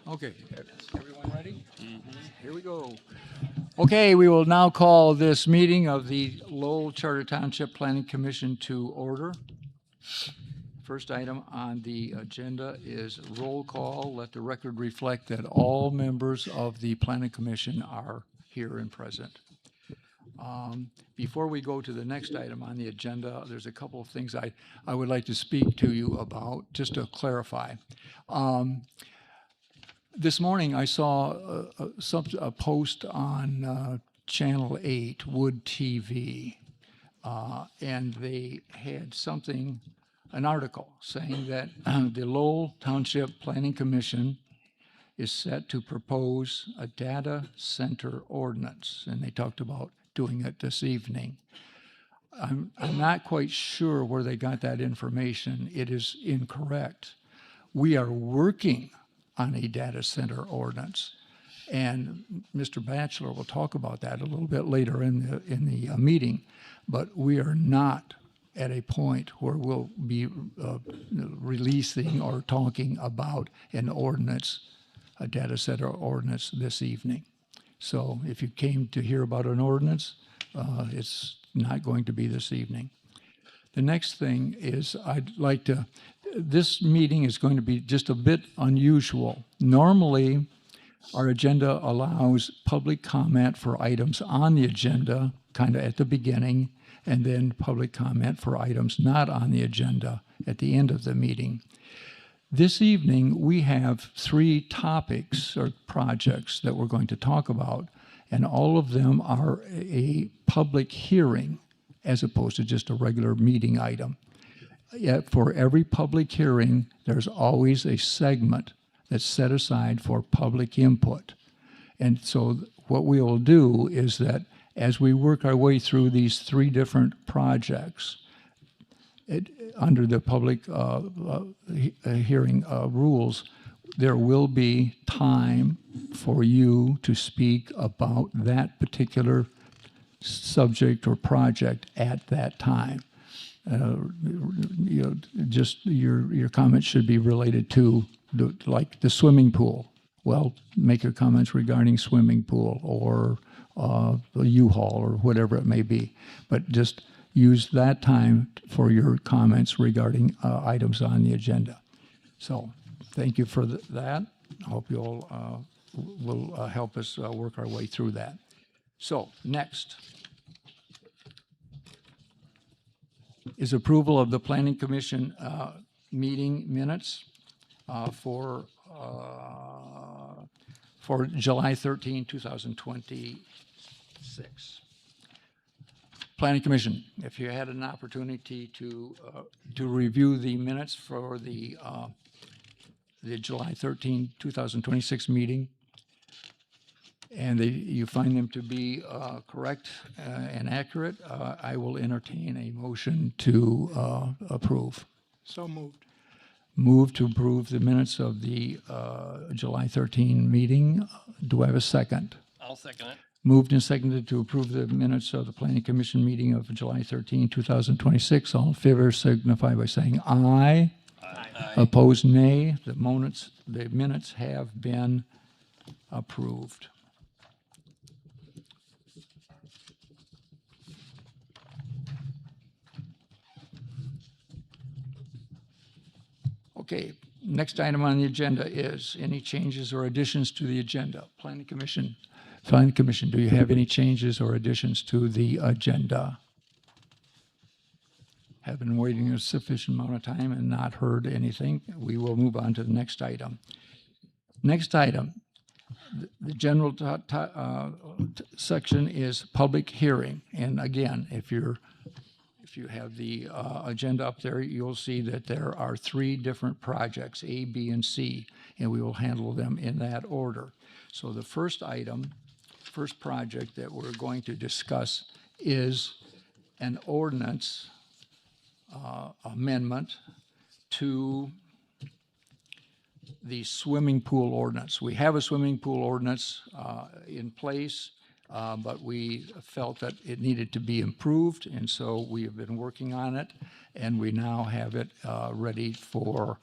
Okay, everyone ready? Here we go. Okay, we will now call this meeting of the Lowell Charter Township Planning Commission to order. First item on the agenda is roll call. Let the record reflect that all members of the Planning Commission are here and present. Before we go to the next item on the agenda, there's a couple of things I would like to speak to you about, just to clarify. This morning, I saw a post on Channel 8, Wood TV, and they had an article saying that the Lowell Township Planning Commission is set to propose a data center ordinance, and they talked about doing it this evening. I'm not quite sure where they got that information. It is incorrect. We are working on a data center ordinance, and Mr. Batchelor will talk about that a little bit later in the meeting. But we are not at a point where we'll be releasing or talking about an ordinance, a data center ordinance this evening. So if you came to hear about an ordinance, it's not going to be this evening. The next thing is this meeting is going to be just a bit unusual. Normally, our agenda allows public comment for items on the agenda kind of at the beginning, and then public comment for items not on the agenda at the end of the meeting. This evening, we have 3 topics or projects that we're going to talk about, and all of them are a public hearing as opposed to just a regular meeting item. Yet for every public hearing, there's always a segment that's set aside for public input. And so what we will do is that as we work our way through these 3 different projects, under the public hearing rules, there will be time for you to speak about that particular subject or project at that time. Just your comments should be related to like the swimming pool. Well, make your comments regarding swimming pool or the U-Haul or whatever it may be. But just use that time for your comments regarding items on the agenda. So thank you for that. I hope you'll will help us work our way through that. So next is approval of the Planning Commission meeting minutes for July 13, 2026. Planning Commission, if you had an opportunity to review the minutes for the July 13, 2026 meeting, and you find them to be correct and accurate, I will entertain a motion to approve. So moved. Move to approve the minutes of the July 13 meeting. Do I have a second? I'll second it. Moved and seconded to approve the minutes of the Planning Commission meeting of July 13, 2026. All in favor signify by saying aye. Aye. Opposed, nay. The minutes have been approved. Okay, next item on the agenda is any changes or additions to the agenda. Planning Commission, do you have any changes or additions to the agenda? Have been waiting a sufficient amount of time and not heard anything. We will move on to the next item. Next item, the general section is public hearing. And again, if you have the agenda up there, you'll see that there are 3 different projects, A, B, and C, and we will handle them in that order. So the first project that we're going to discuss is an ordinance amendment to the swimming pool ordinance. We have a swimming pool ordinance in place, but we felt that it needed to be improved, and so we have been working on it, and we now have it ready for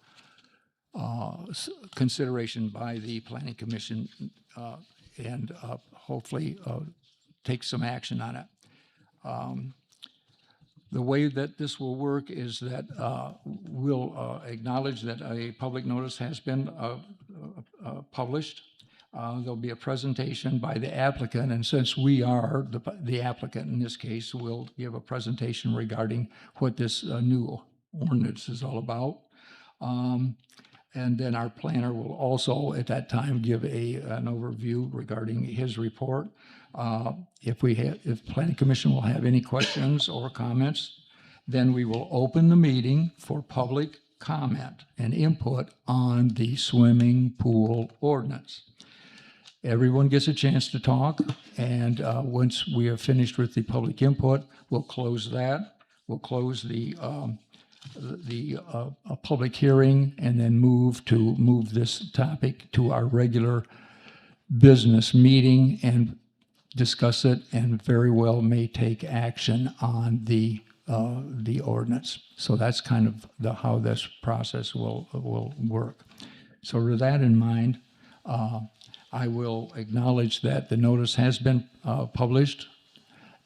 consideration by the Planning Commission and hopefully take some action on it. The way that this will work is that we'll acknowledge that a public notice has been published. There'll be a presentation by the applicant, and since we are the applicant in this case, we'll give a presentation regarding what this new ordinance is all about. And then our planner will also, at that time, give an overview regarding his report. If Planning Commission will have any questions or comments, then we will open the meeting for public comment and input on the swimming pool ordinance. Everyone gets a chance to talk, and once we are finished with the public input, we'll close that. We'll close the public hearing and then move this topic to our regular business meeting and discuss it, and very well may take action on the ordinance. So that's kind of how this process will work. So with that in mind, I will acknowledge that the notice has been published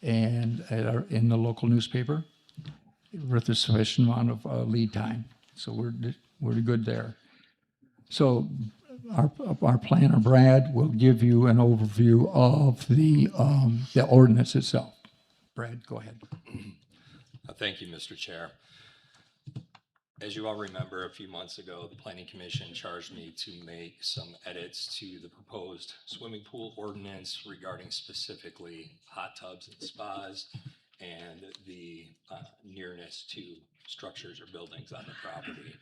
and in the local newspaper with a sufficient amount of lead time. So we're good there. So our planner, Brad, will give you an overview of the ordinance itself. Brad, go ahead. Thank you, Mr. Chair. As you all remember, a few months ago, the Planning Commission charged me to make some edits to the proposed swimming pool ordinance regarding specifically hot tubs and spas and the nearness to structures or buildings on the property.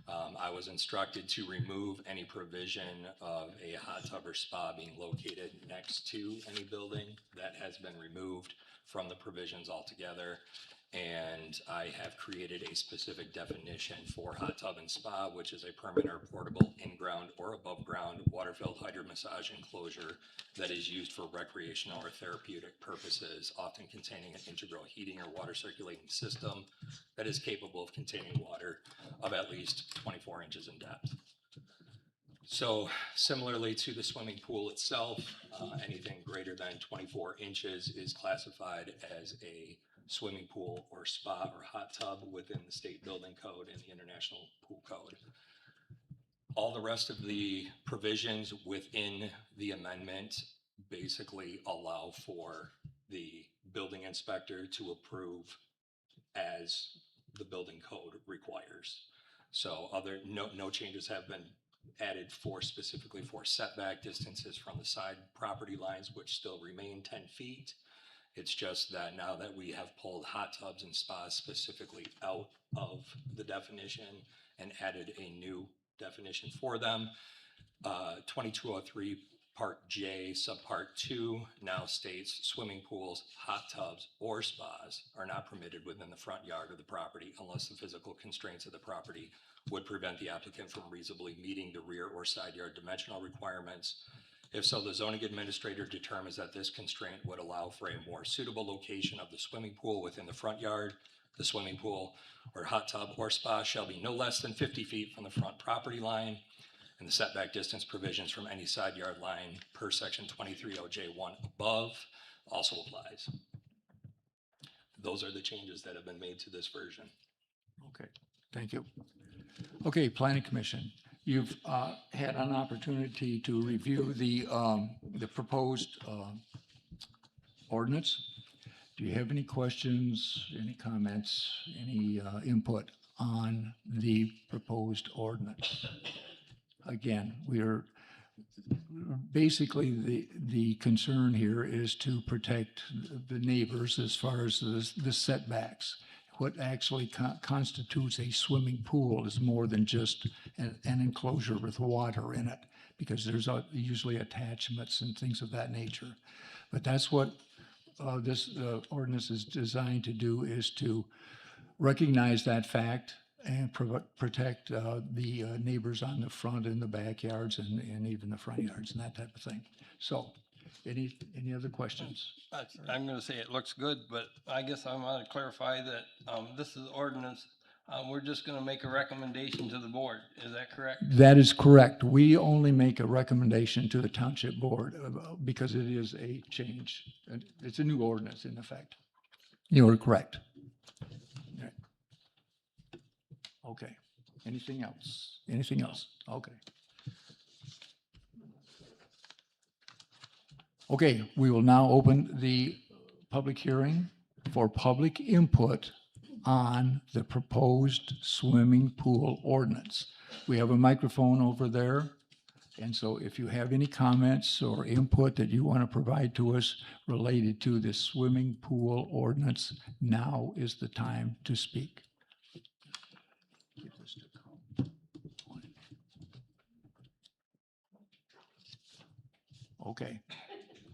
I was instructed to remove any provision of a hot tub or spa being located next to any building. That has been removed from the provisions altogether. And I have created a specific definition for hot tub and spa, which is a permanent or portable in-ground or above-ground water-filled hydromassage enclosure that is used for recreational or therapeutic purposes, often containing an integral heating or water circulating system that is capable of containing water of at least 24 inches in depth. So similarly to the swimming pool itself, anything greater than 24 inches is classified as a swimming pool or spa or hot tub within the state building code and the international pool code. All the rest of the provisions within the amendment basically allow for the building inspector to approve as the building code requires. So no changes have been added specifically for setback distances from the side property lines, which still remain 10 feet. It's just that now that we have pulled hot tubs and spas specifically out of the definition and added a new definition for them, 2203 Part J, Subpart 2 now states swimming pools, hot tubs, or spas are not permitted within the front yard of the property unless the physical constraints of the property would prevent the applicant from reasonably meeting the rear or side yard dimensional requirements. If so, the zoning administrator determines that this constraint would allow for a more suitable location of the swimming pool within the front yard. The swimming pool or hot tub or spa shall be no less than 50 feet from the front property line, and the setback distance provisions from any side yard line per section 230J1 above also applies. Those are the changes that have been made to this version. Okay, thank you. Okay, Planning Commission. You've had an opportunity to review the proposed ordinance. Do you have any questions, any comments, any input on the proposed ordinance? Again, basically the concern here is to protect the neighbors as far as the setbacks. What actually constitutes a swimming pool is more than just an enclosure with water in it, because there's usually attachments and things of that nature. But that's what this ordinance is designed to do, is to recognize that fact and protect the neighbors on the front and the backyards and even the front yards and that type of thing. So any other questions? I'm going to say it looks good, but I guess I want to clarify that this is ordinance we're just gonna make a recommendation to the board. Is that correct? That is correct. We only make a recommendation to the township board because it is a change. It's a new ordinance in effect. You are correct. Right. Okay. Anything else? Anything else? Okay. Okay, we will now open the public hearing for public input on the proposed swimming pool ordinance. We have a microphone over there, and so if you have any comments or input that you want to provide to us related to this swimming pool ordinance, now is the time to speak. Okay.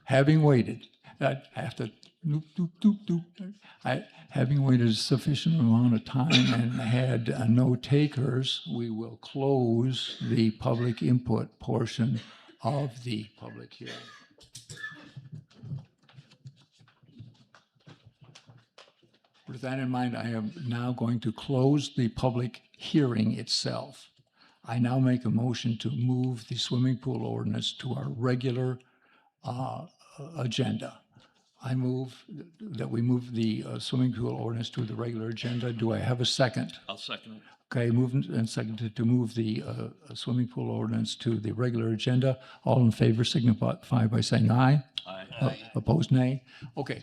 Having waited, I have to, doop, doop, doop, doop. Having waited a sufficient amount of time and had no takers, we will close the public input portion of the public hearing. With that in mind, I am now going to close the public hearing itself. I now make a motion to move the swimming pool ordinance to our regular agenda. I move that we move the swimming pool ordinance to the regular agenda. Do I have a second? I'll second it. Okay, moved and seconded to move the swimming pool ordinance to the regular agenda. All in favor signify by saying aye. Aye. Opposed, nay. Okay.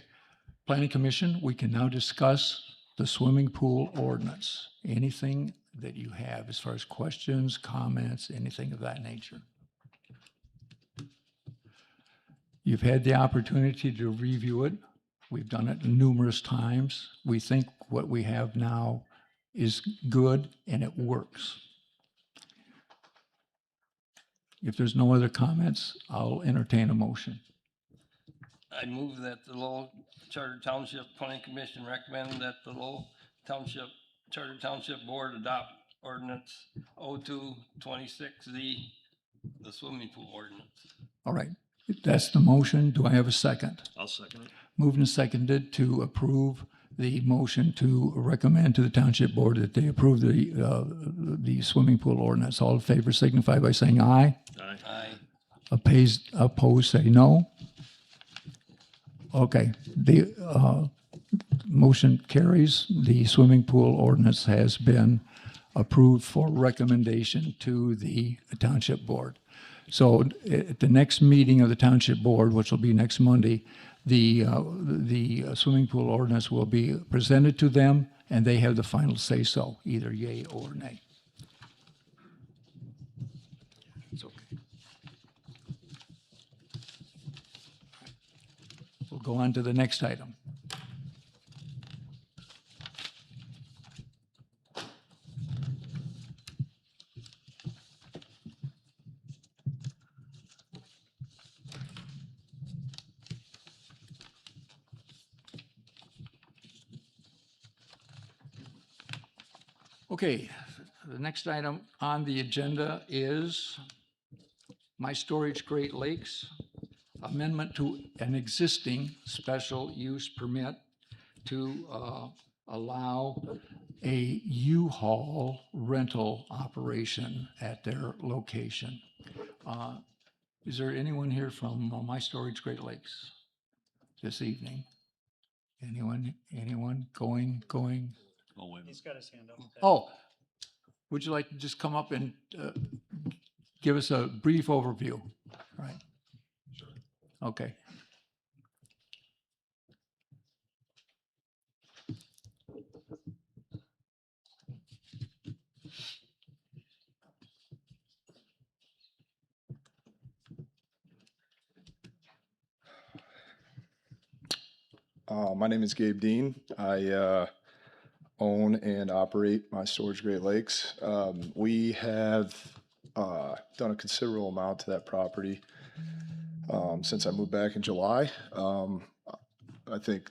Planning Commission, we can now discuss the swimming pool ordinance. Anything that you have as far as questions, comments, anything of that nature? You've had the opportunity to review it. We've done it numerous times. We think what we have now is good and it works. If there's no other comments, I'll entertain a motion. I move that the Lowell Charter Township Planning Commission recommend that the Lowell Township Charter Township Board adopt ordinance 0226Z, the swimming pool ordinance. All right, that's the motion. Do I have a second? I'll second it. Moved and seconded to approve the motion to recommend to the Township Board that they approve the swimming pool ordinance. All in favor signify by saying aye. Aye. Aye. Opposed, say no. Okay, the motion carries. The swimming pool ordinance has been approved for recommendation to the Township Board. So at the next meeting of the Township Board, which will be next Monday, the swimming pool ordinance will be presented to them, and they have the final say-so, either yay or nay. It's okay. We'll go on to the next item. Okay, the next item on the agenda is My Storage Great Lakes, amendment to an existing special use permit to allow a U-Haul rental operation at their location. Is there anyone here from My Storage Great Lakes this evening? Anyone going? Oh, wait a minute. He's got his hand up. Oh, would you like to just come up and give us a brief overview? Right. Sure. Okay. My name is Gabe Dean. I own and operate My Storage Great Lakes. We have done a considerable amount to that property since I moved back in July. I think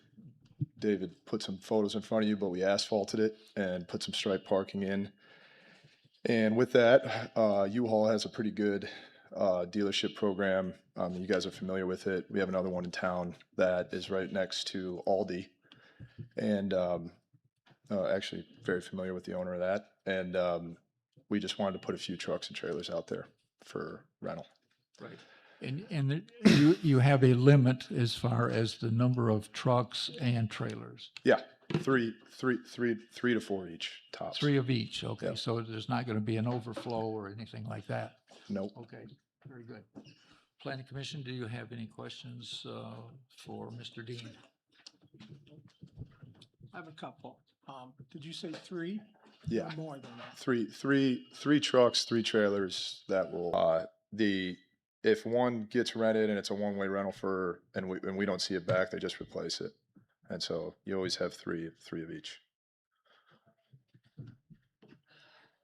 David put some photos in front of you, but we asphalted it and put some striped parking in. And with that, U-Haul has a pretty good dealership program. You guys are familiar with it. We have another one in town that is right next to Aldi. And Actually, very familiar with the owner of that, and we just wanted to put a few trucks and trailers out there for rental. Right. And you have a limit as far as the number of trucks and trailers? Yeah, three to four each tops. 3 of each, okay, Yep. so there's not going to be an overflow or anything like that? Nope. Okay, very good. Planning Commission, do you have any questions for Mr. Dean? I have a couple. Did you say three? Yeah. Or more than that? Three trucks, three trailers that will, if one gets rented and it's a one-way rental and we don't see it back, they just replace it. And so you always have three of each.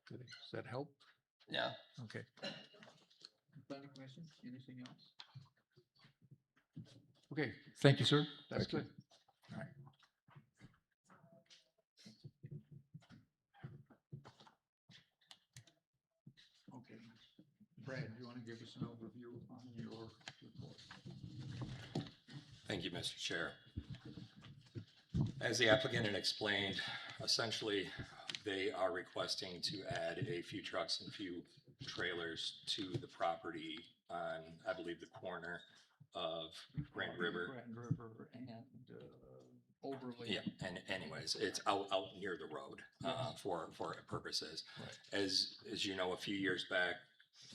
Good. Does that help? Yeah. Okay. Planning Commission, anything else? Okay, thank you, sir. That's Thank you. good. All right. Okay. Brad, you want to give us an overview on your report? Thank you, Mr. Chair. As the applicant had explained, essentially, they are requesting to add a few trucks and few trailers to the property on, I believe, the corner of Grand River. Grand River and Overlay. Yeah, and anyways, it's out near the road for purposes. Right. As you know, a few years back,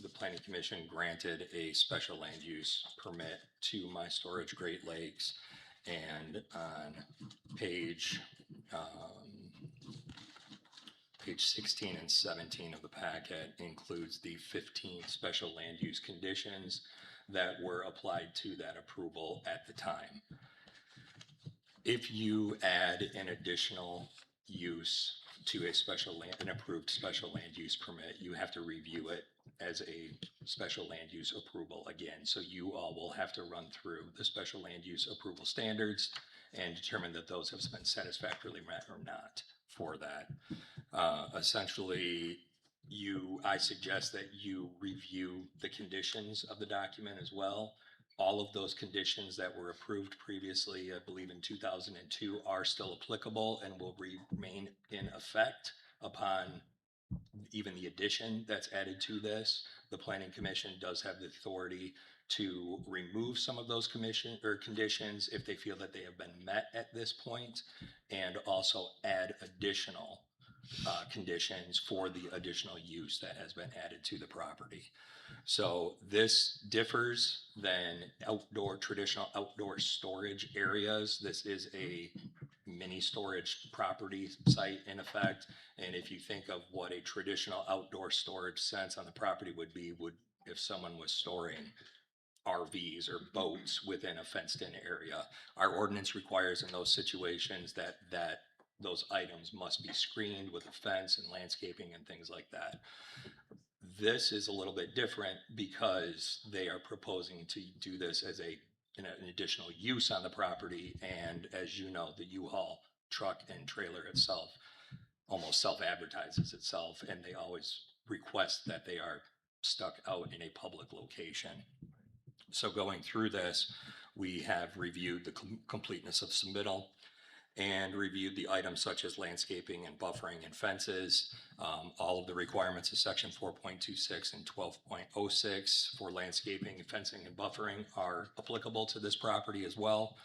the Planning Commission granted a special land use permit to My Storage Great Lakes, and on page 16 and 17 of the packet includes the 15 special land use conditions that were applied to that approval at the time. If you add an additional use to an approved special land use permit, you have to review it as a special land use approval again. So you all will have to run through the special land use approval standards and determine that those have been satisfactorily met or not for that. Essentially, I suggest that you review the conditions of the document as well. All of those conditions that were approved previously, I believe in 2002, are still applicable and will remain in effect upon even the addition that's added to this. The Planning Commission does have the authority to remove some of those conditions if they feel that they have been met at this point, and also add additional conditions for the additional use that has been added to the property. So this differs than traditional outdoor storage areas. This is a mini storage property site in effect. And if you think of what a traditional outdoor storage sense on the property would be, if someone was storing RVs or boats within a fenced in area. Our ordinance requires in those situations that those items must be screened with a fence and landscaping and things like that. This is a little bit different because they are proposing to do this as an additional use on the property. And as you know, the U-Haul truck and trailer itself almost self-advertises itself, and they always request that they are stuck out in a public location. So going through this, we have reviewed the completeness of submittal and reviewed the items such as landscaping and buffering and fences. All of the requirements of section 4.26 and 12.06 for landscaping, fencing, and buffering are applicable to this property as well.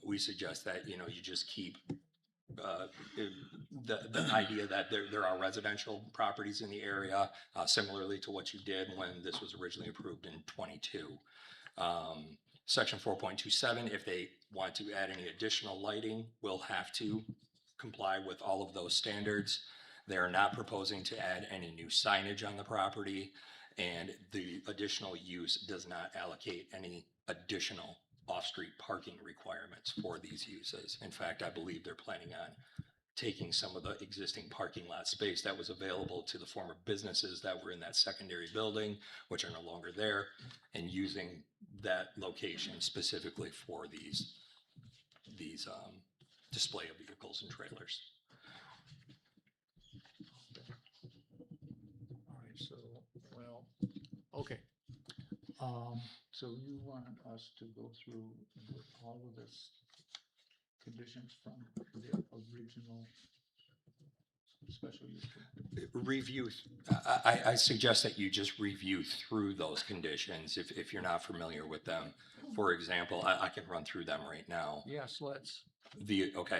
We suggest that you just keep the idea that there are residential properties in the area, similarly to what you did when this was originally approved in 22. Section 4.27, if they want to add any additional lighting, will have to comply with all of those standards. They are not proposing to add any new signage on the property, and the additional use does not allocate any additional off-street parking requirements for these uses. In fact, I believe they're planning on taking some of the existing parking lot space that was available to the former businesses that were in that secondary building, which are no longer there, and using that location specifically for these display of vehicles and trailers. All right, so, well, okay. So you want us to go through all of this conditions from the original special use permit? Review, I suggest that you just review through those conditions if you're not familiar with them. For example, I can run through them right now. Yes, let's.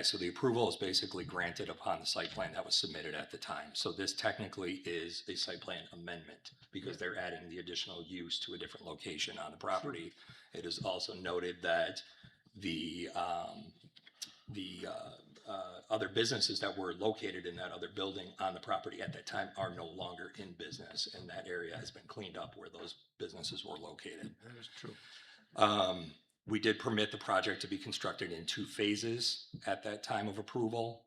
So the approval is basically granted upon the site plan that was submitted at the time. So this technically is a site plan amendment because they're adding the additional use to a different location on the property. It is also noted that the other businesses that were located in that other building on the property at that time are no longer in business, and that area has been cleaned up where those businesses were located. That is true. We did permit the project to be constructed in 2 phases at that time of approval.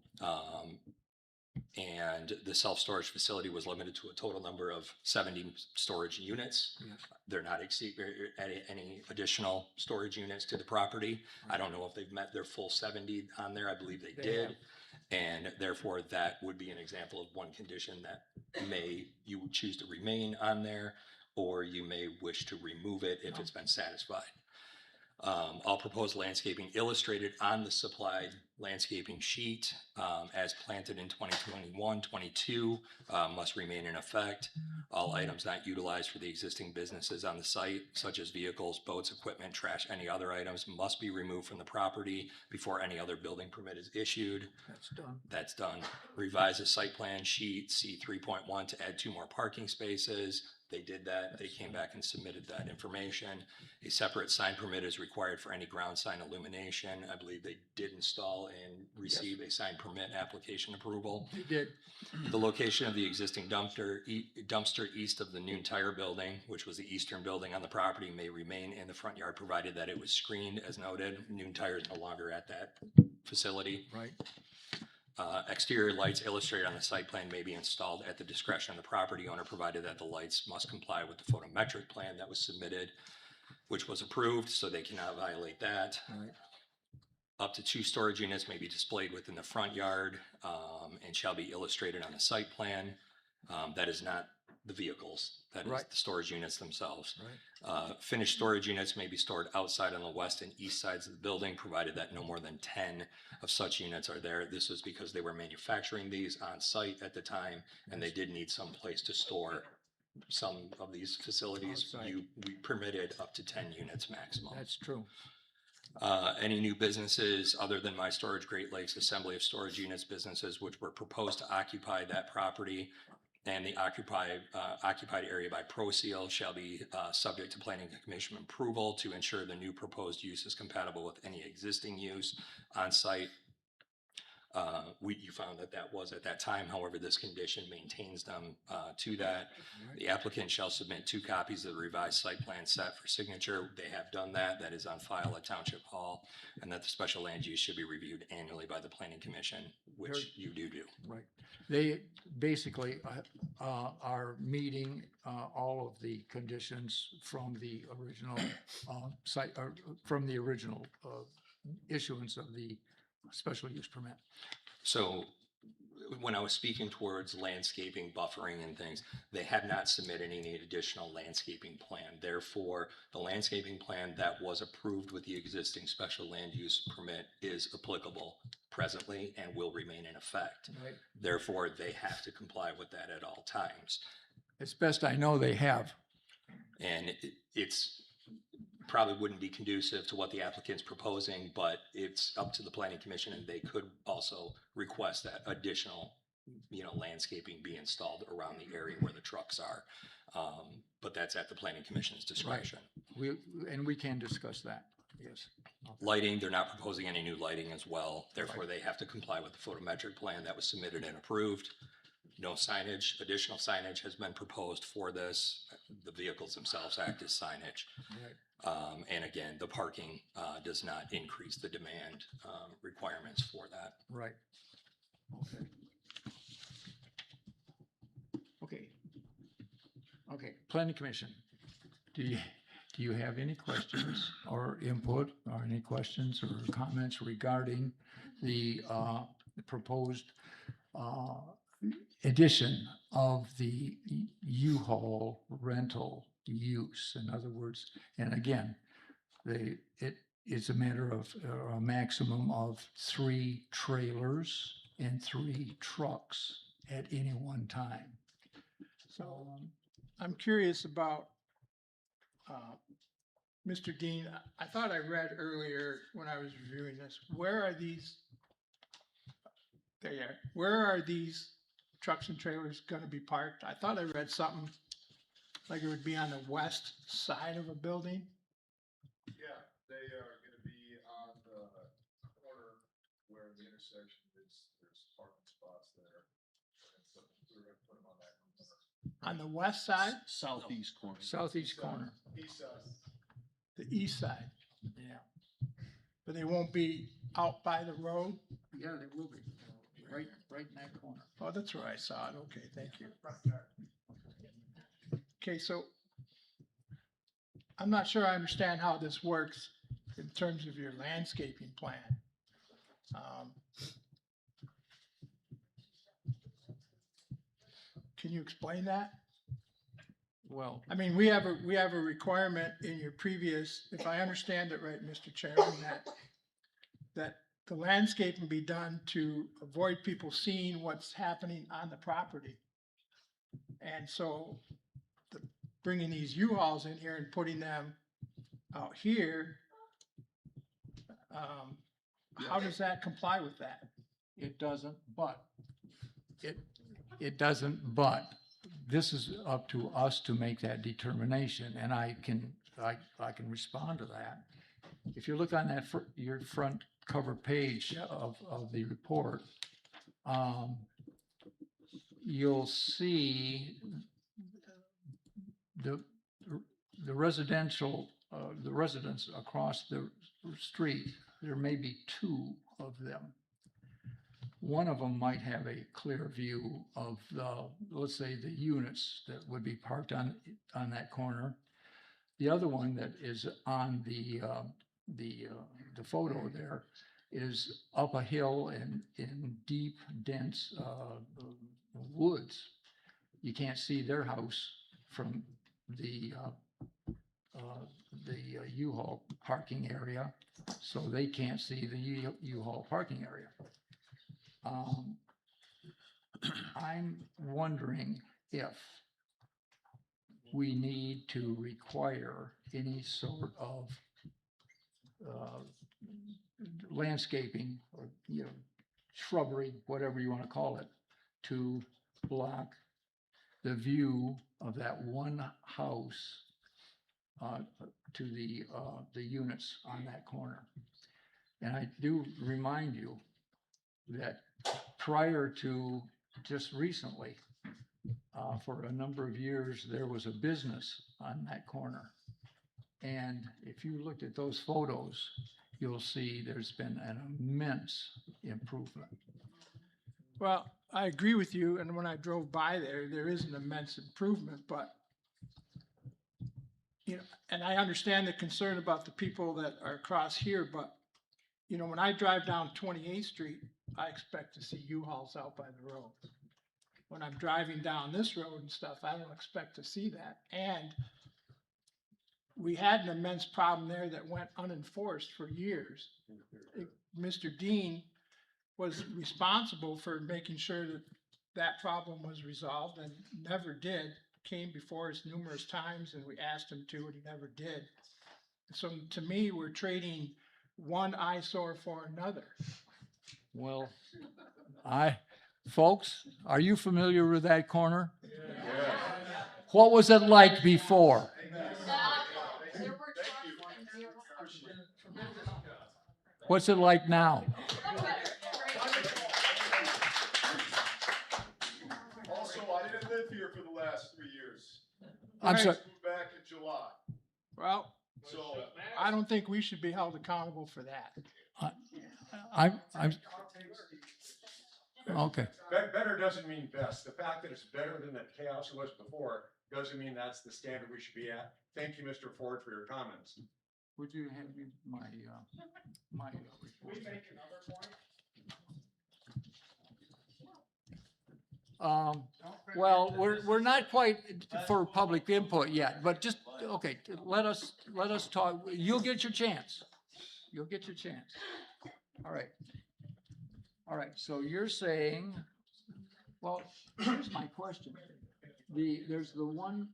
And the self-storage facility was limited to a total number of 70 storage units. Yes. They're not adding any additional storage units to the property. I don't know if they've met their full 70 on there. I believe they did. And therefore, that would be an example of one condition that you would choose to remain on there, or you may wish to remove it if it's been satisfied. All proposed landscaping illustrated on the supplied landscaping sheet as planted in 2021-22 must remain in effect. All items not utilized for the existing businesses on the site, such as vehicles, boats, equipment, trash, any other items, must be removed from the property before any other building permit is issued. That's done. That's done. Revise the site plan sheet C 3.1 to add 2 more parking spaces. They did that. They came back and submitted that information. A separate sign permit is required for any ground sign illumination. I believe they did install and receive a sign permit application approval. They did. The location of the existing dumpster east of the Noon Tire building, which was the eastern building on the property, may remain in the front yard provided that it was screened as noted. Noon Tire is no longer at that facility. Right. Exterior lights illustrated on the site plan may be installed at the discretion of the property owner, provided that the lights must comply with the photometric plan that was submitted, which was approved, so they cannot violate that. Right. Up to 2 storage units may be displayed within the front yard and shall be illustrated on the site plan. That is not the vehicles, that is Right. the storage units themselves. Right. Finished storage units may be stored outside on the west and east sides of the building, provided that no more than 10 of such units are there. This was because they were manufacturing these on site at the time, and they did need some place to store some of these facilities. Outside. We permitted up to 10 units maximum. That's true. Any new businesses other than My Storage Great Lakes Assembly of Storage Units businesses which were proposed to occupy that property and the occupied area by ProSeal shall be subject to planning commission approval to ensure the new proposed use is compatible with any existing use on site. You found that was at that time. However, this condition maintains them to that. The applicant shall submit 2 copies of the revised site plan set for signature. They have done that. That is on file at Township Hall, and that the special land use should be reviewed annually by the planning commission, which you do. Right. They basically are meeting all of the conditions from the original site, or from the original issuance of the special use permit. So when I was speaking towards landscaping, buffering and things, they have not submitted any additional landscaping plan. Therefore, the landscaping plan that was approved with the existing special land use permit is applicable presently and will remain in effect. Right. Therefore, they have to comply with that at all times. As best I know, they have. And it's probably wouldn't be conducive to what the applicant's proposing, but it's up to the planning commission, and they could also request that additional, landscaping be installed around the area where the trucks are. But that's at the planning commission's discretion. We can discuss that. Yes. Lighting, they're not proposing any new lighting as well. Therefore, they have to comply with the photometric plan that was submitted and approved. No signage, additional signage has been proposed for this. The vehicles themselves act as signage. Right. And again, the parking does not increase the demand requirements for that. Right. Okay. Okay. Planning Commission. Do you have any questions or input or any questions or comments regarding the proposed addition of the U-Haul rental use? In other words, and again, it it's a matter of a maximum of 3 trailers and 3 trucks at any one time. So I'm curious about, Mr. Dean, I thought I read earlier when I was reviewing this, where are these? There you are. Where are these trucks and trailers gonna be parked? I thought I read something like it would be on the west side of a building. Yeah, they are gonna be on the corner where the intersection is, there's parking spots there. And so we're gonna put them on that corner. On the west side, Southeast corner. Southeast corner. East side. the east side, Yeah. but they won't be out by the road? Yeah, they will be, right in that corner. Oh, that's where I saw it. Okay, thank you. Okay, so I'm not sure I understand how this works in terms of your landscaping plan. Can you explain that? Well, I mean, we have a requirement in your previous, if I understand it right, Mr. Chairman, that the landscaping be done to avoid people seeing what's happening on the property. And so bringing these U-Hauls in here and putting them out here, how does that comply with that? it doesn't, but it doesn't, but this is up to us to make that determination, and I can respond to that. If you look on that, your front cover page of the report, you'll see the residential, the residents across the street. There may be 2 of them. One of them might have a clear view of let's say, the units that would be parked on that corner. The other one that is on the photo there is up a hill in deep, dense woods. You can't see their house from the U-Haul parking area, so they can't see the U-Haul parking area. I'm wondering if we need to require any sort of landscaping or, shrubbery, whatever you want to call it, to block the view of that one house to the units on that corner. And I do remind you that prior to just recently, for a number of years, there was a business on that corner. And if you looked at those photos, you'll see there's been an immense improvement. Well, I agree with you, and when I drove by there is an immense improvement, but, and I understand the concern about the people that are across here, but, when I drive down 28th Street, I expect to see U-Hauls out by the road. When I'm driving down this road and stuff, I don't expect to see that. And we had an immense problem there that went unenforced for years. Mr. Dean was responsible for making sure that that problem was resolved and never did. Came before us numerous times and we asked him to, and he never did. So to me, we're trading one eyesore for another. Well, folks, are you familiar with that corner? What was it like before? What's it like now? Also, I didn't live here for the last 3 years. I'm sorry. I moved back in July, Well, so. I don't think we should be held accountable for that. I'm okay. Better doesn't mean best. The fact that it's better than the chaos it was before doesn't mean that's the standard we should be at. Thank you, Mr. Ford, for your comments. Would you hand me my report? Well, we're not quite for public input yet, but just, okay, let us talk. You'll get your chance. You'll get your chance. All right. All right, so you're saying, well, here's my question. There's the one,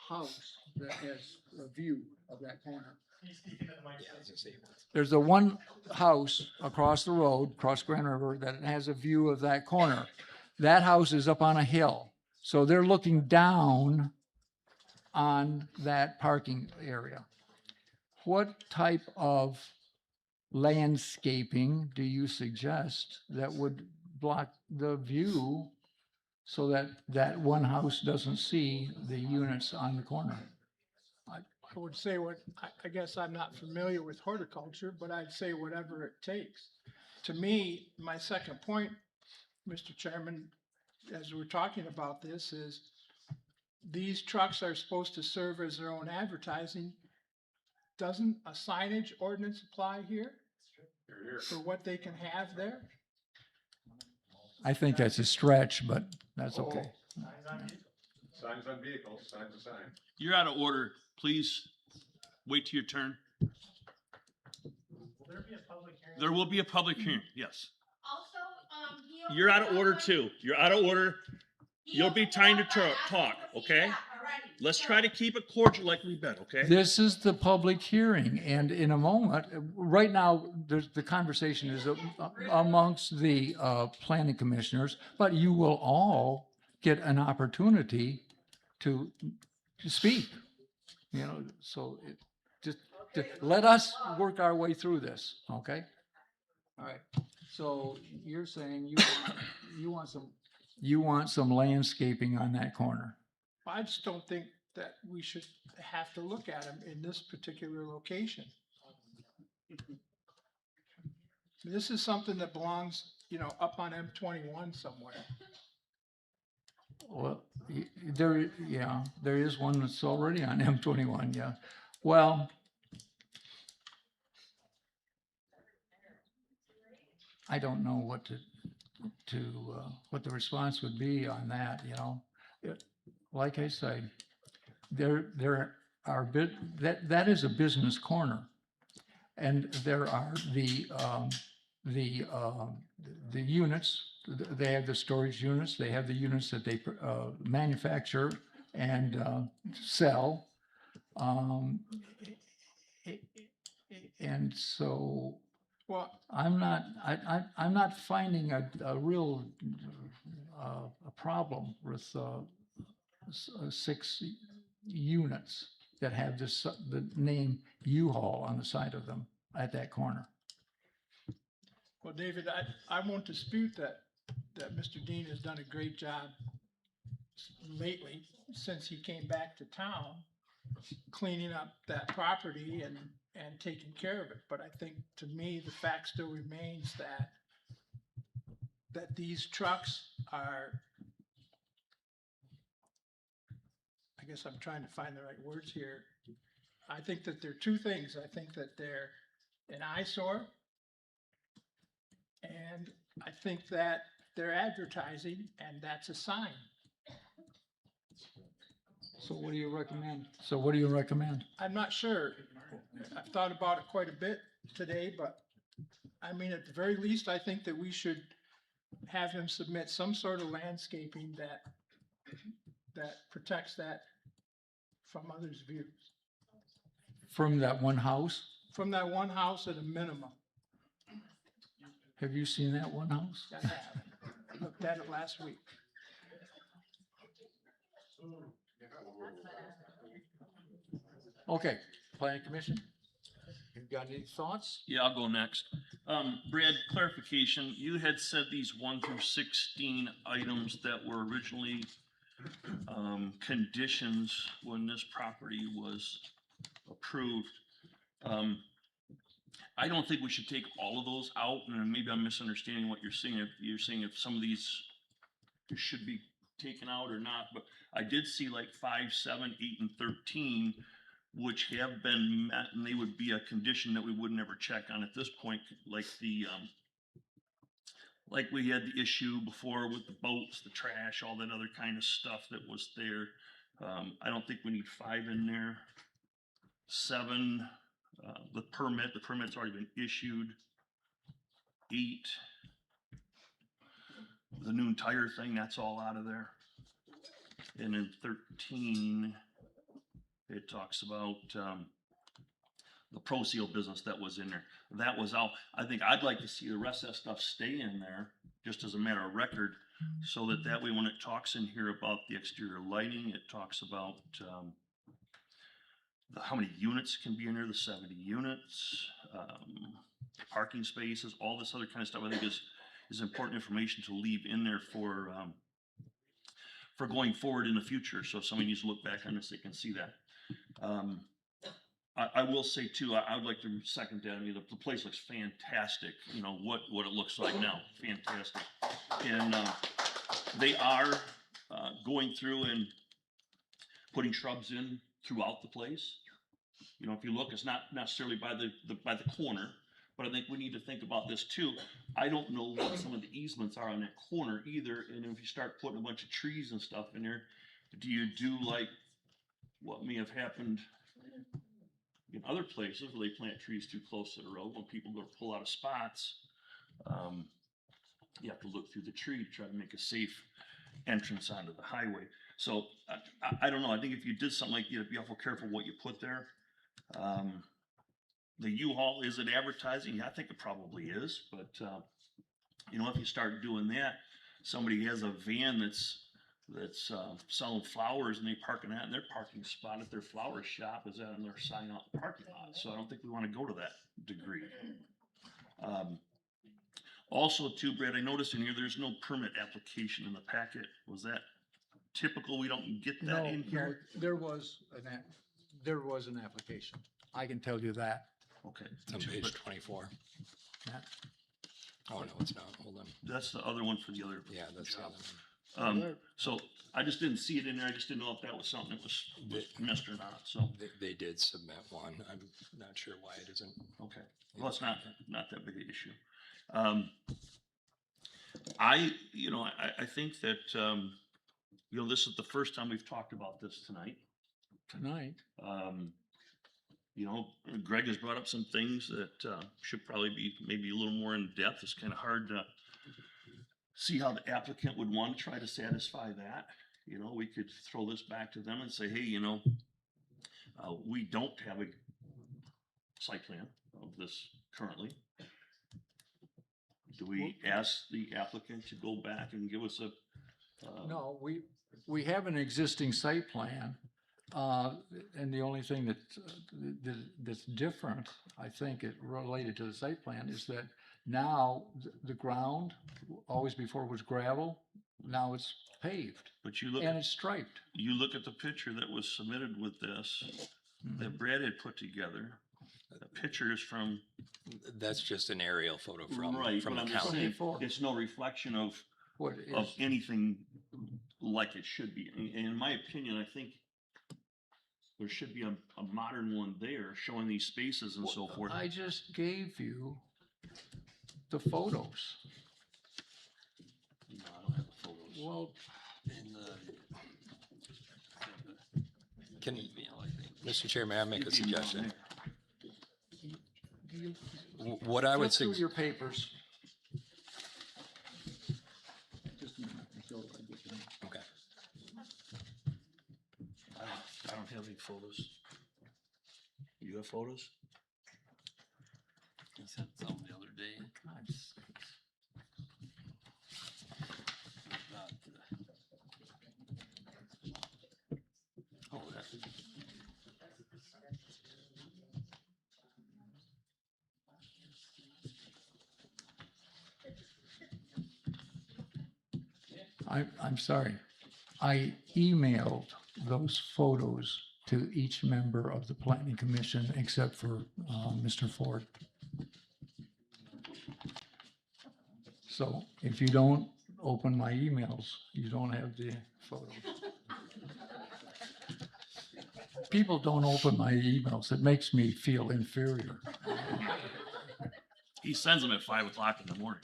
house that has a view of that corner. Yeah, I was gonna say, There's the one house across the road, across Grand River, that has a view of that corner. That house is up on a hill, so they're looking down on that parking area. What type of landscaping do you suggest that would block the view so that that one house doesn't see the units on the corner? I would say I guess I'm not familiar with horticulture, but I'd say whatever it takes. To me, my second point, Mr. Chairman, as we're talking about this, is these trucks are supposed to serve as their own advertising. Doesn't a signage ordinance apply here Here, for what they can have there? I think that's a stretch, but that's okay. Signs on vehicles, signs a sign. You're out of order. Please wait till your turn. Will there be a public hearing? There will be a public hearing, yes. Also, he You're out of opened order that too. You're out of order. he You'll be opened time that to one. I talk, asked him for okay? feedback already. Let's So- try to keep it cordial like we've been, okay? This is the public hearing, and in a moment, right now, the conversation is amongst the planning commissioners, but you will all get an opportunity to speak. You know, so just let us work our way through this, okay? All right, so you're saying you want some landscaping on that corner. I just don't think that we should have to look at them in this particular location. This is something that belongs, up on M21 somewhere. Well, there is one that's already on M21, yeah. Well, I don't know what what the response would be on that, Like I said, there are that is a business corner. And there are the units, they have the storage units, they have the units that they manufacture and sell. And so Well, I'm not finding a real a problem with 6 units that have the name U-Haul on the side of them at that corner. well, David, I won't dispute that Mr. Dean has done a great job lately, since he came back to town, cleaning up that property and taking care of it. But I think, to me, the fact still remains that these trucks are, I guess I'm trying to find the right words here. I think that there are two things. I think that they're an eyesore, and I think that they're advertising, and that's a sign. So what do you recommend? I'm not sure. I've thought about it quite a bit today, but I mean, at the very least, I think that we should have him submit some sort of landscaping that protects that from others' views. From that one house? From that one house at a minimum. Have you seen that one house? I have. Looked at it last week. Okay, planning commission? You've got any thoughts? Yeah, I'll go next. Brad, clarification, you had said these 1 through 16 items that were originally conditions when this property was approved. I don't think we should take all of those out, and maybe I'm misunderstanding what you're saying. If you're saying if some of these should be taken out or not, but I did see like 5, 7, 8, and 13, which have been met, and they would be a condition that we would never check on at this point, like like we had the issue before with the boats, the trash, all that other kind of stuff that was there. I don't think we need 5 in there. 7, The permit's already been issued. 8, the noon tire thing, that's all out of there. And in 13, it talks about, the Pro Seal business that was in there. That was out. I think I'd like to see the rest of that stuff stay in there, just as a matter of record, so that way when it talks in here about the exterior lighting, it talks about, how many units can be in there, the 70 units, parking spaces, all this other kind of stuff, I think is important information to leave in there for going forward in the future. So if somebody needs to look back on this, they can see that. I will say too, I would like to second that. I mean, the place looks fantastic, you know, what it looks like now, fantastic. And they are going through and putting shrubs in throughout the place. You know, if you look, it's not necessarily by the corner, but I think we need to think about this too. I don't know what some of the easements are on that corner either, and if you start putting a bunch of trees and stuff in there, do you do like what may have happened in other places where they plant trees too close to the road? When people go to pull out of spots, you have to look through the tree to try to make a safe entrance onto the highway. So I don't know. I think if you did something like, you know, be awful careful what you put there. The U-Haul, is it advertising? Yeah, I think it probably is. But, you know, if you start doing that, somebody has a van that's selling flowers and they park in that, and their parking spot at their flower shop is on their sign out parking lot. So I don't think we want to go to that degree. Also too, Brad, I noticed in here, there's no permit application in the packet. Was that typical? We don't get that in here? No, there was an application. I can tell you that. Okay. It's on page 24. Yeah. Oh, no, it's not. Hold on. That's the other one for the other. Yeah, that's the job. other one. So I just didn't see it in there. I just didn't know if that was something that was missed or not. So, They did submit one. I'm not sure why it isn't. okay. Well, it's not that big an issue. I think that, you know, this is the first time we've talked about this tonight. Tonight. You know, Greg has brought up some things that should probably be maybe a little more in depth. It's kind of hard to see how the applicant would want to try to satisfy that. You know, we could throw this back to them and say, hey, you know, we don't have a site plan of this currently. Do we ask the applicant to go back and give us a? No, we have an existing site plan. And the only thing that's different, I think, related to the site plan is that now the ground, always before was gravel, now it's paved But you look, and it's striped. you look at the picture that was submitted with this, that Brad had put together. The picture is from. That's just an aerial photo from Right, the but I'm just county. saying, 24. it's no reflection of What of is, anything like it should be. And in my opinion, I think there should be a modern one there showing these spaces and so forth. I just gave you the photos. No, I don't have the photos. Well, Can, Mr. Chair, may I make a suggestion? What I would look through suggest. your papers. Okay. I don't have any photos. You have photos? He sent some the other day. God sakes. Oh, that. I'm sorry. I emailed those photos to each member of the planning commission except for Mr. Ford. So if you don't open my emails, you don't have the photos. People don't open my emails. It makes me feel inferior. He sends them at 5 o'clock in the morning.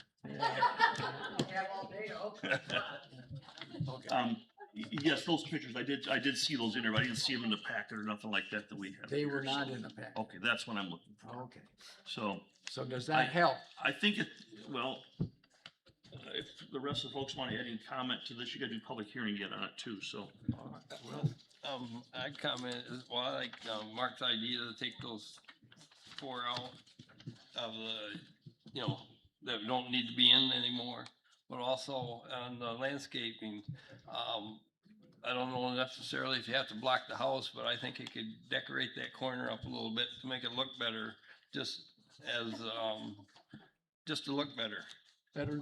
Yes, those pictures, I did see those in there, but I didn't see them in the packet or nothing like that we have. They were here, not so- in the packet. Okay, that's what I'm looking for. Okay. So, So does I- that help? I think it, well, if the rest of the folks want to add any comment to this, you gotta do public hearing yet on it too, so. I comment, well, I like, Mark's idea to take those 4 out of the, that don't need to be in anymore. But also on the landscaping, I don't know necessarily if you have to block the house, but I think it could decorate that corner up a little bit to make it look better, just as, just to look better. Better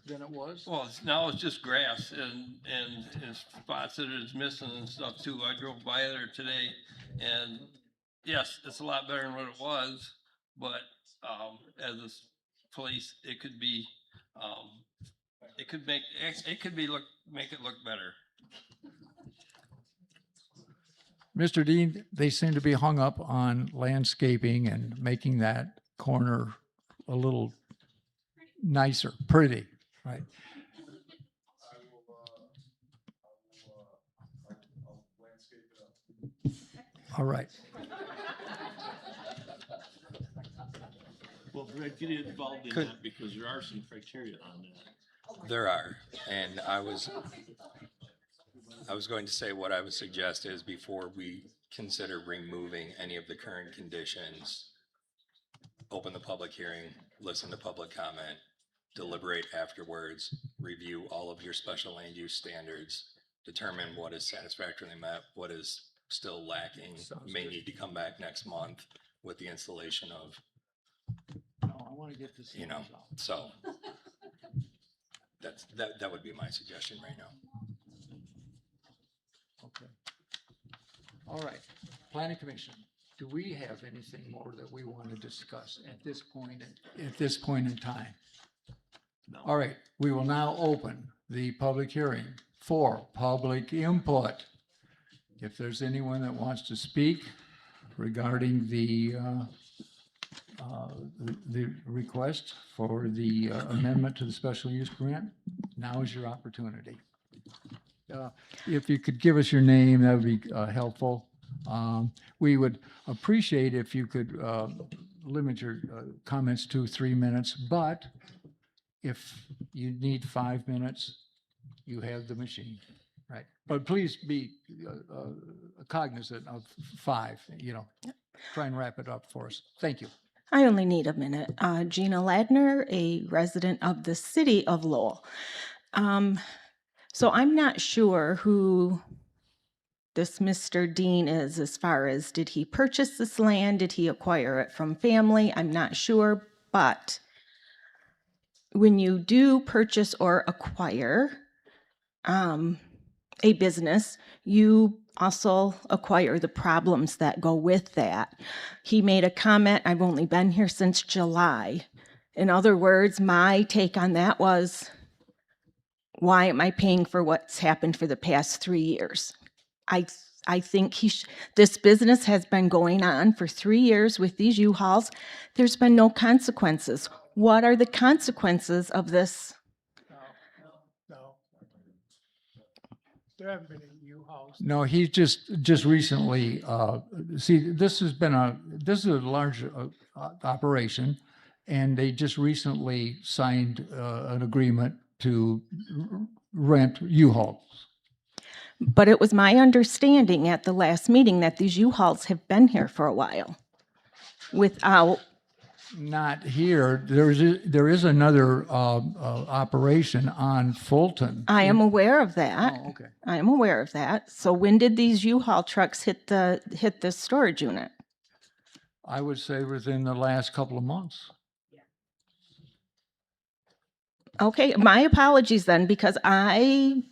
than it was? Well, now it's just grass and spots that it's missing and stuff too. I drove by there today and yes, it's a lot better than what it was, but, as this place, it could be, make it look better. Mr. Dean, they seem to be hung up on landscaping and making that corner a little nicer, pretty, right? I'll landscape it up. All right. Well, Brad, get involved in Could- that because there are some criteria on that. There are, and I was going to say what I would suggest is before we consider removing any of the current conditions, open the public hearing, listen to public comment, deliberate afterwards, review all of your special land use standards, determine what is satisfactorily met, what is still lacking, Sounds may good. need to come back next month with the installation of, No, I want to get this. so that would be my suggestion right now. Okay. All right. Planning Commission, do we have anything more that we want to discuss at this point in time? No. All right, we will now open the public hearing for public input. If there's anyone that wants to speak regarding the request for the amendment to the special use grant, now is your opportunity. If you could give us your name, that would be helpful. We would appreciate if you could limit your comments to 3 minutes, but if you need 5 minutes, you have the machine, right? But please be cognizant of 5, try and wrap it up for us. Thank you. I only need a minute. Gina Ladner, a resident of the city of Lowell. So I'm not sure who this Mr. Dean is as far as did he purchase this land? Did he acquire it from family? I'm not sure, but when you do purchase or acquire a business, you also acquire the problems that go with that. He made a comment, I've only been here since July. In other words, my take on that was, why am I paying for what's happened for the past 3 years? I think this business has been going on for 3 years with these U-Hauls. There's been no consequences. What are the consequences of this? No. There haven't been any U-Hauls. No, he just recently, see, this is a large operation, and they just recently signed an agreement to rent U-Hauls. But it was my understanding at the last meeting that these U-Hauls have been here for a while without, Not here. There is another operation on Fulton. I am aware of that. Oh, okay. I am aware of that. So when did these U-Haul trucks hit the storage unit? I would say within the last couple of months. Okay, my apologies then, because I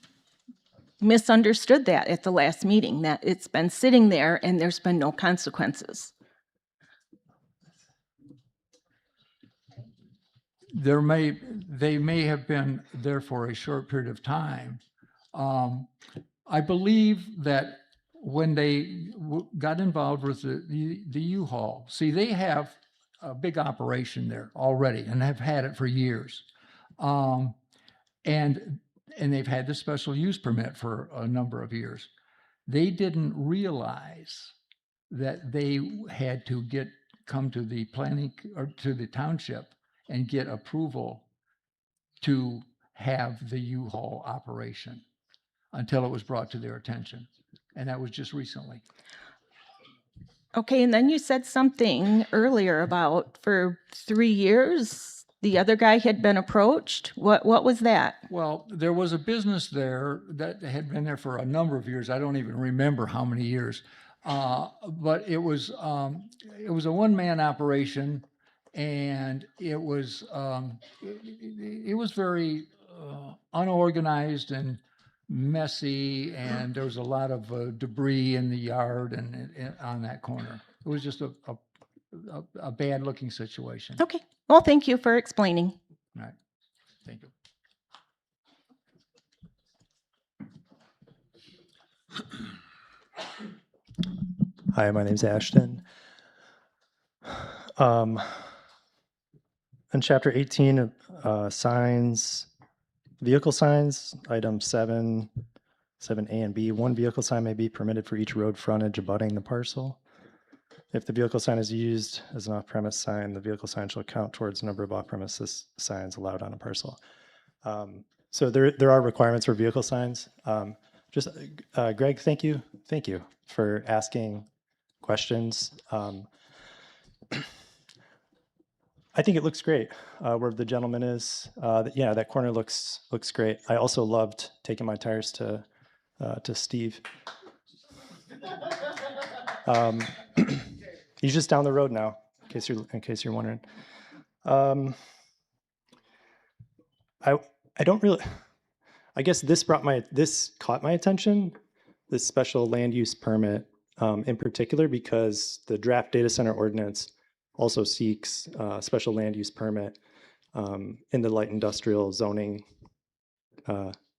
misunderstood that at the last meeting, that it's been sitting there and there's been no consequences. They may have been there for a short period of time. I believe that when they got involved with the U-Haul, see, they have a big operation there already and have had it for years. And and they've had the special use permit for a number of years. They didn't realize that they had to come to the planning or to the township and get approval to have the U-Haul operation until it was brought to their attention. And that was just recently. Okay, and then you said something earlier about for 3 years, the other guy had been approached. What was that? Well, there was a business there that had been there for a number of years. I don't even remember how many years. But it was a one-man operation, and it was very unorganized and messy, and there was a lot of debris in the yard and on that corner. It was just a bad-looking situation. Okay, well, thank you for explaining. All right, thank you. Hi, my name's Ashton. In chapter 18 of signs, vehicle signs, item 7A and B, one vehicle sign may be permitted for each road frontage abutting the parcel. If the vehicle sign is used as an off-premise sign, the vehicle sign shall count towards the number of off-premises signs allowed on a parcel. So there are requirements for vehicle signs. Greg, thank you for asking questions. I think it looks great where the gentleman is. Yeah, that corner looks great. I also loved taking my tires to Steve. He's just down the road now, in case you're wondering. I don't really. I guess this caught my attention. This special land use permit, in particular, because the draft data center ordinance also seeks special land use permit in the light industrial zoning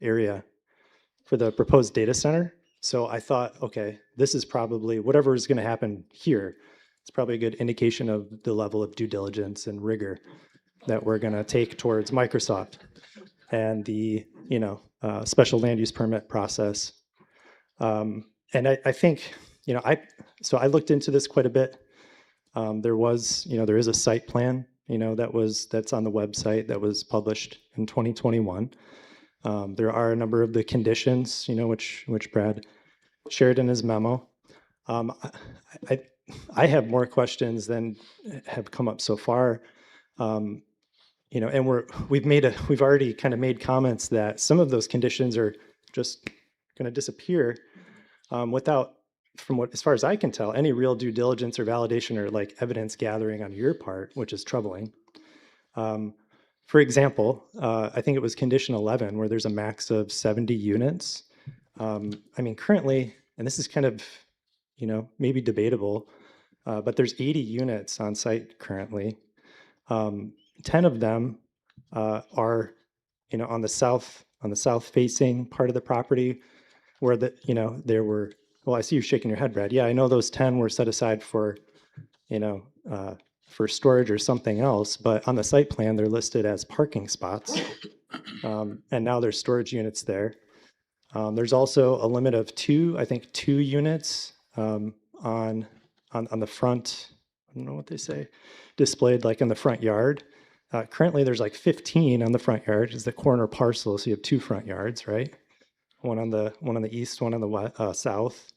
area for the proposed data center. So I thought, okay, this is probably whatever is going to happen here. It's probably a good indication of the level of due diligence and rigor that we're going to take towards Microsoft and the special land use permit process. And I think I looked into this quite a bit. There is a site plan, that's on the website that was published in 2021. There are a number of the conditions, which Brad shared in his memo. I have more questions than have come up so far. And we've already kind of made comments that some of those conditions are just going to disappear without, as far as I can tell, any real due diligence or validation or like evidence gathering on your part, which is troubling. For example, I think it was condition 11 where there's a max of 70 units. Currently, and this is kind of, maybe debatable, but there's 80 units on site currently. 10 of them are, on the south facing part of the property where there were. Well, I see you shaking your head, Brad. Yeah, I know those 10 were set aside for, for storage or something else, but on the site plan, they're listed as parking spots. And now there's storage units there. There's also a limit of 2 units on the front, I don't know what they say, displayed like in the front yard. Currently, there's like 15 on the front yard. It's the corner parcel, so you have 2 front yards, right? One on the east, one on the south.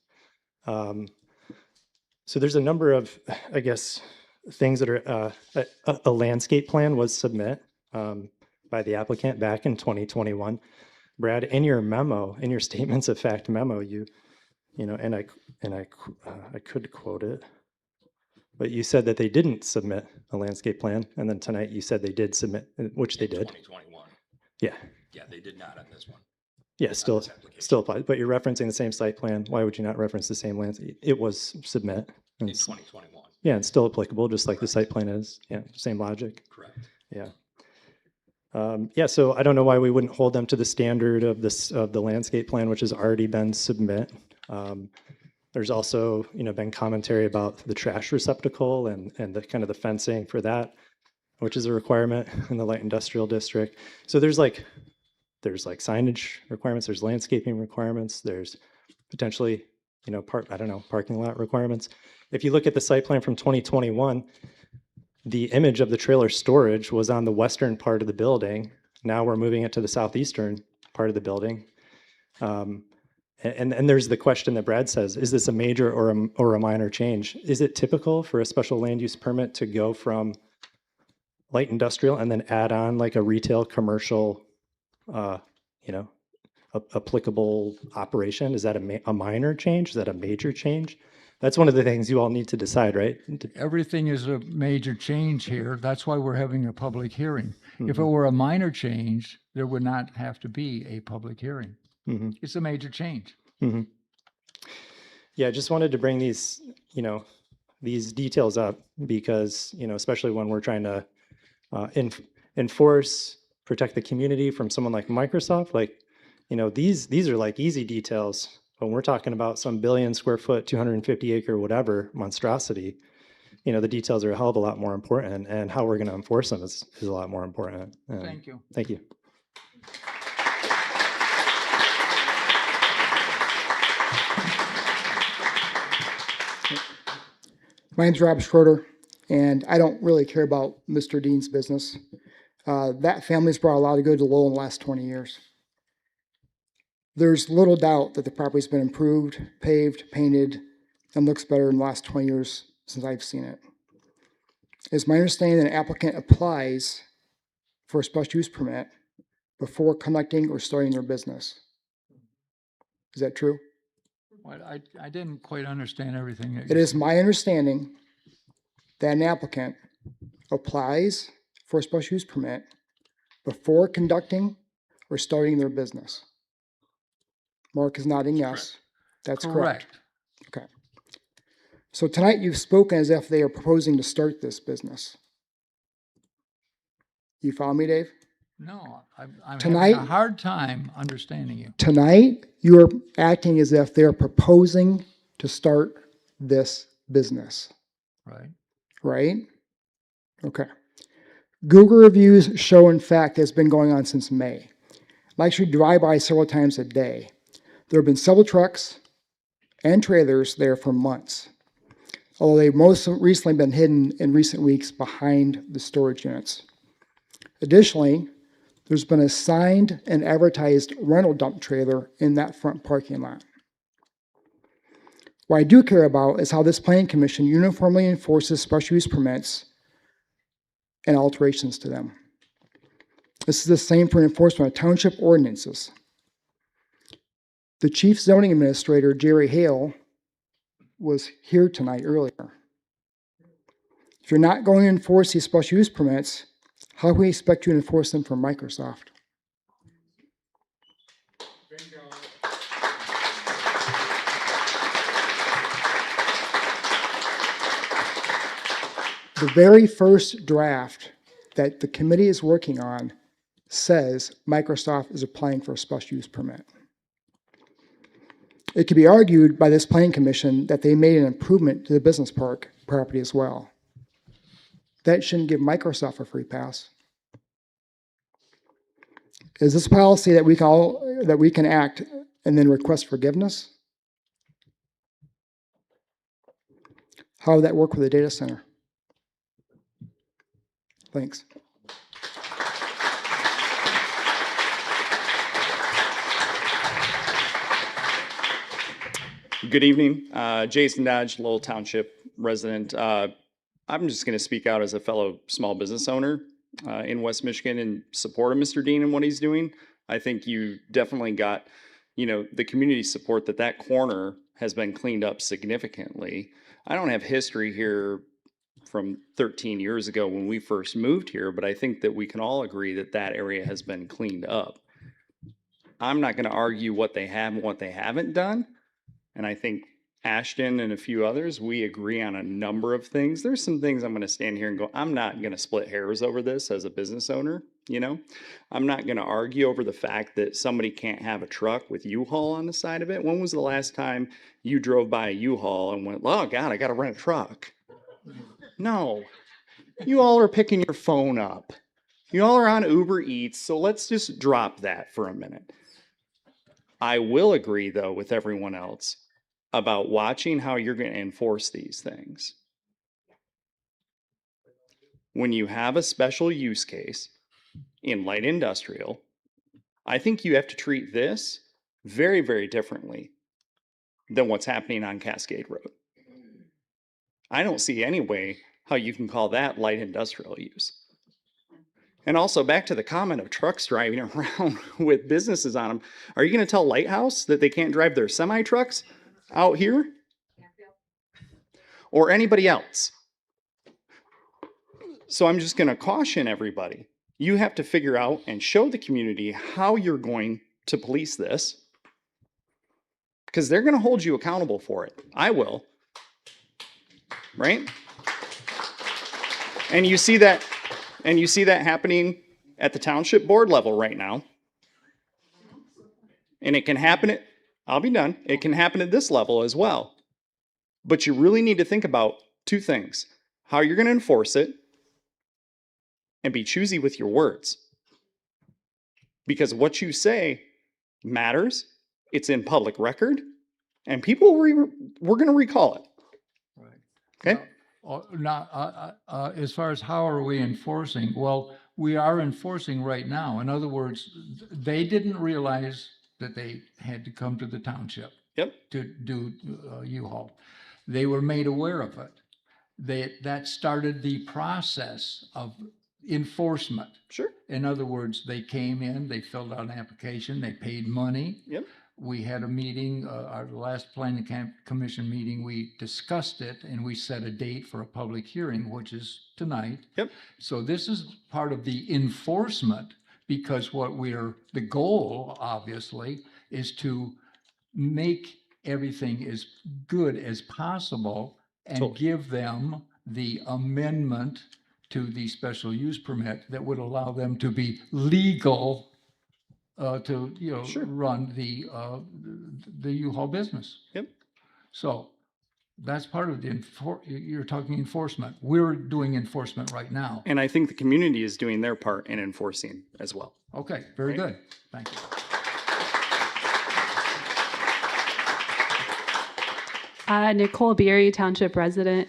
So there's a number of, I guess, things that are a landscape plan was submit by the applicant back in 2021. Brad, in your memo, in your statements of fact memo, and I could quote it, but you said that they didn't submit a landscape plan, and then tonight you said they did submit, which they did. 2021. Yeah. Yeah, they did not on this one. Yeah, still applies, but you're referencing the same site plan. Why would you not reference the same landscape? It was submit. In 2021. Yeah, and still applicable, just like the site plan is. Yeah, same logic. Correct. Yeah. So I don't know why we wouldn't hold them to the standard of the landscape plan, which has already been submit. There's also, been commentary about the trash receptacle and the kind of the fencing for that, which is a requirement in the light industrial district. So there's like there's like signage requirements, there's landscaping requirements, there's potentially, parking lot requirements. If you look at the site plan from 2021, the image of the trailer storage was on the western part of the building. Now we're moving it to the southeastern part of the building. And there's the question that Brad says, is this a major or a minor change? Is it typical for a special land use permit to go from light industrial and then add on like a retail commercial, applicable operation? Is that a minor change? Is that a major change? That's one of the things you all need to decide, right? Everything is a major change here. That's why we're having a public hearing. If it were a minor change, there would not have to be a public hearing. It's a major change. Yeah, I just wanted to bring these, these details up because, especially when we're trying to enforce, protect the community from someone like Microsoft, like, these are like easy details. When we're talking about some billion square foot, 250 acre, whatever monstrosity, the details are a hell of a lot more important, and how we're going to enforce them is a lot more important. Thank you. Thank you. My name's Rob Schroeder, and I don't really care about Mr. Dean's business. That family's brought a lot of good to Lowell in the last 20 years. There's little doubt that the property's been improved, paved, painted, and looks better in the last 20 years since I've seen it. It's my understanding that an applicant applies for a special use permit before conducting or starting their business. Is that true? Well, I didn't quite understand everything. It is my understanding that an applicant applies for a special use permit before conducting or starting their business. Mark is nodding yes. That's correct. Okay. So tonight you've spoken as if they are proposing to start this business. You follow me, Dave? No, I'm Tonight- having a hard time understanding you. Tonight you are acting as if they're proposing to start this business, Right? right? Okay. Google reviews show, in fact, it's been going on since May. I actually drive by several times a day. There have been several trucks and trailers there for months, although they've most recently been hidden in recent weeks behind the storage units. Additionally, there's been a signed and advertised rental dump trailer in that front parking lot. What I do care about is how this planning commission uniformly enforces special use permits and alterations to them. This is the same for enforcement of township ordinances. The chief zoning administrator, Jerry Hale, was here tonight earlier. If you're not going to enforce these special use permits, how can we expect you to enforce them for Microsoft? The very first draft that the committee is working on says Microsoft is applying for a special use permit. It could be argued by this planning commission that they made an improvement to the business park property as well. That shouldn't give Microsoft a free pass. Is this policy that we can act and then request forgiveness? How would that work with a data center? Thanks. Good evening. Jason Dodge, Lowell Township resident. I'm just going to speak out as a fellow small business owner in West Michigan in support of Mr. Dean and what he's doing. I think you definitely got, the community support that corner has been cleaned up significantly. I don't have history here from 13 years ago when we first moved here, but I think that we can all agree that that area has been cleaned up. I'm not going to argue what they have and what they haven't done. And I think Ashton and a few others, we agree on a number of things. There's some things I'm going to stand here and go, I'm not going to split hairs over this as a business owner. I'm not going to argue over the fact that somebody can't have a truck with U-Haul on the side of it. When was the last time you drove by a U-Haul and went, oh God, I got to rent a truck? No, you all are picking your phone up You all are on Uber Eats, so let's just drop that for a minute. I will agree, though, with everyone else about watching how you're going to enforce these things. When you have a special use case in light industrial, I think you have to treat this very, very differently than what's happening on Cascade Road. I don't see any way how you can call that light industrial use. And also back to the comment of trucks driving around with businesses on them. Are you going to tell Lighthouse that they can't drive their semi trucks out here? Or anybody else? So I'm just going to caution everybody. You have to figure out and show the community how you're going to police this, because they're going to hold you accountable for it. I will. Right? And you see that happening at the township board level right now. And it can happen at, I'll be done. It can happen at this level as well. But you really need to think about two things: how you're going to enforce it, and be choosy with your words. Because what you say matters, it's in public record, and people we're going to recall it. Right. Okay? Now, as far as how are we enforcing, well, we are enforcing right now. In other words, they didn't realize that they had to come to the township to do U-Haul. They were made aware of it. That started the process of enforcement. Sure. In other words, they came in, they filled out an application, they paid money. Yep. We had a meeting, our last planning commission meeting, we discussed it and we set a date for a public hearing, which is tonight. Yep. So this is part of the enforcement, because the goal, obviously, is to make everything as good as possible and give them the amendment to the special use permit that would allow them to be legal to run the U-Haul business. Yep. So that's part of you're talking enforcement. We're doing enforcement right now. And I think the community is doing their part in enforcing as well. Okay, very good. Thank you. Nicole Beery, Township resident.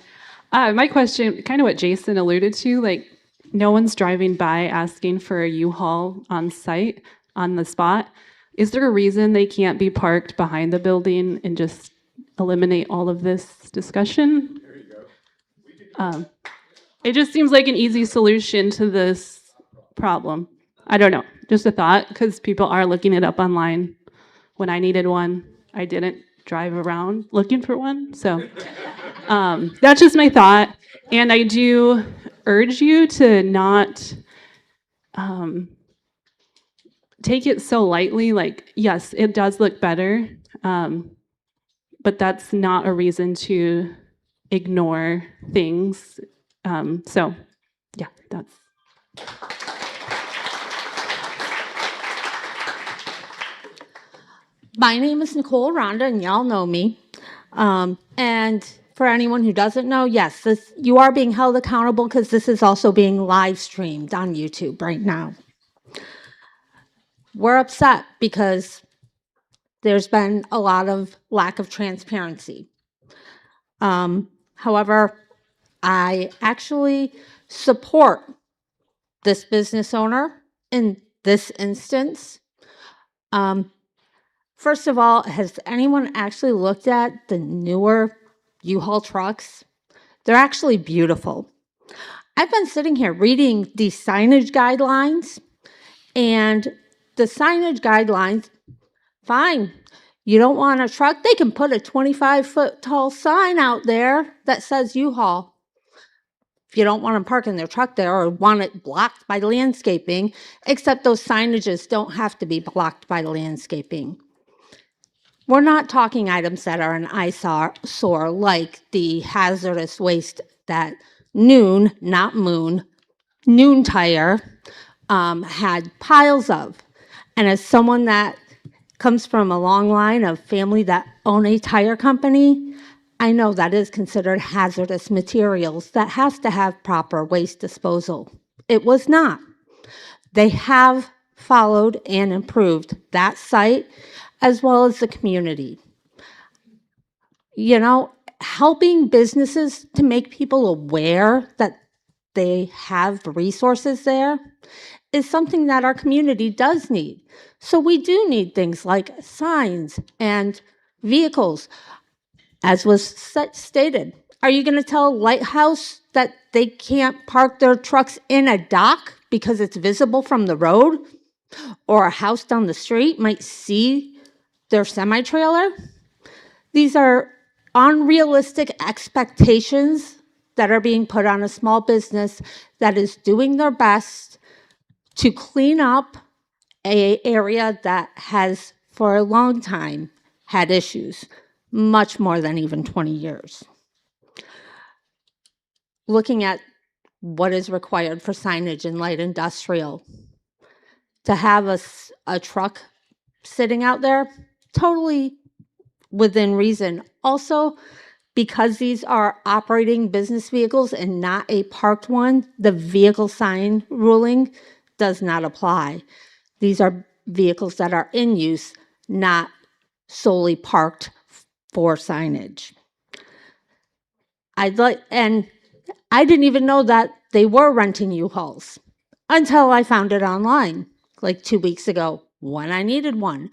My question, kind of what Jason alluded to, like no one's driving by asking for a U-Haul on site, on the spot. Is there a reason they can't be parked behind the building and just eliminate all of this discussion? There you go. It just seems like an easy solution to this problem. I don't know, just a thought, because people are looking it up online. When I needed one, I didn't drive around looking for one. So that's just my thought. And I do urge you to not take it so lightly. Like, yes, it does look better, but that's not a reason to ignore things. So, yeah, that's. My name is Nicole Rhonda, and y'all know me. And for anyone who doesn't know, yes, you are being held accountable because this is also being live streamed on YouTube right now. We're upset because there's been a lot of lack of transparency. However, I actually support this business owner in this instance. First of all, has anyone actually looked at the newer U-Haul trucks? They're actually beautiful. I've been sitting here reading the signage guidelines, and the signage guidelines, fine. You don't want a truck? They can put a 25-foot tall sign out there that says U-Haul. If you don't want them parking their truck there or want it blocked by landscaping, except those signages don't have to be blocked by landscaping. We're not talking items that are an eyesore like the hazardous waste that Noon Tire had piles of. And as someone that comes from a long line of family that own a tire company, I know that is considered hazardous materials that has to have proper waste disposal. It was not. They have followed and improved that site as well as the community. You know, helping businesses to make people aware that they have resources there is something that our community does need. So we do need things like signs and vehicles, as was stated. Are you going to tell Lighthouse that they can't park their trucks in a dock because it's visible from the road? Or a house down the street might see their semi-trailer? These are unrealistic expectations that are being put on a small business that is doing their best to clean up an area that has, for a long time, had issues, much more than even 20 years. Looking at what is required for signage in light industrial, to have a truck sitting out there, totally within reason. Also, because these are operating business vehicles and not a parked one, the vehicle sign ruling does not apply. These are vehicles that are in use, not solely parked for signage. And I didn't even know that they were renting U-Hauls until I found it online, like 2 weeks ago, when I needed one.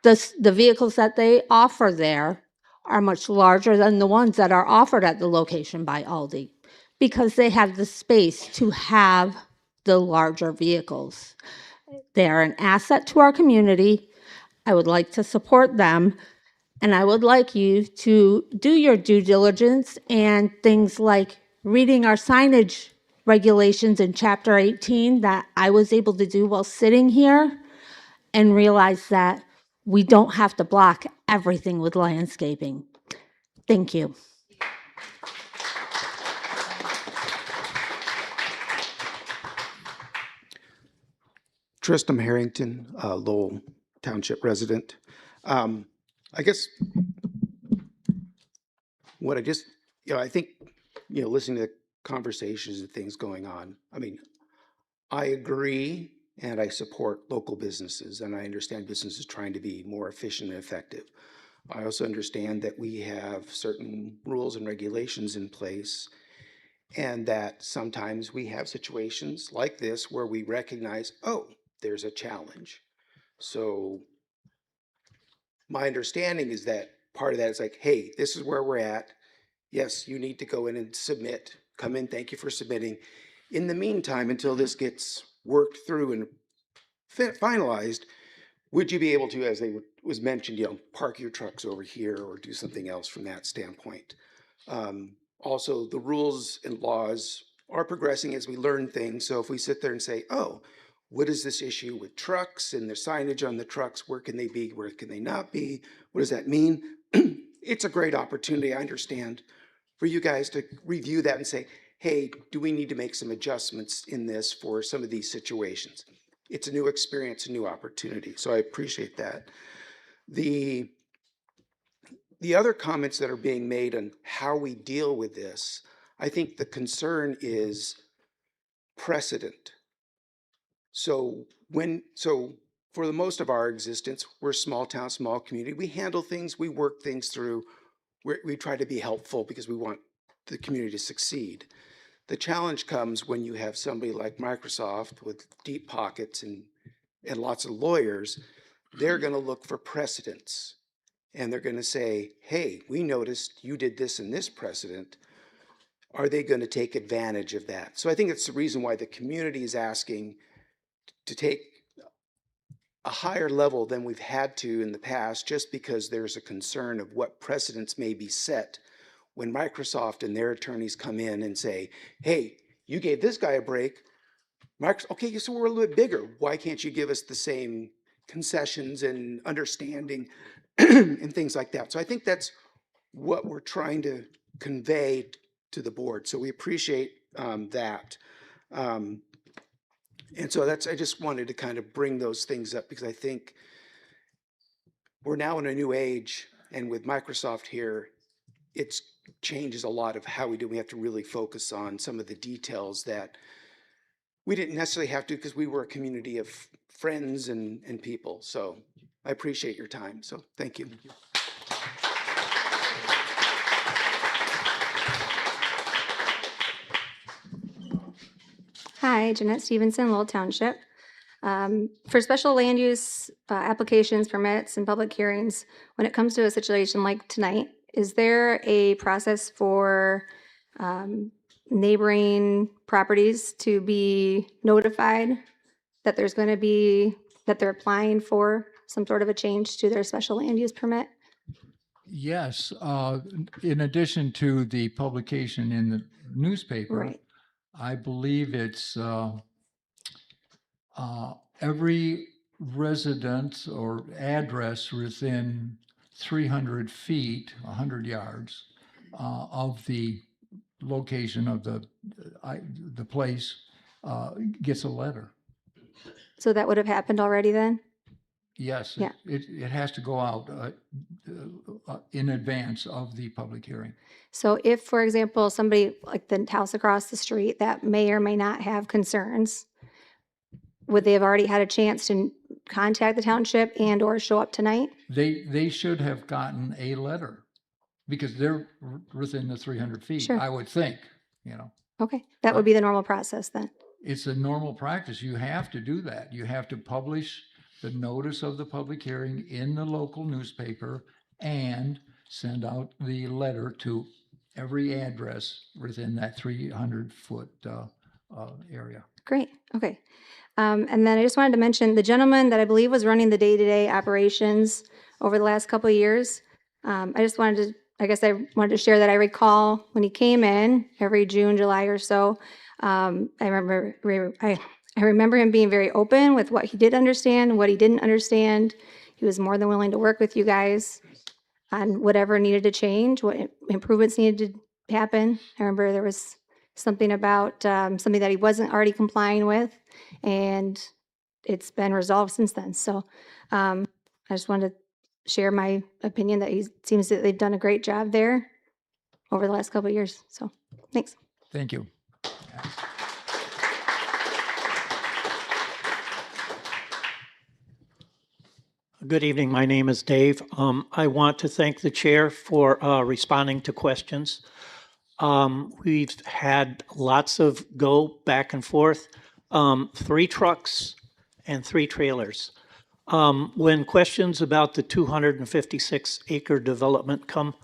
The vehicles that they offer there are much larger than the ones that are offered at the location by Aldi, because they have the space to have the larger vehicles. They are an asset to our community. I would like to support them, and I would like you to do your due diligence and things like reading our signage regulations in Chapter 18 that I was able to do while sitting here, and realize that we don't have to block everything with landscaping. Thank you. Tristram Harrington, Lowell Township resident. I guess what I just, I think, listening to the conversations and things going on, I mean, I agree and I support local businesses, and I understand businesses trying to be more efficient and effective. I also understand that we have certain rules and regulations in place, and that sometimes we have situations like this where we recognize, oh, there's a challenge. So my understanding is that part of that is like, hey, this is where we're at. Yes, you need to go in and submit. Come in, thank you for submitting. In the meantime, until this gets worked through and finalized, would you be able to, as was mentioned, park your trucks over here or do something else from that standpoint? Also, the rules and laws are progressing as we learn things. So if we sit there and say, oh, what is this issue with trucks and the signage on the trucks? Where can they be? Where can they not be? What does that mean? It's a great opportunity, I understand, for you guys to review that and say, hey, do we need to make some adjustments in this for some of these situations? It's a new experience, a new opportunity. So I appreciate that. The other comments that are being made on how we deal with this, I think the concern is precedent. So for the most of our existence, we're a small town, small community. We handle things, we work things through. We try to be helpful because we want the community to succeed. The challenge comes when you have somebody like Microsoft with deep pockets and lots of lawyers. They're going to look for precedents. And they're going to say, hey, we noticed you did this in this precedent. Are they going to take advantage of that? So I think it's the reason why the community is asking to take a higher level than we've had to in the past, just because there's a concern of what precedents may be set when Microsoft and their attorneys come in and say, hey, you gave this guy a break. Okay, so we're a little bit bigger. Why can't you give us the same concessions and understanding and things like that? So I think that's what we're trying to convey to the board. So we appreciate that. And so I just wanted to kind of bring those things up because I think we're now in a new age, and with Microsoft here, it changes a lot of how we do. We have to really focus on some of the details that we didn't necessarily have to because we were a community of friends and people. So I appreciate your time. So thank you. Hi, Jeanette Stevenson, Lowell Township. For special land use applications, permits, and public hearings, when it comes to a situation like tonight, is there a process for neighboring properties to be notified that there's going to be, that they're applying for some sort of a change to their special land use permit? Yes, in addition to the publication in the newspaper, Right. I believe it's every resident or address within 300 feet, 100 yards of the location of the place gets a letter. So that would have happened already then? Yes, Yeah. it has to go out in advance of the public hearing. So if, for example, somebody like the house across the street that may or may not have concerns, would they have already had a chance to contact the township and or show up tonight? They should have gotten a letter because they're within the 300 feet, Sure. I would think, you know. Okay, that would be the normal process then. It's a normal practice. You have to do that. You have to publish the notice of the public hearing in the local newspaper and send out the letter to every address within that 300-foot area. Great, okay. And then I just wanted to mention the gentleman that I believe was running the day-to-day operations over the last couple of years. I just wanted to, I guess I wanted to share that I recall when he came in every June, July or so, I remember him being very open with what he did understand, what he didn't understand. He was more than willing to work with you guys on whatever needed to change, what improvements needed to happen. I remember there was something about something that he wasn't already complying with, and it's been resolved since then. So I just wanted to share my opinion that he seems that they've done a great job there over the last couple of years. So thanks. Thank you. Good evening. My name is Dave. I want to thank the chair for responding to questions. We've had lots of go back and forth, 3 trucks and 3 trailers. When questions about the 256-acre development come,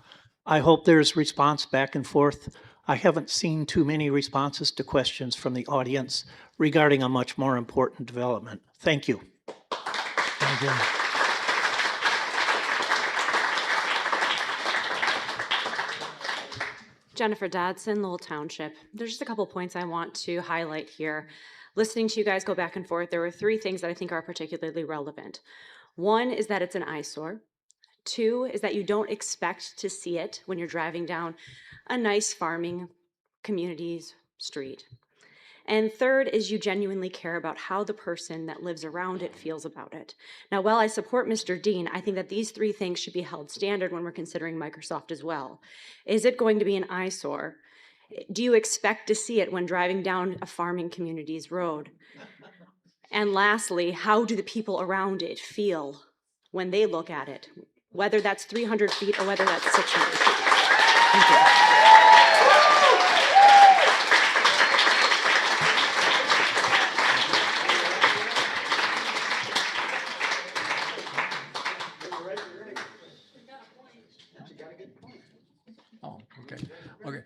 I hope there's response back and forth. I haven't seen too many responses to questions from the audience regarding a much more important development. Thank you. Thank you. Jennifer Dodson, Lowell Township. There's just a couple points I want to highlight here. Listening to you guys go back and forth, there were 3 things that I think are particularly relevant. 1 is that it's an eyesore. 2 is that you don't expect to see it when you're driving down a nice farming community's street. And 3rd is you genuinely care about how the person that lives around it feels about it. Now, while I support Mr. Dean, I think that these 3 things should be held standard when we're considering Microsoft as well. Is it going to be an eyesore? Do you expect to see it when driving down a farming community's road? And lastly, how do the people around it feel when they look at it, whether that's 300 feet or whether that's 600 feet? Thank you. Oh, okay. Okay.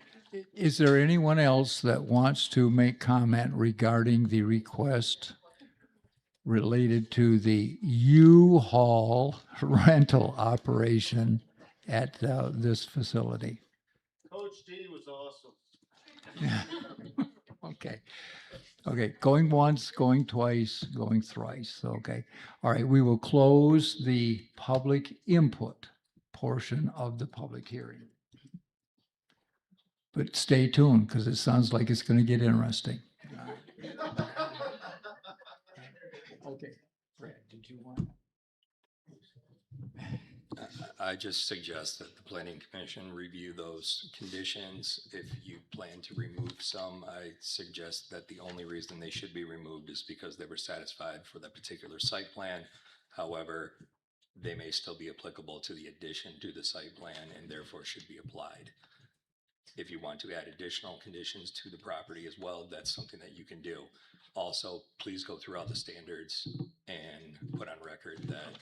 Is there anyone else that wants to make comment regarding the request related to the U-Haul rental operation at this facility? Coach D was awesome. Okay. Okay, going once, going twice, going thrice, okay. All right, we will close the public input portion of the public hearing. But stay tuned, because it sounds like it's going to get interesting. Okay, Brad, did you want? I I just suggest that the planning commission review those conditions. If you plan to remove some, I suggest that the only reason they should be removed is because they were satisfied for that particular site plan. However, they may still be applicable to the addition to the site plan and therefore should be applied. If you want to add additional conditions to the property as well, that's something that you can do. Also, please go through all the standards and put on record that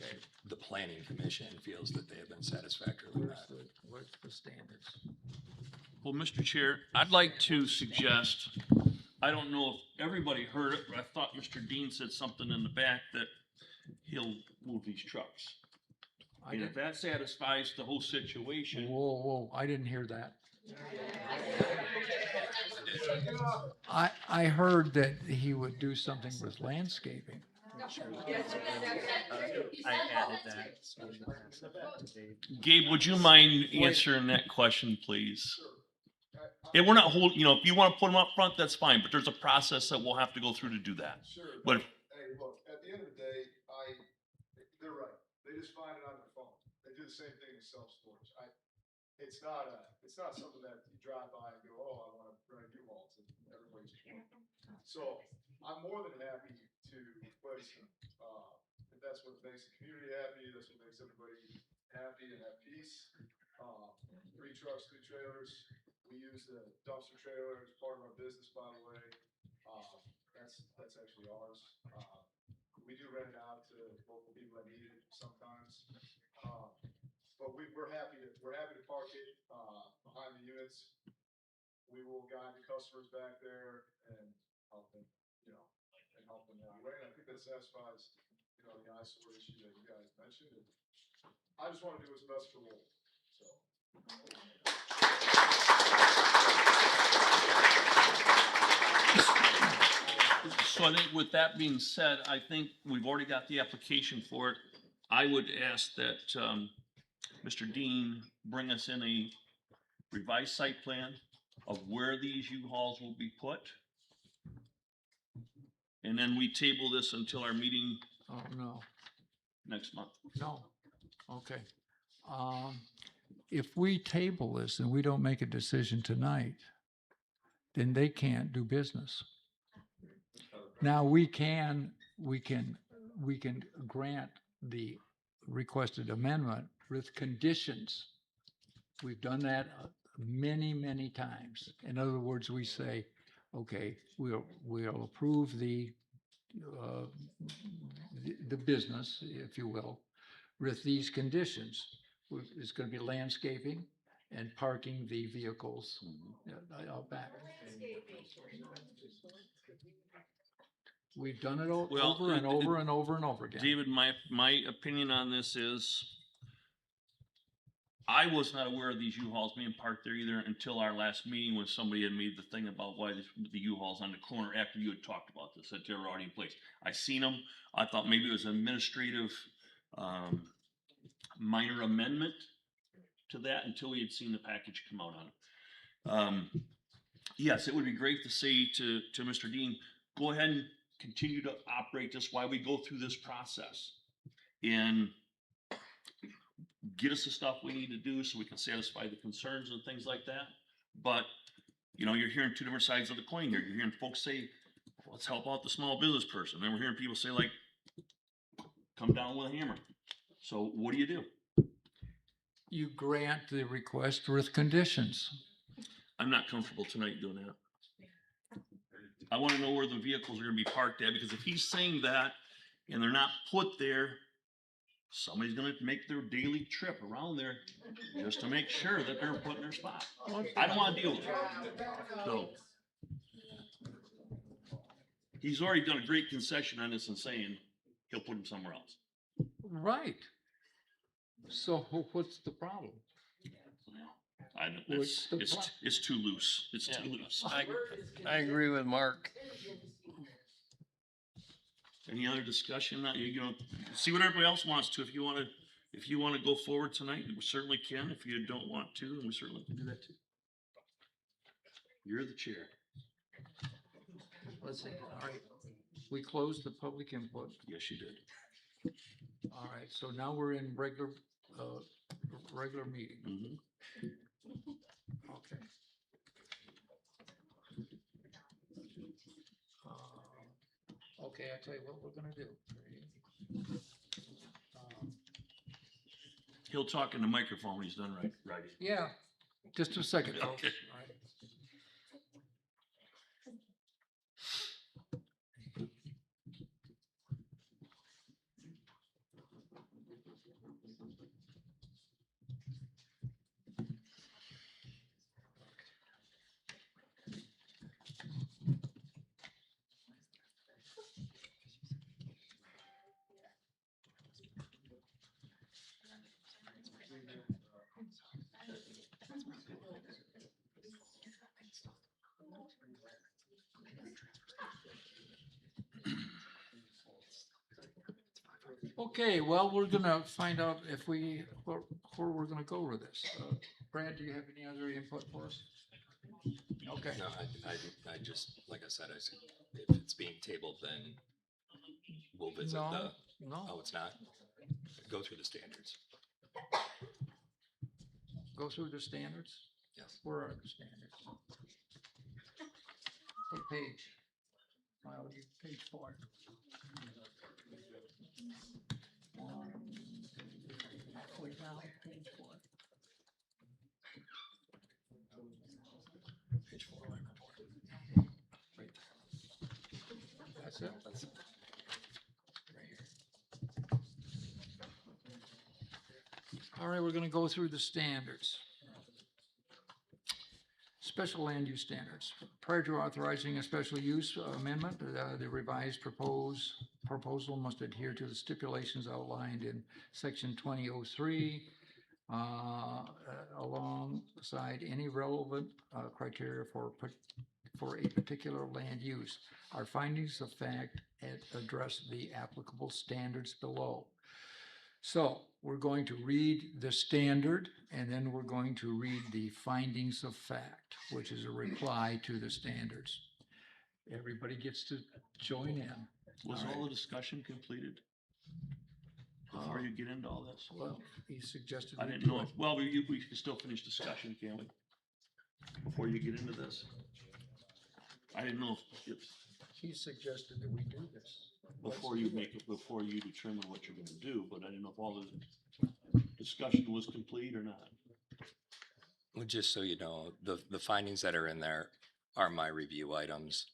the planning commission feels that they have been satisfactorily met. What's the standards? Well, Mr. Chair, I'd like to suggest, I don't know if everybody heard it, but I thought Mr. Dean said something in the back that he'll move these trucks. And if that satisfies the whole situation. Whoa, I didn't hear that. I heard that he would do something with landscaping. I added that. So I'm gonna pass that back to Dave. Gabe, would you mind answering that question, please? And we're not holding, if you want to put them up front, that's fine, but there's a process that we'll have to go through to do that. Sure. But Hey, look, at the end of the day, they're right. They just find it on their phone. They do the same thing with self-storage. It's not something that you drive by and go, oh, I want to rent a U-Haul to everybody's. So I'm more than happy to replace them. If that's what makes the community happy, that's what makes everybody happy and at peace. 3 trucks, 2 trailers. We use the dumpster trailer as part of our business, by the way. That's actually ours. We do rent it out to local people that need it sometimes. But we're happy to park it behind the units. We will guide the customers back there and help them, and help them that way. And I think that satisfies, the eyesore issue that you guys mentioned. And I just want to do what's best for Lowell. So I think with that being said, I think we've already got the application for it. I would ask that Mr. Dean bring us in a revised site plan of where these U-Hauls will be put. And then we table this until our meeting Oh, no. next month. No. Okay. If we table this and we don't make a decision tonight, then they can't do business. Now, we can grant the requested amendment with conditions. We've done that many, many times. In other words, we say, okay, we'll approve the business, if you will, with these conditions. It's going to be landscaping and parking the vehicles out back. We've done it over and over and over and over again. David, my opinion on this is I was not aware of these U-Hauls being parked there either until our last meeting when somebody had made the thing about why the U-Hauls on the corner after you had talked about this, that they were already in place. I seen them. I thought maybe it was an administrative minor amendment to that until we had seen the package come out on it. Yes, it would be great to say to Mr. Dean, go ahead and continue to operate this while we go through this process and get us the stuff we need to do so we can satisfy the concerns and things like that. But, you're hearing 2 different sides of the coin here. You're hearing folks say, let's help out the small business person. Then we're hearing people say, like, come down with a hammer. So what do? You grant the request with conditions. I'm not comfortable tonight doing that. I want to know where the vehicles are going to be parked at, because if he's saying that and they're not put there, somebody's going to make their daily trip around there just to make sure that they're put in their spot. I don't want to deal with it. So he's already done a great concession on this and saying he'll put them somewhere else. Right. So what's the problem? It's too loose. It's too loose. I agree with Mark. Any other discussion? See what everybody else wants to. If you want to go forward tonight, we certainly can. If you don't want to, then we certainly can do that too. You're the chair. Let's see. All right. We closed the public input. Yes, you did. All right. So now we're in regular regular meeting. Mhm. Okay. Okay, I tell you what we're gonna do. Um, He'll talk in the microphone when he's done writing. Yeah, just a second, folks. Okay. All right. Okay, well, we're gonna find out if where we're gonna go with this. Brad, do you have any other input for us? Okay. No, I just, like I said, if it's being tabled, then we'll visit No, the, no. oh, it's not? Go through the standards. Go through the standards? Yes. Where are the standards? What page? Well, page 4. Halfway down, page 4. Page 4 of my report. Right there. That's it? That's it. Right here. All right, we're gonna go through the standards. Special land use standards. Prior to authorizing a special use amendment, the revised proposal must adhere to the stipulations outlined in section 2003, alongside any relevant criteria for a particular land use. Our findings of fact address the applicable standards below. So we're going to read the standard, and then we're going to read the findings of fact, which is a reply to the standards. Everybody gets to join in. Was all the discussion completed? Before you get into all this? Well, he suggested I we didn't do know, it. well, we can still finish discussion, can't we? Before you get into this? I didn't know if, He suggested that we do this. before you determine what you're gonna do, but I didn't know if all the discussion was complete or not. Well, just so you know, the findings that are in there are my review items.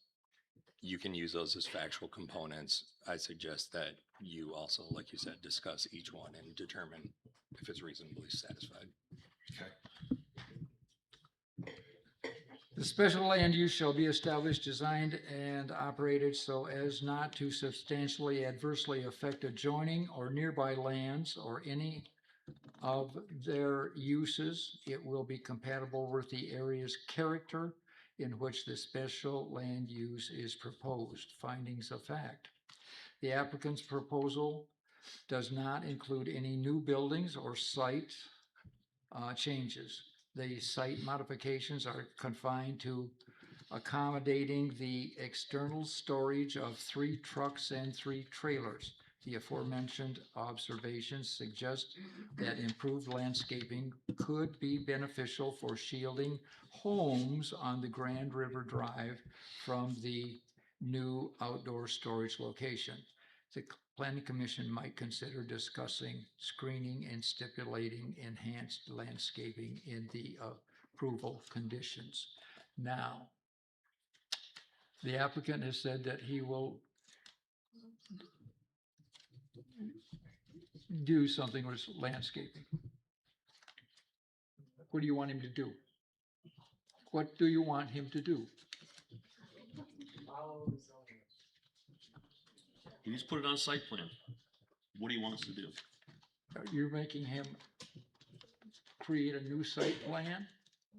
You can use those as factual components. I suggest that you also, like you said, discuss each one and determine if it's reasonably satisfied. Okay. The special land use shall be established, designed, and operated so as not to substantially adversely affect adjoining or nearby lands or any of their uses. It will be compatible with the area's character in which the special land use is proposed. Findings of fact. The applicant's proposal does not include any new buildings or site changes. The site modifications are confined to accommodating the external storage of 3 trucks and 3 trailers. The aforementioned observations suggest that improved landscaping could be beneficial for shielding homes on the Grand River Drive from the new outdoor storage location. The Planning Commission might consider discussing screening and stipulating enhanced landscaping in the approval conditions. Now, the applicant has said that he will do something with landscaping. What do you want him to do? What do you want him to do? He needs to put it on a site plan. What do you want us to do? You're making him create a new site plan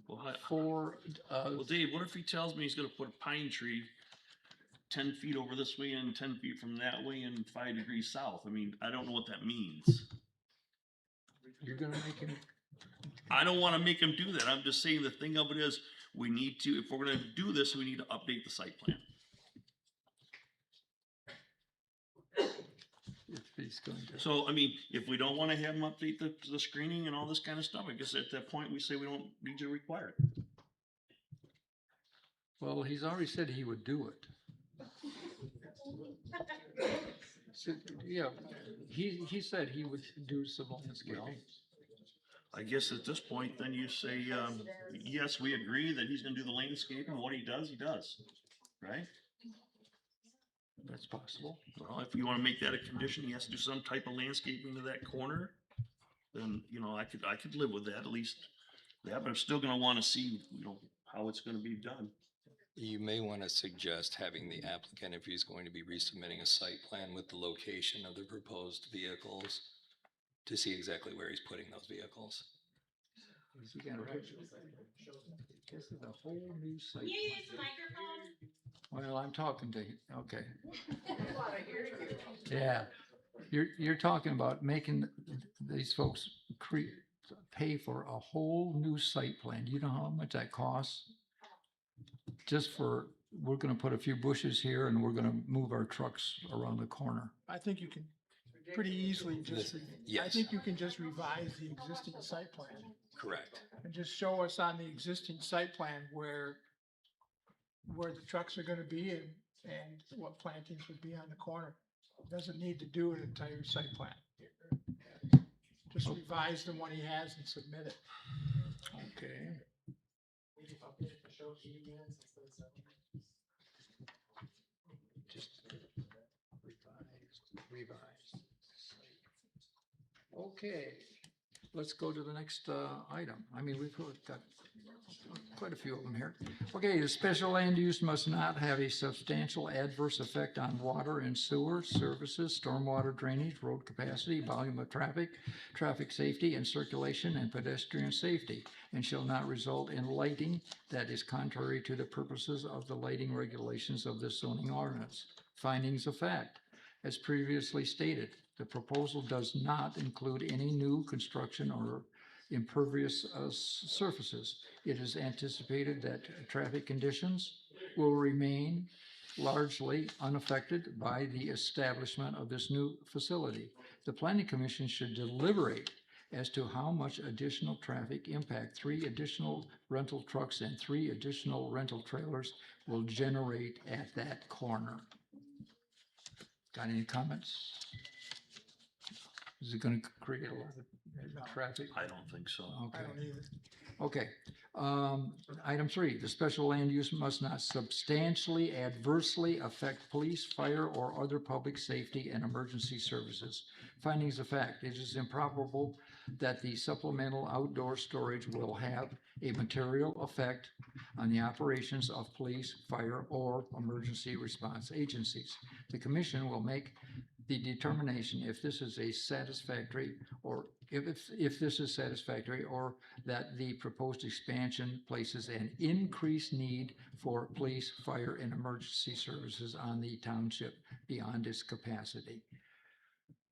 Well, for, well, Dave, what if he tells me he's gonna put a pine tree 10 feet over this way and 10 feet from that way and 5 degrees south? I mean, I don't know what that means. you're gonna make him, I don't wanna make him do that. I'm just saying the thing of it is, we need to, if we're gonna do this, we need to update the site plan. if the he's going to. So, I mean, if we don't wanna have him update the screening and all this kind of stuff, I guess at that point, we say we don't need to require it. Well, he's already said he would do it. So, yeah, he said he would do some landscaping. I guess at this point, then you say, yes, we agree that he's gonna do the landscaping, what he does, right? That's possible. Well, if you wanna make that a condition, he has to do some type of landscaping to that corner, then, I could live with that, at least that, but I'm still gonna wanna see, how it's gonna be done. You may want to suggest having the applicant, if he's going to be resubmitting a site plan with the location of the proposed vehicles, to see exactly where he's putting those vehicles. Is he gonna put- This is a whole new site. Can you use the microphone? Well, I'm talking to you, okay. Yeah, you're talking about making these folks pay for a whole new site plan. Do you know how much that costs? Just for, we're gonna put a few bushes here and we're gonna move our trucks around the corner. I think you can pretty easily just, I Yes. think you can just revise the existing site plan Correct. and just show us on the existing site plan where the trucks are gonna be and what plantings would be on the corner. Doesn't need to do an entire site plan. Just revise the one he has and submit it. Okay. Just revised. Okay, let's go to the next item. I mean, we've got quite a few of them here. Okay, the special land use must not have a substantial adverse effect on water and sewer services, stormwater drainage, road capacity, volume of traffic, traffic safety and circulation, and pedestrian safety, and shall not result in lighting that is contrary to the purposes of the lighting regulations of the zoning ordinance. Findings of fact. As previously stated, the proposal does not include any new construction or impervious surfaces. It is anticipated that traffic conditions will remain largely unaffected by the establishment of this new facility. The Planning Commission should deliberate as to how much additional traffic impact 3 additional rental trucks and 3 additional rental trailers will generate at that corner. Got any comments? Is it going to create a lot of traffic? I don't think so. I don't either. Okay. Item 3, the special land use must not substantially adversely affect police, fire, or other public safety and emergency services. Findings of fact, it is improbable that the supplemental outdoor storage will have a material effect on the operations of police, fire, or emergency response agencies. The commission will make the determination if this is a satisfactory or if this is satisfactory or that the proposed expansion places an increased need for police, fire, and emergency services on the township beyond its capacity.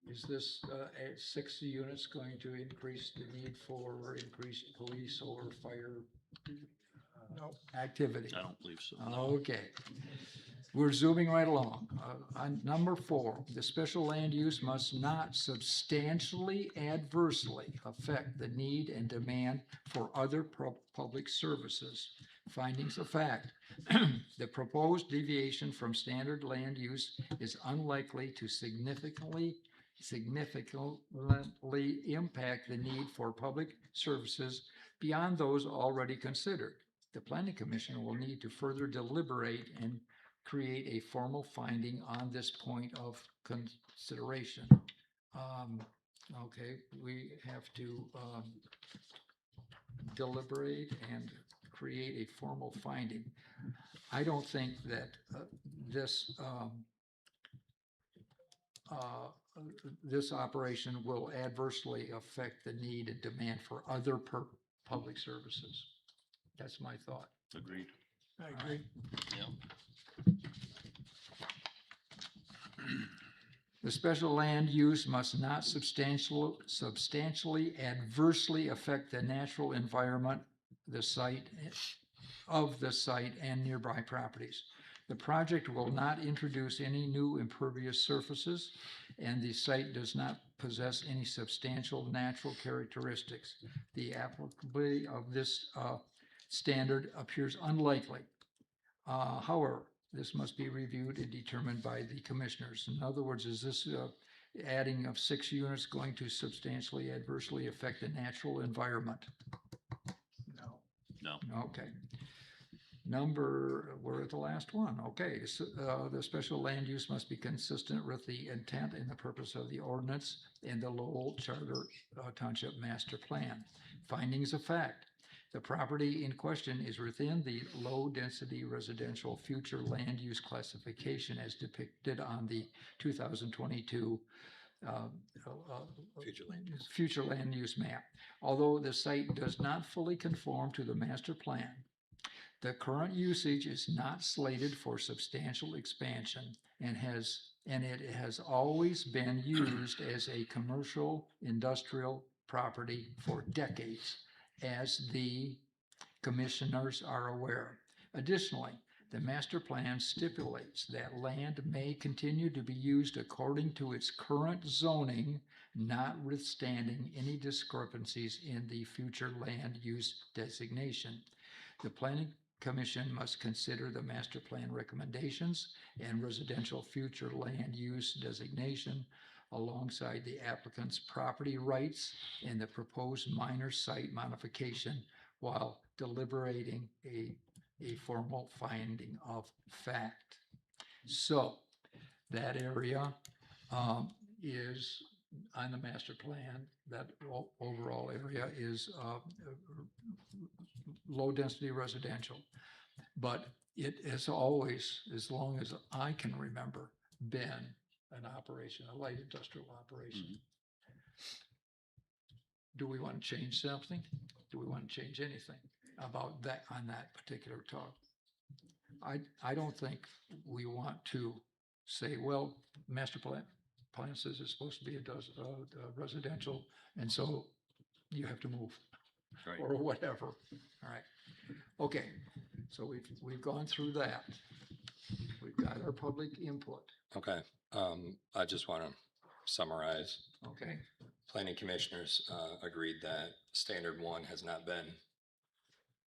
Is this 6 units going to increase the need for increased police or fire No. activity? I don't believe so. Okay. We're zooming right along. On number 4, the special land use must not substantially adversely affect the need and demand for other public services. Findings of fact, the proposed deviation from standard land use is unlikely to significantly impact the need for public services beyond those already considered. The Planning Commission will need to further deliberate and create a formal finding on this point of consideration. Okay, we have to deliberate and create a formal finding. I don't think that this operation will adversely affect the need and demand for other public services. That's my thought. Agreed. I agree. Yep. The special land use must not substantially adversely affect the natural environment, the site and nearby properties. The project will not introduce any new impervious surfaces, and the site does not possess any substantial natural characteristics. The applicability of this standard appears unlikely. However, this must be reviewed and determined by the commissioners. In other words, is this adding of 6 units going to substantially adversely affect the natural environment? No. No. Okay. We're at the last one. Okay, so, the special land use must be consistent with the intent and the purpose of the ordinance and the Lowell Charter Township Master Plan. Findings of fact. The property in question is within the low-density residential future land use classification as depicted on the 2022 future land use map. Although the site does not fully conform to the master plan, the current usage is not slated for substantial expansion and it has always been used as a commercial industrial property for decades, as the commissioners are aware. Additionally, the master plan stipulates that land may continue to be used according to its current zoning, notwithstanding any discrepancies in the future land use designation. The planning commission must consider the master plan recommendations and residential future land use designation alongside the applicant's property rights and the proposed minor site modification while deliberating a formal finding of fact. So that area is on the master plan. That overall area is low density residential, but it has always, as long as I can remember, been an operation, a light industrial operation. Do we want to change something? Do we want to change anything about that on that particular talk? I don't think we want to say, well, master plan says it's supposed to be a residential, and so you have to move, Right. or whatever. All right. Okay. So we've gone through that. We've got our public input. Okay, I just want to summarize. Okay. Planning commissioners agreed that standard 1 has not been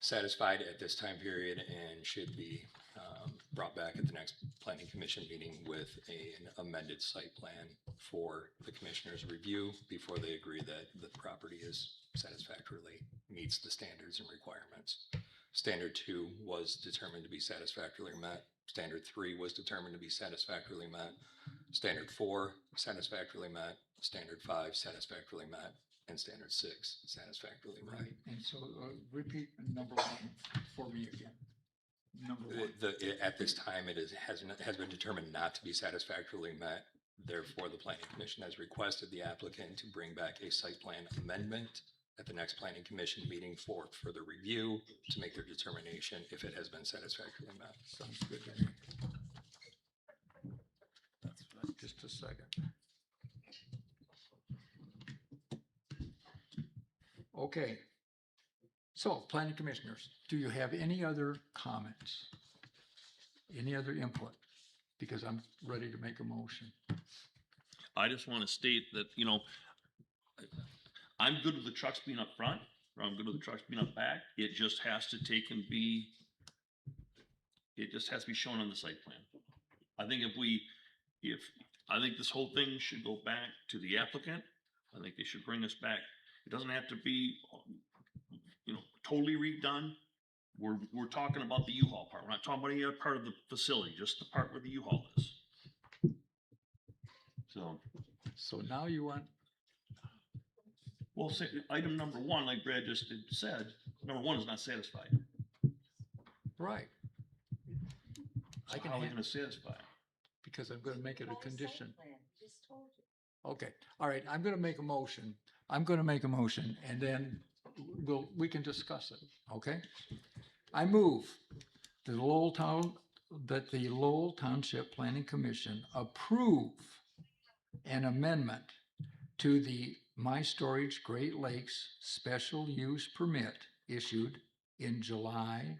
satisfied at this time period and should be brought back at the next planning commission meeting with an amended site plan for the commissioners' review before they agree that the property is satisfactorily meets the standards and requirements. Standard 2 was determined to be satisfactorily met. Standard 3 was determined to be satisfactorily met. Standard 4 satisfactorily met. Standard 5 satisfactorily met. And standard 6 satisfactorily met. Right. And so repeat number 1 for me again. Number 1. At this time, it has been determined not to be satisfactorily met. Therefore, the planning commission has requested the applicant to bring back a site plan amendment at the next planning commission meeting for further review to make their determination if it has been satisfactorily met. Sounds good to me. That's right. Just a second. Okay. So, planning commissioners, do you have any other comments? Any other input? Because I'm ready to make a motion. I just want to state that, I'm good with the trucks being up front, or I'm good with the trucks being up back. It just has to it just has to be shown on the site plan. I think I think this whole thing should go back to the applicant. I think they should bring us back. It doesn't have to be, totally redone. We're talking about the U-Haul part. We're not talking about any other part of the facility, just the part where the U-Haul is. So now you want, well, say, item number 1, like Brad just said, number 1 is not satisfied. right. So I can how are we have- going to satisfy? because I'm going to make it a condition. Okay, all right, I'm going to make a motion. And then we can discuss it, okay? I move that the Lowell Township Planning Commission approve an amendment to the My Storage Great Lakes Special Use Permit issued in July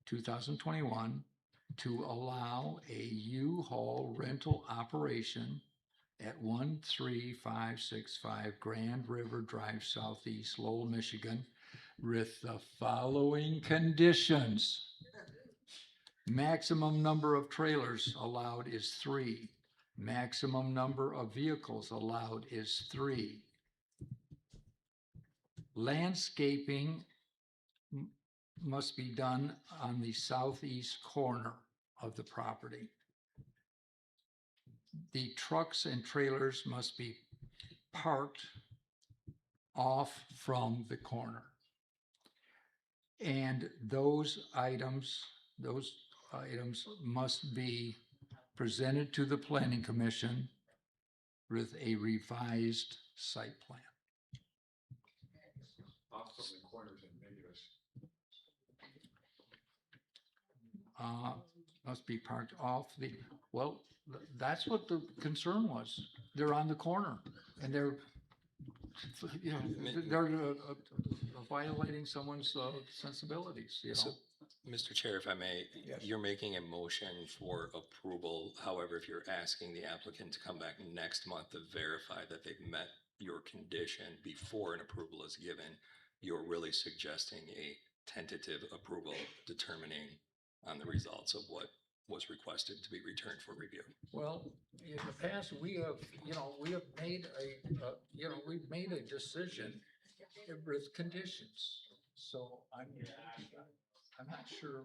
2021 to allow a U-Haul rental operation at 13565 Grand River Drive Southeast, Lowell, Michigan, with the following conditions. Maximum number of trailers allowed is 3. Maximum number of vehicles allowed is 3. Landscaping must be done on the southeast corner of the property. The trucks and trailers must be parked off from the corner. And those items must be presented to the Planning Commission with a revised site plan. Off from the corners ambiguous. Must be parked off the, well, that's what the concern was. They're on the corner and they're, you know, they're violating someone's sensibilities, you know? So, Mr. Chair, if I may, you're making a motion for approval. However, if you're asking the applicant to come back next month to verify that they've met your condition before an approval is given, you're really suggesting a tentative approval determining on the results of what was requested to be returned for review. Well, in the past, we have made we've made a decision with conditions. So I'm not sure.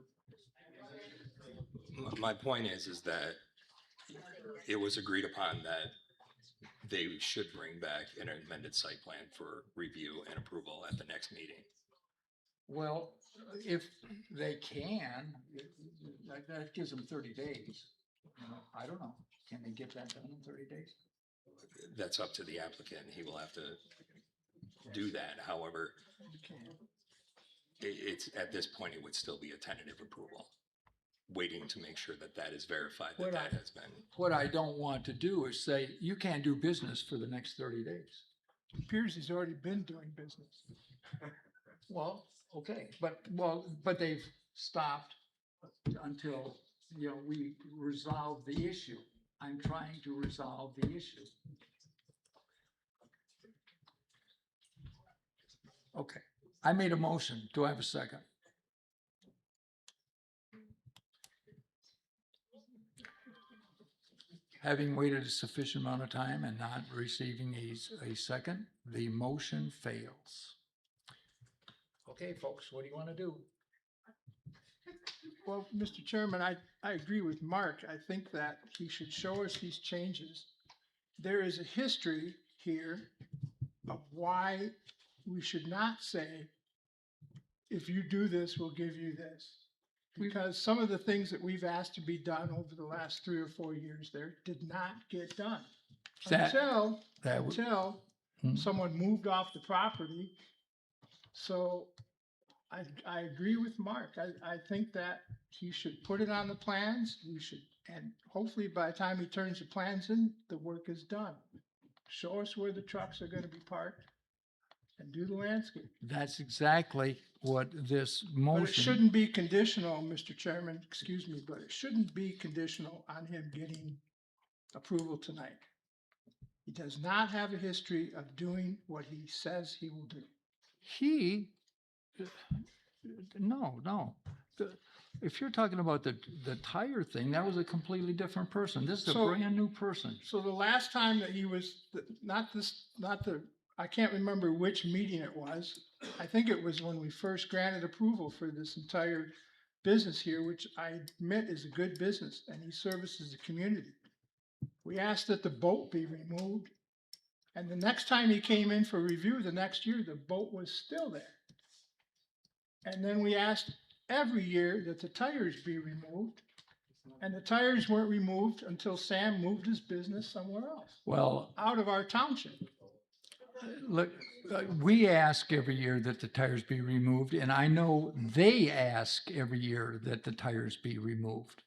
My point is that it was agreed upon that they should bring back an amended site plan for review and approval at the next meeting. Well, if they can, that gives them 30 days. You know, I don't know. Can they get that done in 30 days? That's up to the applicant. He will have to do that. However, it's at this point, it would still be a tentative approval, waiting to make sure that that is verified, that has been. What I don't want to do is say, you can't do business for the next 30 days. It appears he's already been doing business. Well, okay, but they've stopped until, you know, we resolve the issue. I'm trying to resolve the issue. Okay, I made a motion. Do I have a second? Having waited a sufficient amount of time and not receiving a second, the motion fails. Okay, folks, what do you want to do? Well, Mr. Chairman, I agree with Mark. I think that he should show us these changes. There is a history here of why we should not say, if you do this, we'll give you this. Because some of the things that we've asked to be done over the last 3 or 4 years there did not get done. Until someone moved off the property. So I agree with Mark. I think that he should put it on the plans. We should, and hopefully by the time he turns the plans in, the work is done. Show us where the trucks are going to be parked and do the landscape. That's exactly what this motion. But it shouldn't be conditional, Mr. Chairman, excuse me, but it shouldn't be conditional on him getting approval tonight. He does not have a history of doing what he says he will do. No. If you're talking about the tire thing, that was a completely different person. This is a brand new person. So the last time that he was, I can't remember which meeting it was. I think it was when we first granted approval for this entire business here, which I admit is a good business, and he services the community. We asked that the boat be removed, and the next time he came in for review, the next year, the boat was still there. And then we asked every year that the tires be removed, and the tires weren't removed until Sam moved his business somewhere else. Well, out of our township. Look, we ask every year that the tires be removed, and I know they ask every year that the tires be removed.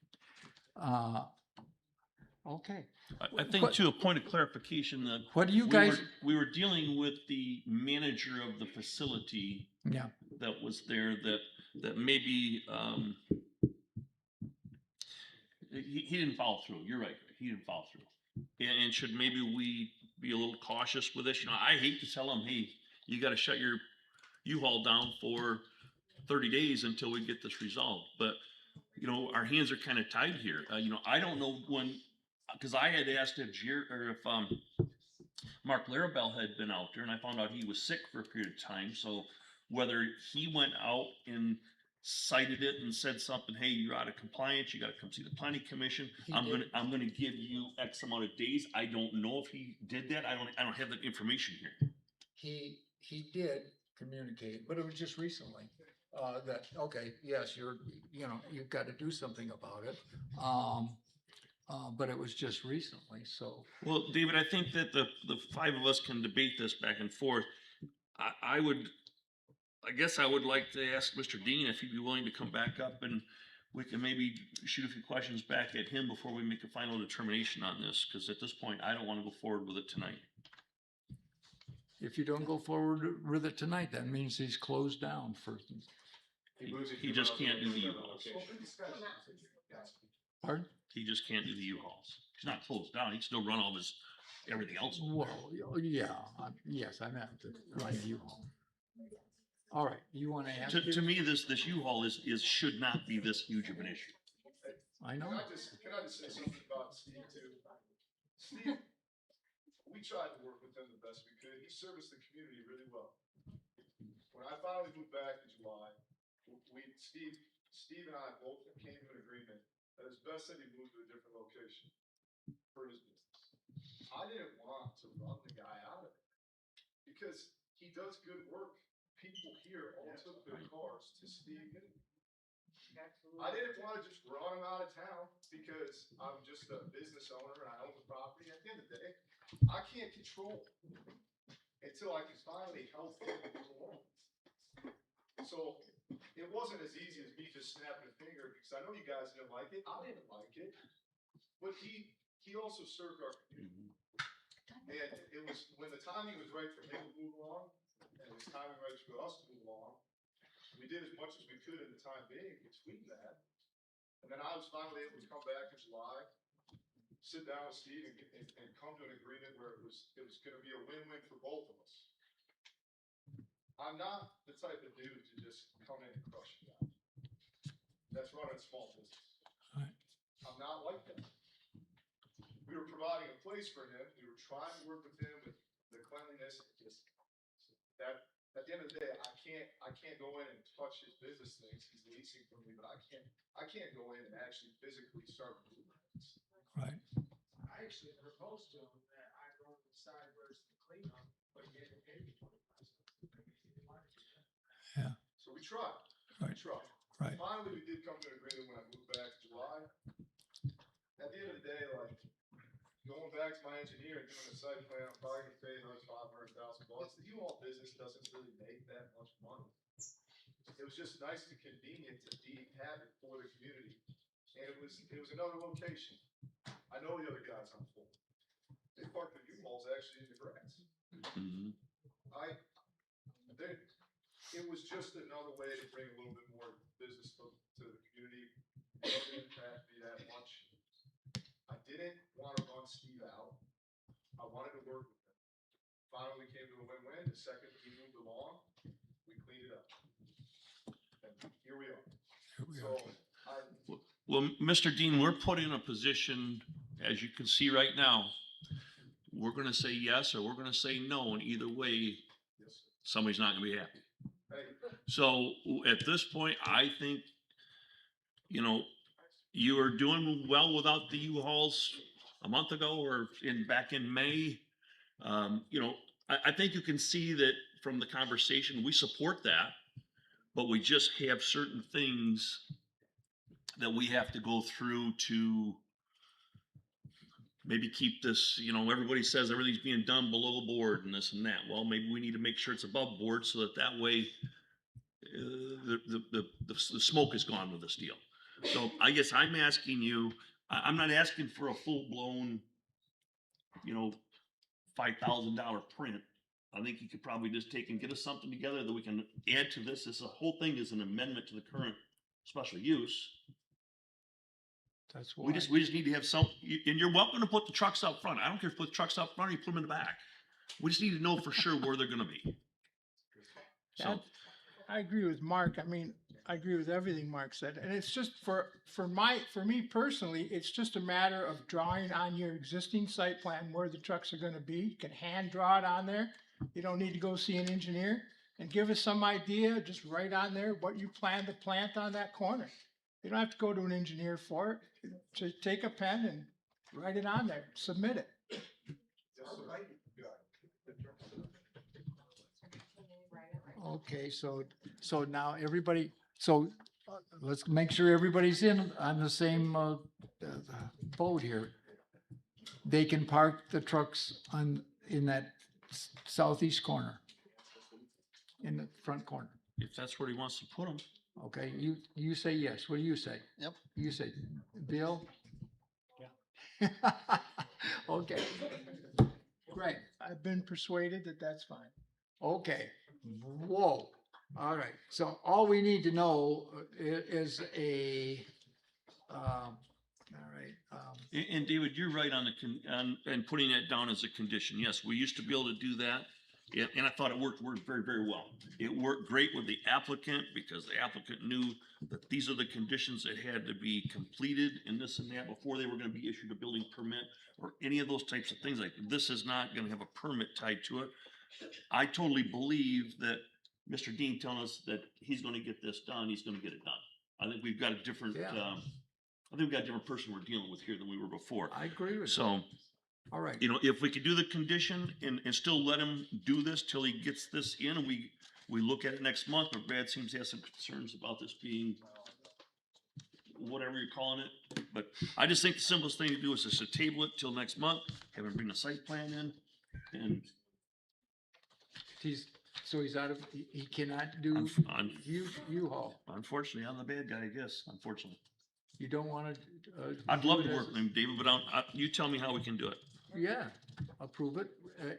Okay. I think to a point of clarification that what do you guys? We were dealing with the manager of the facility. Yeah. That was there. That maybe he didn't follow through. You're right, Greg. He didn't follow through. And should maybe we be a little cautious with this? You know, I hate to tell him, hey, you gotta shut your U-Haul down for 30 days until we get this resolved. But, you know, our hands are kind of tied here. You know, I don't know when, because I had asked if Mark Larabelle had been out there, and I found out he was sick for a period of time. So whether he went out and cited it and said something, hey, you're out of compliance, you got to come see the planning commission. I'm gonna give you X amount of days. I don't know if he did that. I don't have that information here. He did communicate, but it was just recently, that, okay, yes, you've got to do something about it. But it was just recently, so. Well, David, I think that the five of us can debate this back and forth. I guess I would like to ask Mr. Dean if he'd be willing to come back up and we can maybe shoot a few questions back at him before we make a final determination on this, because at this point, I don't want to go forward with it tonight. If you don't go forward with it tonight, that means he's closed down for. He just can't do the U-Hauls. Pardon? He just can't do the U-Hauls. He's not closed down. He can still run all his, everything else. Well, yeah, yes, I meant to run U-Haul. All right, you want to ask? To me, this U-Haul should not be this huge of an issue. I know. Can I just say something about Steve too? Steve, we tried to work with him the best we could. He serviced the community really well. When I finally moved back in July, Steve and I both came to an agreement that it's best that he moved to a different location for his business. I didn't want to run the guy out of it because he does good work. People here all took their cars to Steve. I didn't want to just run him out of town because I'm just a business owner and I own the property. At the end of the day, I can't control until I can finally help him move along. So it wasn't as easy as me just snapping a finger because I know you guys didn't like it. I didn't like it, but he also served our community. And it was when the timing was right for him to move along, and it was timing right for us to move along. We did as much as we could in the time being between that. And then I was finally able to come back in July, sit down with Steve and come to an agreement where it was going to be a win-win for both of us. I'm not the type of dude to just come in and crush you guys. That's running a small business. Right. I'm not like that. We were providing a place for him. We were trying to work with him with the cleanliness. Just that at the end of the day, I can't go in and touch his business things. He's leasing from me, but I can't go in and actually physically start moving things. Right. I actually proposed to him that I run the side where it's the cleanup, but he didn't pay me 25 cents. Yeah. So we tried. Right. We tried. Right. Finally, we did come to an agreement when I moved back in July. At the end of the day, like going back to my engineer and doing a site plan, I'm probably gonna pay another $500,000. The U-Haul business doesn't really make that much money. It was just nice and convenient to have it for the community, and it was another location. I know the other guys on full. They parked their U-Hauls actually in the grass. Mm-hmm. It was just another way to bring a little bit more business to the community. It didn't impact me that much. I didn't want to run Steve out. I wanted to work with him. Finally, we came to a win-win. The second he moved along, we cleaned it up. And here we are. Well, Mr. Dean, we're put in a position, as you can see right now, we're going to say yes or we're going to say no, and either way, somebody's not going to be happy. So at this point, I think, you know, you were doing well without the U-Hauls a month ago or back in May. You know, I think you can see that from the conversation, we support that, but we just have certain things that we have to go through to maybe keep this, you know, everybody says everything's being done below board and this and that. Well, maybe we need to make sure it's above board so that way the smoke is gone with this deal. So I guess I'm asking you, I'm not asking for a full-blown, you know, $5,000 print. I think you could probably just take and get us something together that we can add to this. This whole thing is an amendment to the current special use. That's why. We just need to have and you're welcome to put the trucks up front. I don't care if you put the trucks up front or you put them in the back. We just need to know for sure where they're gonna be. So, I agree with Mark. I mean, I agree with everything Mark said. And it's just for me personally, it's just a matter of drawing on your existing site plan where the trucks are gonna be. You can hand draw it on there. You don't need to go see an engineer, and give us some idea, just write on there what you plan to plant on that corner. You don't have to go to an engineer for it. Just take a pen and write it on there, submit it. Okay, so now everybody, let's make sure everybody's on the same boat here. They can park the trucks in that southeast corner, in the front corner. if that's where he wants to put them. Okay, you say yes. What do you say? Yep. You say, Bill? Yeah. Okay. Great. I've been persuaded that that's fine. Okay. Whoa. All right. So all we need to know is all right. And David, you're right on and putting that down as a condition. Yes, we used to be able to do that. And I thought it worked very, very well. It worked great with the applicant because the applicant knew that these are the conditions that had to be completed and this and that before they were gonna be issued a building permit or any of those types of things. Like, this is not gonna have a permit tied to it. I totally believe that Mr. Dean telling us that he's gonna get this done, he's gonna get it done. I think we've got a different, Yeah. I think we've got a different person we're dealing with here than we were before. I agree with you. So, All right. you know, if we could do the condition and still let him do this till he gets this in and we look at it next month, but Brad seems to have some concerns about this being whatever you're calling it. But I just think the simplest thing to do is just to table it till next month, have him bring the site plan in and He's out of, he cannot do U-Haul. unfortunately, I'm the bad guy, I guess, unfortunately. You don't want to. I'd love to work with him, David, but you tell me how we can do it. Yeah, approve it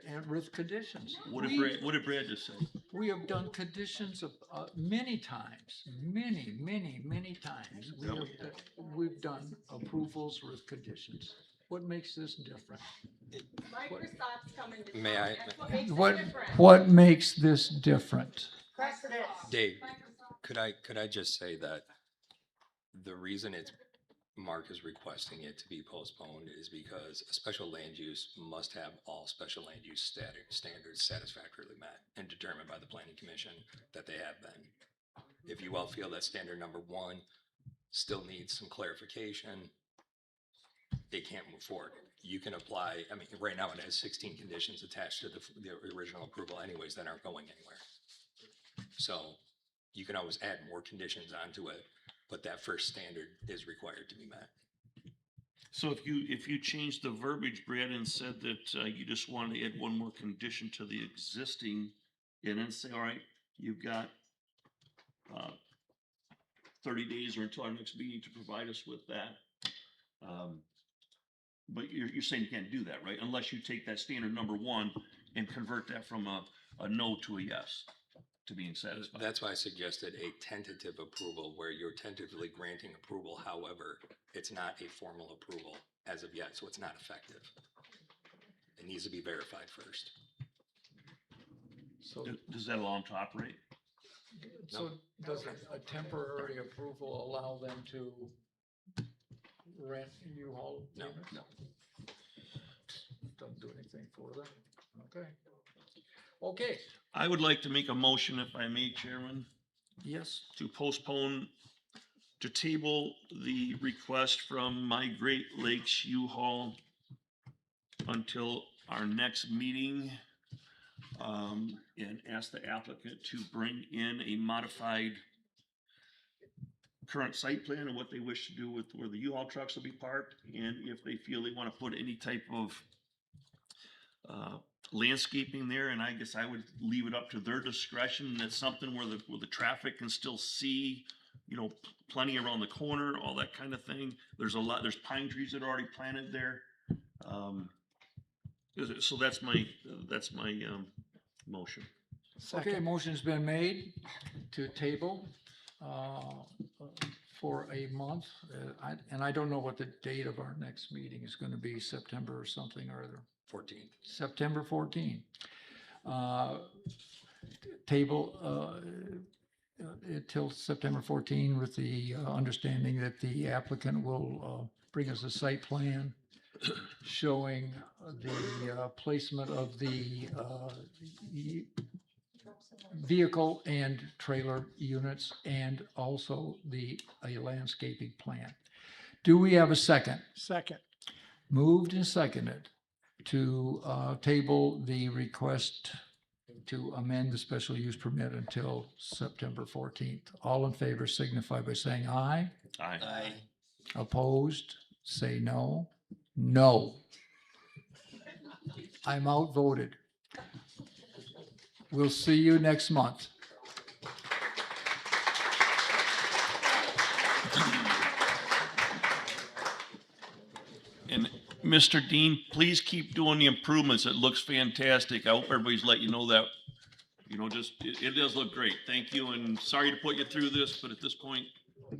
and with conditions. What did Brad just say? We have done conditions of many times, many times. We've done approvals with conditions. What makes this different? Microsoft's coming to. May I? What makes this different? Dave, could I just say that the reason Mark is requesting it to be postponed is because a special land use must have all special land use standards satisfactorily met and determined by the planning commission that they have been. If you all feel that standard number 1 still needs some clarification, they can't move forward. You can apply, I mean, right now it has 16 conditions attached to the original approval anyways that aren't going anywhere. So you can always add more conditions onto it, but that first standard is required to be met. So if you changed the verbiage, Brad, and said that you just wanted to add one more condition to the existing, and then say, all right, you've got 30 days or until our next meeting to provide us with that. But you're saying you can't do that, right? Unless you take that standard number 1 and convert that from a no to a yes to being satisfied. That's why I suggested a tentative approval where you're tentatively granting approval. However, it's not a formal approval as of yet, so it's not effective. It needs to be verified first. So does that allow them to operate? So does a temporary approval allow them to rent U-Haul? No. Doesn't do anything for them. Okay. Okay. I would like to make a motion, if I may, Chairman, Yes. to postpone, to table the request from My Great Lakes U-Haul until our next meeting, and ask the applicant to bring in a modified current site plan and what they wish to do with where the U-Haul trucks will be parked, and if they feel they want to put any type of landscaping there, and I guess I would leave it up to their discretion. That's something where the traffic can still see, you know, plenty around the corner, all that kind of thing. There's pine trees that are already planted there. So that's my motion. Okay, motion's been made to table for a month. And I don't know what the date of our next meeting is going to be, September or something or other. 14th. September 14. Table until September 14 with the understanding that the applicant will bring us a site plan showing the placement of the vehicle and trailer units and also a landscaping plan. Do we have a second? Second. Moved and seconded to table the request to amend the special use permit until September 14th. All in favor signify by saying aye. Aye. Opposed, say no. No. I'm outvoted. We'll see you next month. And Mr. Dean, please keep doing the improvements. It looks fantastic. I hope everybody's let you know that. You know, just, it does look great. Thank you, and sorry to put you through this, but at this point,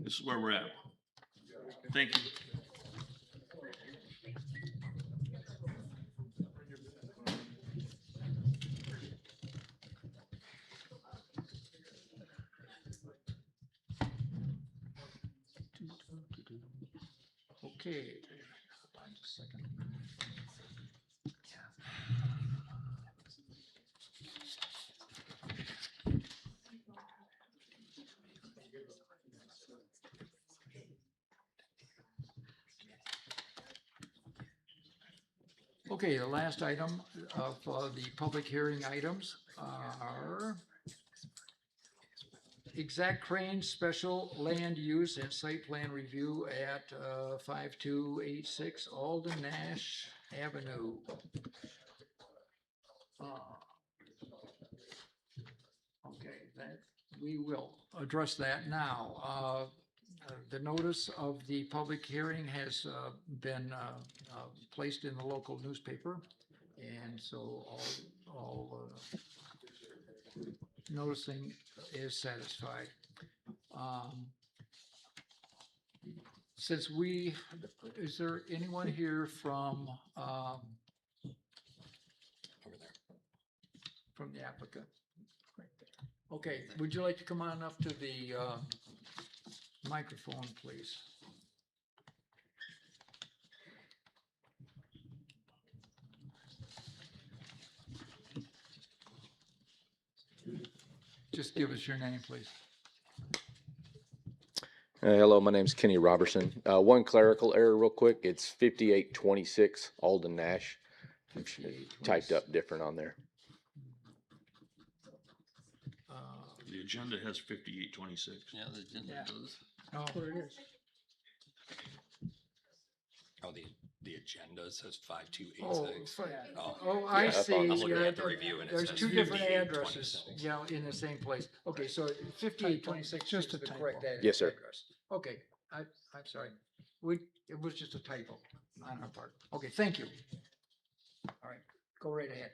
this is where we're at. Thank you. Okay. Just a second. Okay, the last item of the public hearing items are Exact Crane Special Land Use and Site Plan Review at 5286 Alden Nash Avenue. Okay, that we will address that now. The notice of the public hearing has been placed in the local newspaper, and so all noticing is satisfied. Since is there anyone here from the applicant? Okay, would you like to come on up to the microphone, please? Just give us your name, please. Hello, my name's Kenny Robertson. One clerical error real quick. It's 5826 Alden Nash. Typed up different on there. The agenda has 5826. Yeah, the agenda does. Oh, there it is. Oh, the agenda says 5286. Oh, I Yeah, see. I'm looking Yeah, at the review and it there's says two different 5826. addresses, yeah, in the same place. Okay, so 5826 Just is a the typo. correct Yes, sir. address. Okay, I'm sorry. It was just a typo on our part. Okay, thank you. All right, go right ahead.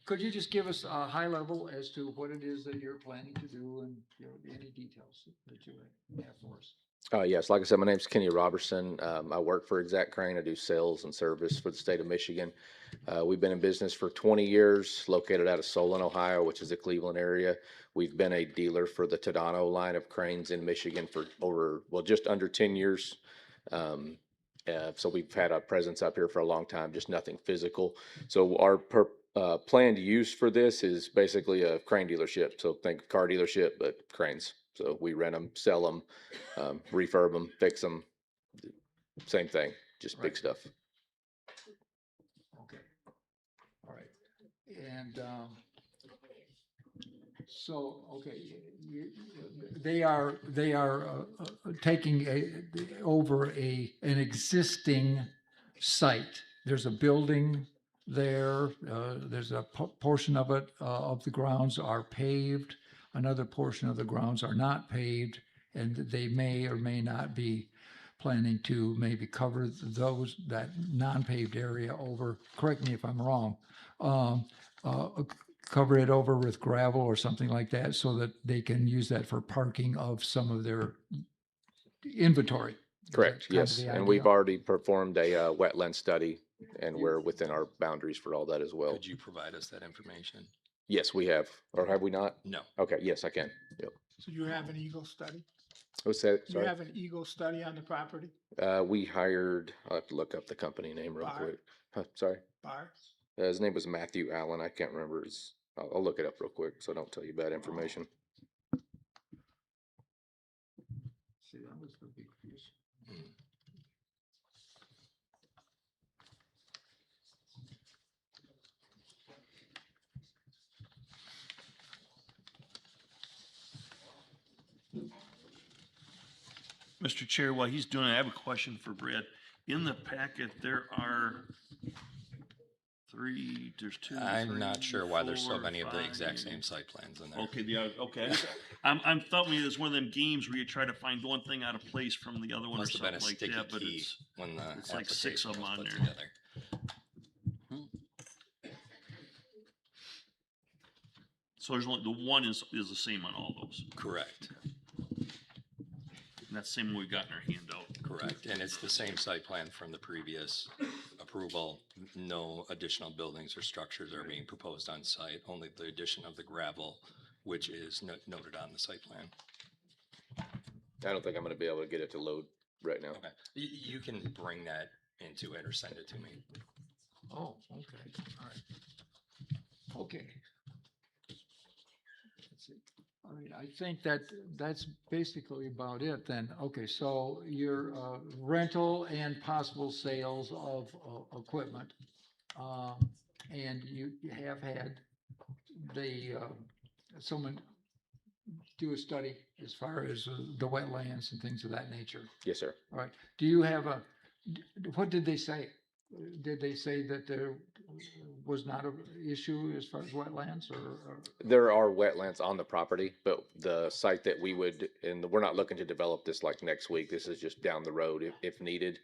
Could you just give us a high level as to what it is that you're planning to do and any details that you have for us? Yes, like I said, my name's Kenny Robertson. I work for Exact Crane. I do sales and service for the state of Michigan. We've been in business for 20 years, located out of Solon, Ohio, which is the Cleveland area. We've been a dealer for the Tadano line of cranes in Michigan for just under 10 years. So we've had a presence up here for a long time, just nothing physical. So our planned use for this is basically a crane dealership. So think car dealership, but cranes. So we rent them, sell them, refurb them, fix them. Same thing, just big stuff. Okay. All right. And so, okay, they are taking over an existing site. There's a building there. There's a portion of it, of the grounds are paved. Another portion of the grounds are not paved, and they may or may not be planning to maybe cover that non-paved area over. Correct me if I'm wrong. Cover it over with gravel or something like that, so that they can use that for parking of some of their inventory. Correct, kind of yes. the And we've idea. already performed a wetland study, and we're within our boundaries for all that as well. Could you provide us that information? Yes, we have, or have we not? No. Okay, yes, I can. Yep. So you have an Eagle study? What's that? You Sorry. have an Eagle study on the property? We hired, I'll have to look up the company name real Bar? quick. Huh, sorry. Bar? His name was Matthew Allen. I can't remember his, I'll look it up real quick so I don't tell you bad information. See, that was the big fish. Mr. Chair, while he's doing it, I have a question for Brad. In the packet, there are there's two. I'm not three, sure why there's so four, many of the exact 5. same site plans in there. Okay, okay. I'm thought maybe it's one of them games where you try to find one thing out of place from the other one or Must have been something a like sticky that, but key it's, when the it's like 6 application of them was on put there. together. So there's only, the one is the same on all those. Correct. And that's the same one we got in our handout. Correct, and it's the same site plan from the previous approval. No additional buildings or structures are being proposed on site, only the addition of the gravel, which is noted on the site plan. I don't think I'm gonna be able to get it to load right now. Okay, you can bring that into it or send it to me. Oh, okay, all right. Okay. Let's see. All right, I think that's basically about it then. Okay, so your rental and possible sales of equipment. And you have had someone do a study as far as the wetlands and things of that nature. Yes, sir. All right. Do you have what did they say? Did they say that there was not an issue as far as wetlands or? There are wetlands on the property, but the site that we would, and we're not looking to develop this like next week. This is just down the road if needed.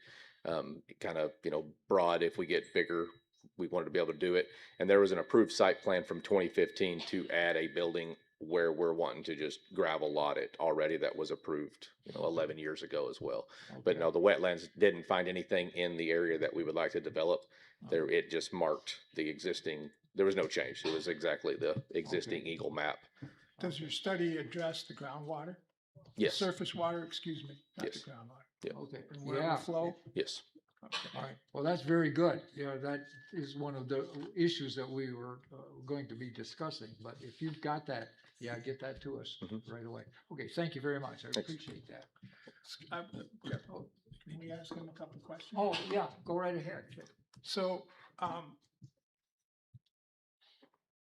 Kind of, broad if we get bigger, we wanted to be able to do it. And there was an approved site plan from 2015 to add a building where we're wanting to just gravel lot it already. That was approved, 11 years ago as well. Okay. But no, the wetlands didn't find anything in the area that we would like to develop. There, it just marked the existing, there was no change. It was exactly the existing Eagle map. Does your study address the groundwater? Yes. Surface water, excuse me, not Yes. the groundwater. Yeah. Okay. And where it will flow? Yes. All right. Well, that's very good. That is one of the issues that we were going to be discussing. But if you've got that, get that to us right away. Okay. Thank you very much. I appreciate that. Can we ask him a couple of questions? Oh, yeah. Go right ahead. So,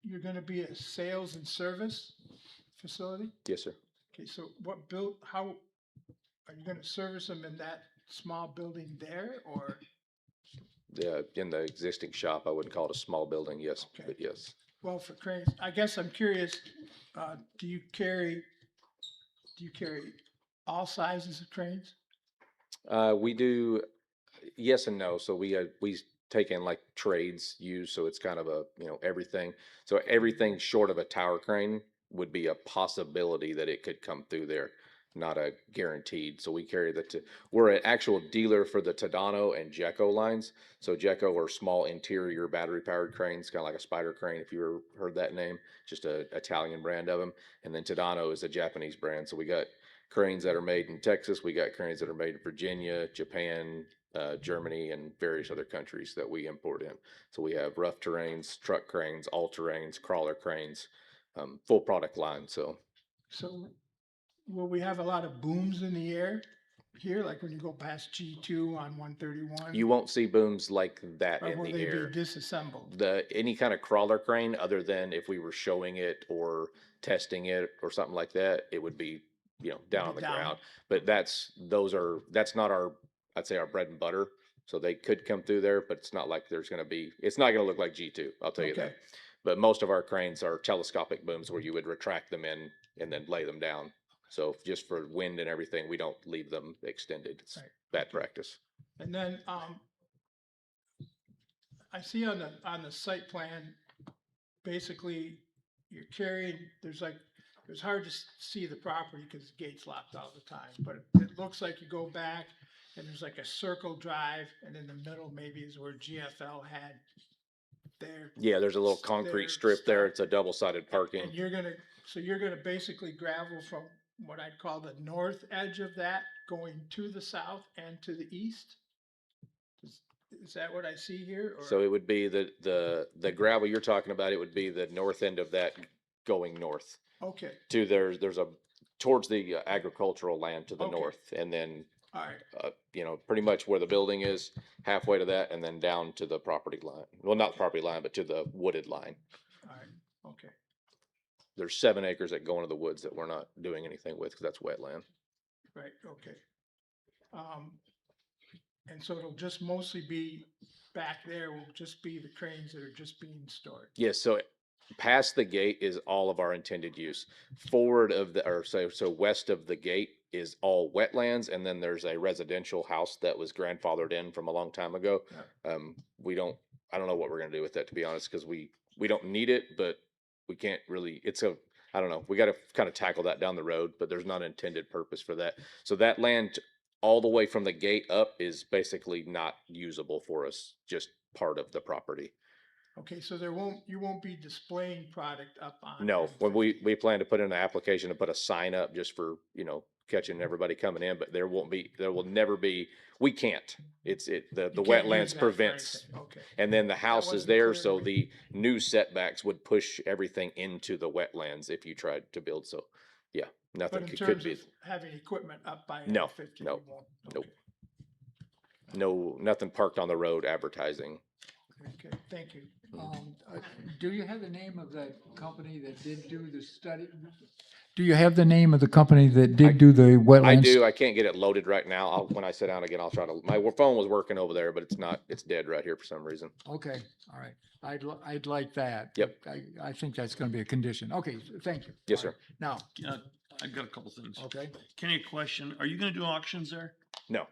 you're gonna be a sales and service facility? Yes, sir. Okay, so how, are you gonna service them in that small building there, or? In the existing shop, I wouldn't call it a small building, yes, Okay. but yes. Well, for cranes, I guess I'm curious, do you carry all sizes of cranes? We do, yes and no. So we take in like trades used, so it's kind of a, everything. So everything short of a tower crane would be a possibility that it could come through there, not a guaranteed. So we carry we're an actual dealer for the Tadano and Gecko lines. So Gecko are small interior battery powered cranes, kind of like a spider crane, if you ever heard that name, just a Italian brand of them. And then Tadano is a Japanese brand. So we got cranes that are made in Texas. We got cranes that are made in Virginia, Japan, Germany, and various other countries that we import in. So we have rough terrains, truck cranes, all terrains, crawler cranes, full product line. So Will we have a lot of booms in the air here, like when you go past G2 on 131? you won't see booms like that Or in will the they air. be disassembled? Any kind of crawler crane, other than if we were showing it or testing it or something like that, it would be, down on the ground. But that's not I'd say our bread and butter. So they could come through there, but it's not like it's not going to look like G2. I'll tell you that. But most of our cranes are telescopic booms where you would retract them in and then lay them down. So just for wind and everything, we don't leave them extended. It's bad practice. And then, I see on the site plan, basically you're carrying, it's hard to see the property because the gate's locked all the time, but it looks like you go back and there's like a circle drive and in the middle maybe is where GFL had their. Yeah, there's a little concrete strip there. It's a double-sided parking. And you're gonna basically gravel from what I'd call the north edge of that, going to the south and to the east? Is that what I see here? Or- So it would be the gravel you're talking about, it would be the north end of that going north. Okay, To there's a, towards the agricultural land to the Okay. north, and then, all right, you know, pretty much where the building is, halfway to that, and then down to the property line. Well, not the property line, but to the wooded line. all right, okay. There's 7 acres that go into the woods that we're not doing anything with, because that's wetland. Right, okay. And so it'll just mostly be back there, will just be the cranes that are just being stored. Yes, so past the gate is all of our intended use. Forward of the, or so west of the gate is all wetlands, and then there's a residential house that was grandfathered in from a long time ago. I don't know what we're gonna do with that, to be honest, because we don't need it, but we can't really, I don't know, we gotta kind of tackle that down the road, but there's not an intended purpose for that. So that land all the way from the gate up is basically not usable for us, just part of the property. Okay, so you won't be displaying product up on. No, when we plan to put in an application to put a sign up just for, you know, catching everybody coming in, but there will never be, we can't. The You can't use wetlands that for prevents. anything. Okay. And then the house is wasn't there, clear to so me. the new setbacks would push everything into the wetlands if you tried to build, so, yeah, But nothing in could terms be. of having equipment up by No, Area 50, no, you won't? nope. Okay. No, nothing parked on the road advertising. Okay, thank you. Do you have the name of the company that did do the study? Do you have the name of the company that did do the wetlands? I do. I can't get it loaded right now. When I sit down again, I'll try to, my phone was working over there, but it's not, it's dead right here for some reason. Okay, all right. I'd like that. Yep. I think that's gonna be a condition. Okay, thank you. Yes, All right. Now, I got a couple things. okay, Kenny, a question. Are you gonna do auctions there? No.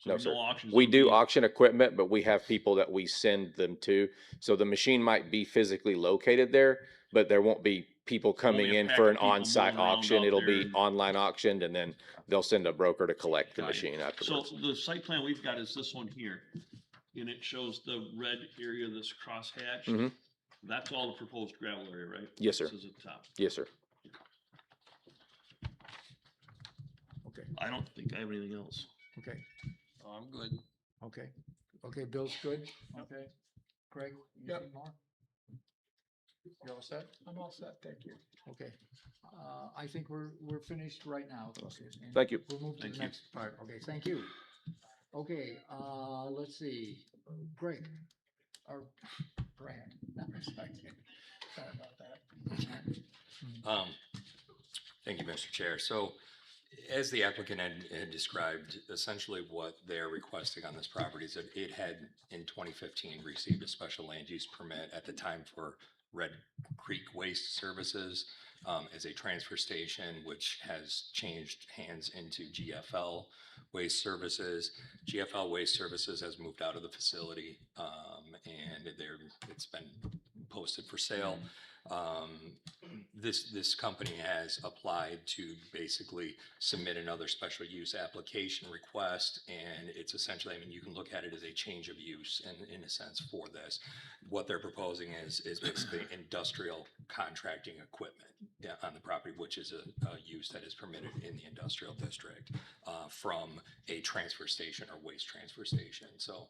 So No, sir. auctions We will do be- auction equipment, but we have people that we send them to. So the machine might be physically located there, but there won't be people coming a in pack for of an people on-site moving around auction. out It'll there be and- online auctioned, and then they'll send a broker to collect the Got it. machine So afterwards. the site plan we've got is this one here, and it shows the red area that's crosshatched. Mhm. That's all the proposed gravel area, right? Yes, sir. This is at the top. Yes, sir. okay, I don't think I have anything else. okay, Oh, I'm good. okay. Okay, Bill's good? Okay. Craig, Yep. anything more? You all set? I'm all set, thank you. Okay. I think we're finished right now. Okay, and Thank you. We'll move to Thank the you. next part. Okay, thank you. Okay, let's see. Greg, or Brad. Sorry about that. Thank you, Mr. Chair. So as the applicant had described, essentially what they're requesting on this property is that it had in 2015 received a special land use permit at the time for Red Creek Waste Services as a transfer station, which has changed hands into GFL Waste Services. GFL Waste Services has moved out of the facility and it's been posted for sale. This company has applied to basically submit another special use application request, and it's essentially, I mean, you can look at it as a change of use in a sense for this. What they're proposing is basically industrial contracting equipment on the property, which is a use that is permitted in the industrial district from a transfer station or waste transfer station. So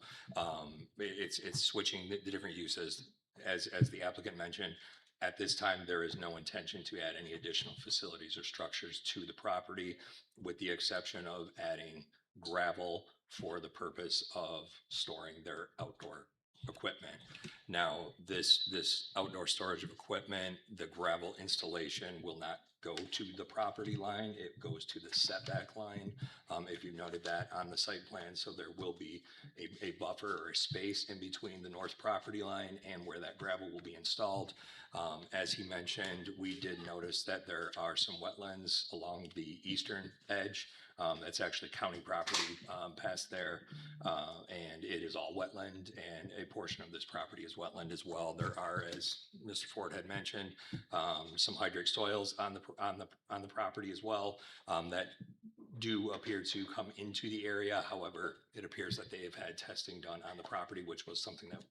it's switching the different uses. As the applicant mentioned, at this time, there is no intention to add any additional facilities or structures to the property, with the exception of adding gravel for the purpose of storing their outdoor equipment. Now, this outdoor storage of equipment, the gravel installation will not go to the property line. It goes to the setback line. If you noted that on the site plan, so there will be a buffer or a space in between the north property line and where that gravel will be installed. As he mentioned, we did notice that there are some wetlands along the eastern edge. That's actually county property past there, and it is all wetland, and a portion of this property is wetland as well. There are, as Mr. Ford had mentioned, some hydric soils on the property as well that do appear to come into the area. However, it appears that they have had testing done on the property, which was something that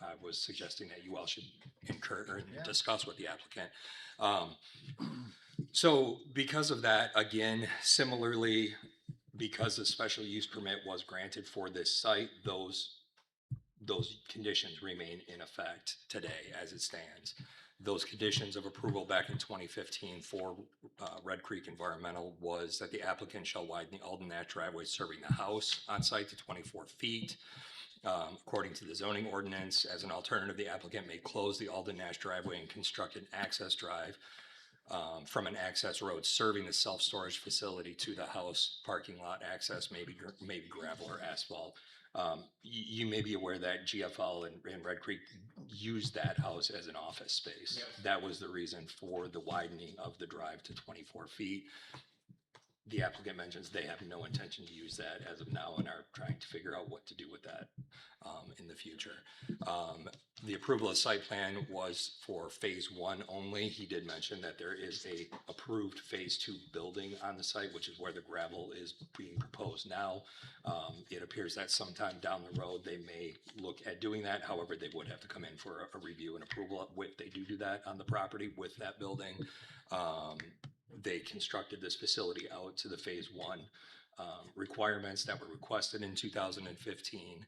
I was suggesting that you all should incur or discuss with the applicant. So because of that, again, similarly, because the special use permit was granted for this site, those conditions remain in effect today as it stands. Those conditions of approval back in 2015 for Red Creek Environmental was that the applicant shall widen the Alden Nash driveway serving the house on site to 24 feet. According to the zoning ordinance, as an alternative, the applicant may close the Alden Nash driveway and construct an access drive from an access road serving the self-storage facility to the house parking lot access, maybe gravel or asphalt. You may be aware that GFL and Red Creek used that house as an office space. Yes. That was the reason for the widening of the drive to 24 feet. The applicant mentions they have no intention to use that as of now and are trying to figure out what to do with that in the future. The approval of site plan was for phase 1 only. He did mention that there is a approved phase 2 building on the site, which is where the gravel is being proposed now. It appears that sometime down the road they may look at doing that. However, they would have to come in for a review and approval if they do that on the property with that building. They constructed this facility out to the phase 1 requirements that were requested in 2015,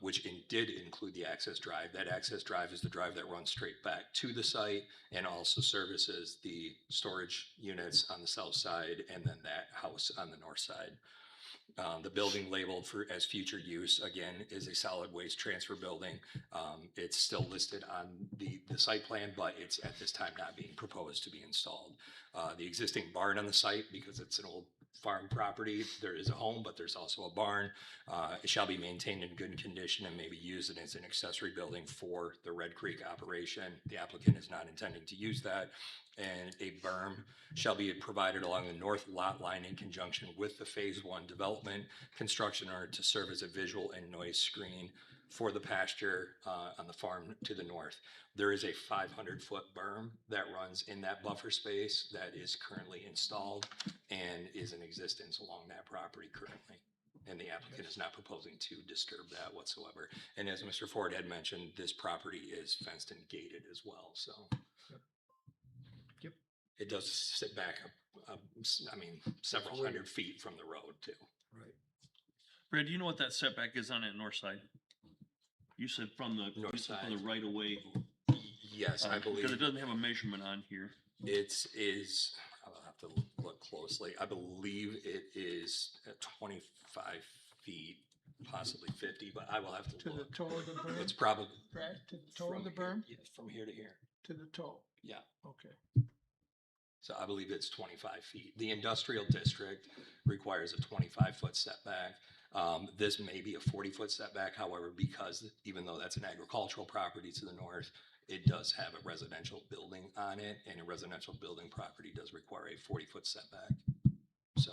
which did include the access drive. That access drive is the drive that runs straight back to the site and also services the storage units on the south side and then that house on the north side. The building labeled as future use, again, is a solid waste transfer building. It's still listed on the site plan, but it's at this time not being proposed to be installed. The existing barn on the site, because it's an old farm property, there is a home, but there's also a barn. It shall be maintained in good condition and may be used as an accessory building for the Red Creek operation. The applicant is not intending to use that. And a berm shall be provided along the north lot line in conjunction with the phase 1 development construction in order to serve as a visual and noise screen for the pasture on the farm to the north. There is a 500-foot berm that runs in that buffer space that is currently installed and is in existence along that property currently. And the applicant is not proposing to disturb that whatsoever. And as Mr. Ford had mentioned, this property is fenced and gated as well, so. It does sit back, several hundred feet from the road too. Right. Brad, do you know what that setback is on that north side? You said from the north side, from the right of way. Yes, I believe. Because it doesn't have a measurement on here. It is, I'll have to look closely. I believe it is at 25 feet, possibly 50, but I will have to look. To the toe of the berm? It's probably. Right, to the toe of the berm? Yeah, from here to here. To the toe? Yeah. Okay. So I believe it's 25 feet. The industrial district requires a 25-foot setback. This may be a 40-foot setback. However, because even though that's an agricultural property to the north, it does have a residential building on it, and a residential building property does require a 40-foot setback. So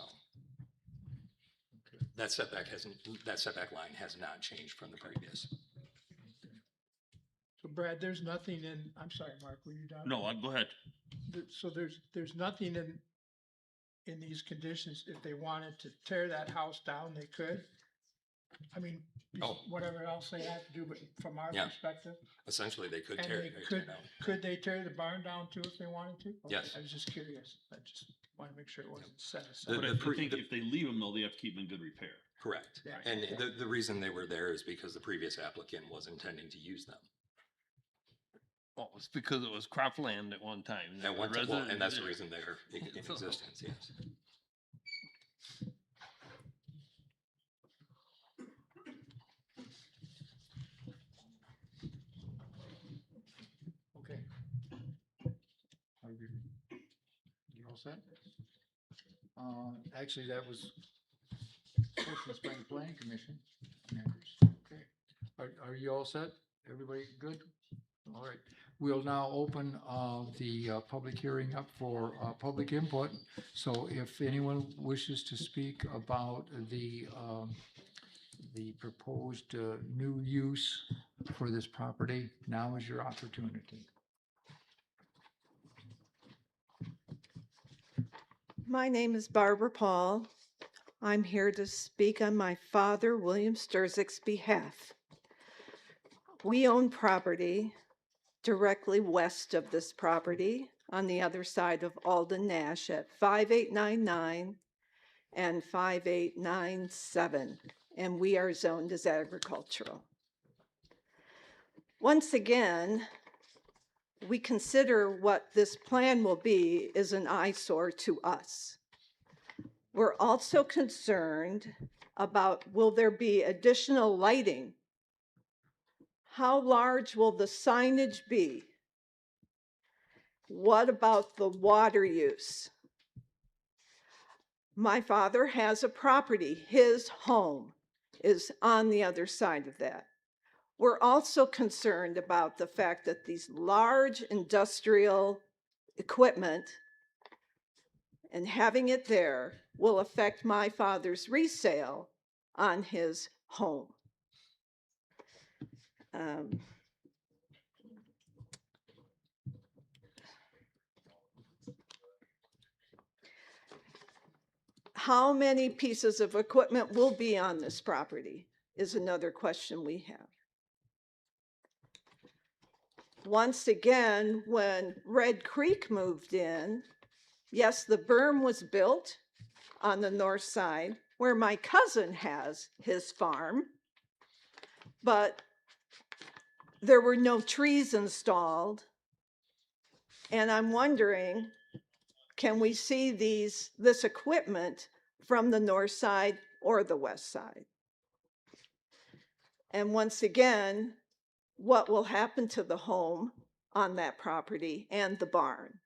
that setback line has not changed from the previous. So Brad, there's nothing in, I'm sorry, Mark, were you done? No, go ahead. So there's nothing in these conditions, if they wanted to tear that house down, they could? I mean, whatever else they have to do, but from our perspective? Essentially, they could And tear they it could, down. could they tear the barn down too if they wanted to? Okay, Yes. I was just curious. I just want to make sure it wasn't set aside. But I think if they leave them though, they have to keep them in good repair. Correct. Yeah. And the reason they were there is because the previous applicant was intending to use them. Well, it's because it was cropland at one time. At one time, and that's the there. reason they're in existence, yes. Okay. Are you all set? Actually, that was questions by the planning commission members. Okay. Are you all set? Everybody good? All right. We'll now open the public hearing up for public input. So if anyone wishes to speak about the proposed new use for this property, now is your opportunity. My name is Barbara Paul. I'm here to speak on my father, William Sturzik's behalf. We own property directly west of this property on the other side of Alden Nash at 5899 and 5897, and we are zoned as agricultural. Once again, we consider what this plan will be is an eyesore to us. We're also concerned about, will there be additional lighting? How large will the signage be? What about the water use? My father has a property. His home is on the other side of that. We're also concerned about the fact that these large industrial equipment and having it there will affect my father's resale on his home. How many pieces of equipment will be on this property is another question we have. Once again, when Red Creek moved in, yes, the berm was built on the north side where my cousin has his farm, but there were no trees installed. And I'm wondering, can we see this equipment from the north side or the west side? And once again, what will happen to the home on that property and the barn?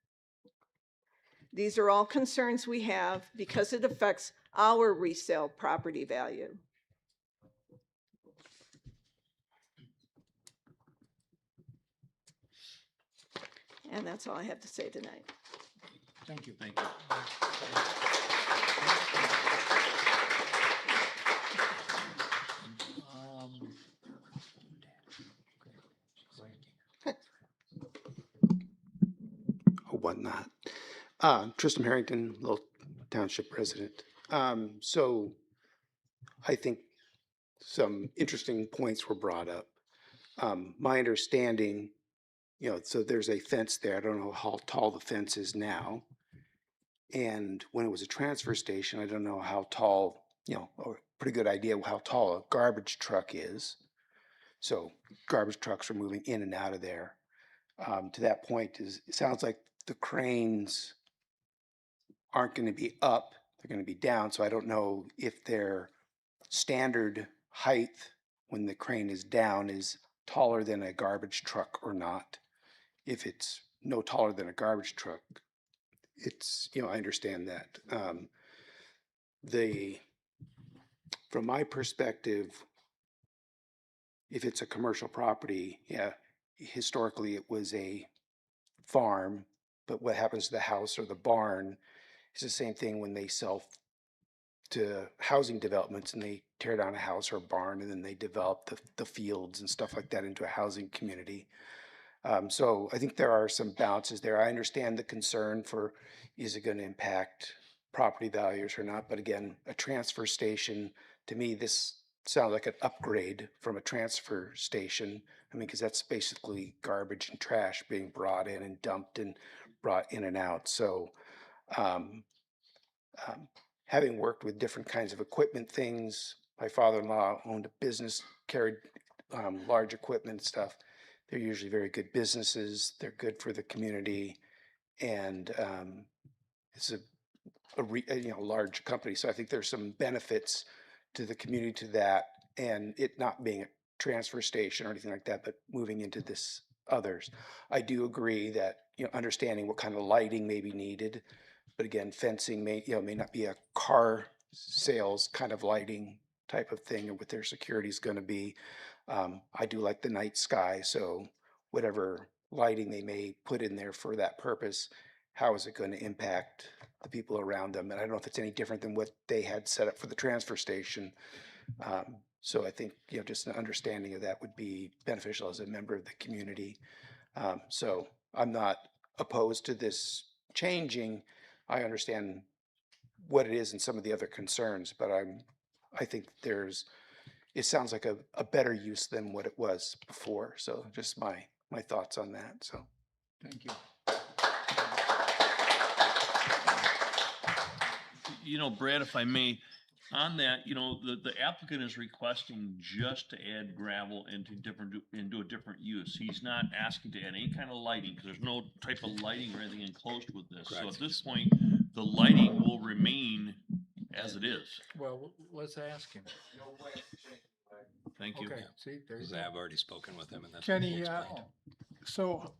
These are all concerns we have because it affects our resale property value. And that's all I have to say tonight. Thank you. Thank you. or whatnot. Tristram Harrington, Lowell Township resident. So I think some interesting points were brought up. My understanding, so there's a fence there. I don't know how tall the fence is now. And when it was a transfer station, I don't know how tall, a pretty good idea how tall a garbage truck is. So garbage trucks are moving in and out of there. To that point, it sounds like the cranes aren't going to be up, they're going to be down. So I don't know if their standard height when the crane is down is taller than a garbage truck or not. If it's no taller than a garbage truck, it's, I understand that. From my perspective, if it's a commercial property, historically it was a farm, but what happens to the house or the barn is the same thing when they sell to housing developments and they tear down a house or a barn and then they develop the fields and stuff like that into a housing community. So I think there are some balances there. I understand the concern for, is it going to impact property values or not? But again, a transfer station, to me, this sounds like an upgrade from a transfer station. I mean, because that's basically garbage and trash being brought in and dumped and brought in and out. So having worked with different kinds of equipment things, my father-in-law owned a business, carried large equipment and stuff. They're usually very good businesses. They're good for the community, and it's a large company. So I think there's some benefits to the community to that, and it not being a transfer station or anything like that, but moving into this others. I do agree that understanding what kind of lighting may be needed, but again, fencing may not be a car sales kind of lighting type of thing, or what their security is going to be. I do like the night sky, so whatever lighting they may put in there for that purpose, how is it going to impact the people around them? And I don't know if it's any different than what they had set up for the transfer station. So I think just an understanding of that would be beneficial as a member of the community. So I'm not opposed to this changing. I understand what it is and some of the other concerns, but I think it sounds like a better use than what it was before. So just my thoughts on that, so. Thank you. You know, Brad, if I may, on that, you know, the applicant is requesting just to add gravel into a different use. He's not asking to add any kind of lighting, because there's no type of lighting or anything enclosed with this. So at this point, the lighting will remain as it is. Well, let's ask him. Thank you. Okay, see, there you Because go. I've already spoken with him, and that's what he Kenny, explained. so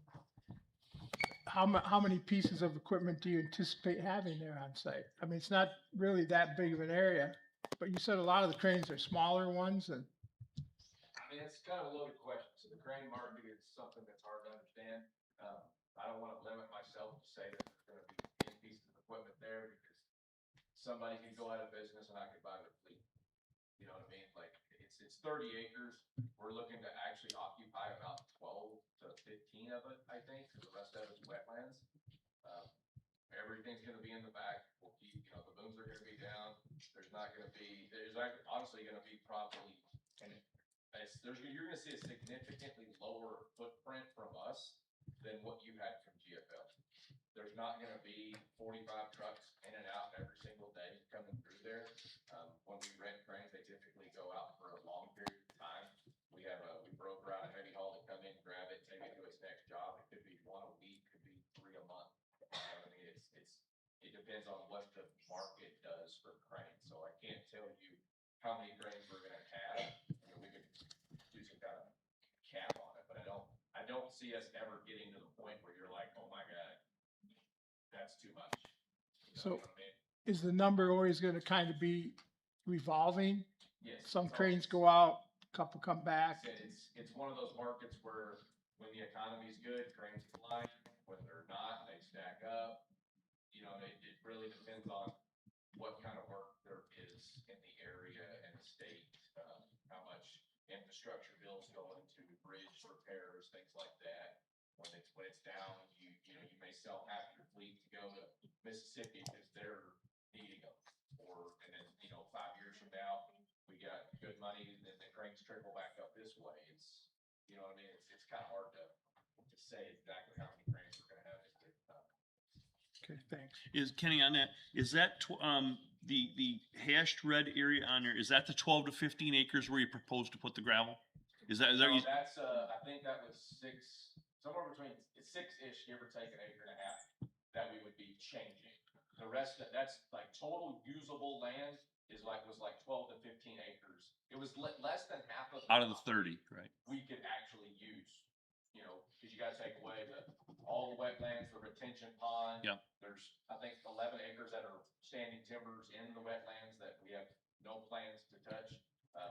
how many pieces of equipment do you anticipate having there on site? I mean, it's not really that big of an area, but you said a lot of the cranes are smaller ones and. I mean, it's kind of a loaded question. So the crane market is something that's hard to understand. I don't want to limit myself to say that there's going to be 10 pieces of equipment there because somebody could go out of business and I could buy their fleet. You know what I mean? Like it's 30 acres. We're looking to actually occupy about 12 to 15 of it, I think. So the rest of it's wetlands. Everything's going to be in the back. We'll keep, you know, the booms are going to be down. There's actually honestly going to be probably, and you're going to see a significantly lower footprint from us than what you had from GFL. There's not going to be 45 trucks in and out every single day coming through there. When we rent cranes, they typically go out for a long period of time. We broke around a heavy haul to come in, grab it, take it to its next job. It could be 1 a week, could be 3 a month. You know what I mean? It depends on what the market does for cranes. So I can't tell you how many cranes we're going to have. I mean, we could do some kind of cap on it, but I don't see us ever getting to the point where you're like, oh my God, that's too much. So is the number always going to kind of be revolving? Yes. Some cranes go out, a couple come back. It's one of those markets where when the economy's good, cranes fly. When they're not, they stack up. You know, it really depends on what kind of work there is in the area and the state, how much infrastructure bills go into bridge repairs, things like that. When it's down, you may sell half your fleet to go to Mississippi because they're needing them. And then 5 years from now, we got good money, and then the cranes trickle back up this way. It's you know what I mean. It's kind of hard to say exactly how many cranes we're going to have. Okay, thanks. Is Kenny on that? Is that the hashed red area on there? Is that the 12 to 15 acres where you propose to put the gravel? Is that No, you? that's I think that was somewhere between 6-ish, give or take an acre and a half, that we would be changing. The rest that's like total usable land was like 12 to 15 acres. It was less than half of Out of the 30, right? we could actually use, because you got to take away all the wetlands, the retention pond. Yep. There's, I think, 11 acres that are standing timbers in the wetlands that we have no plans to touch.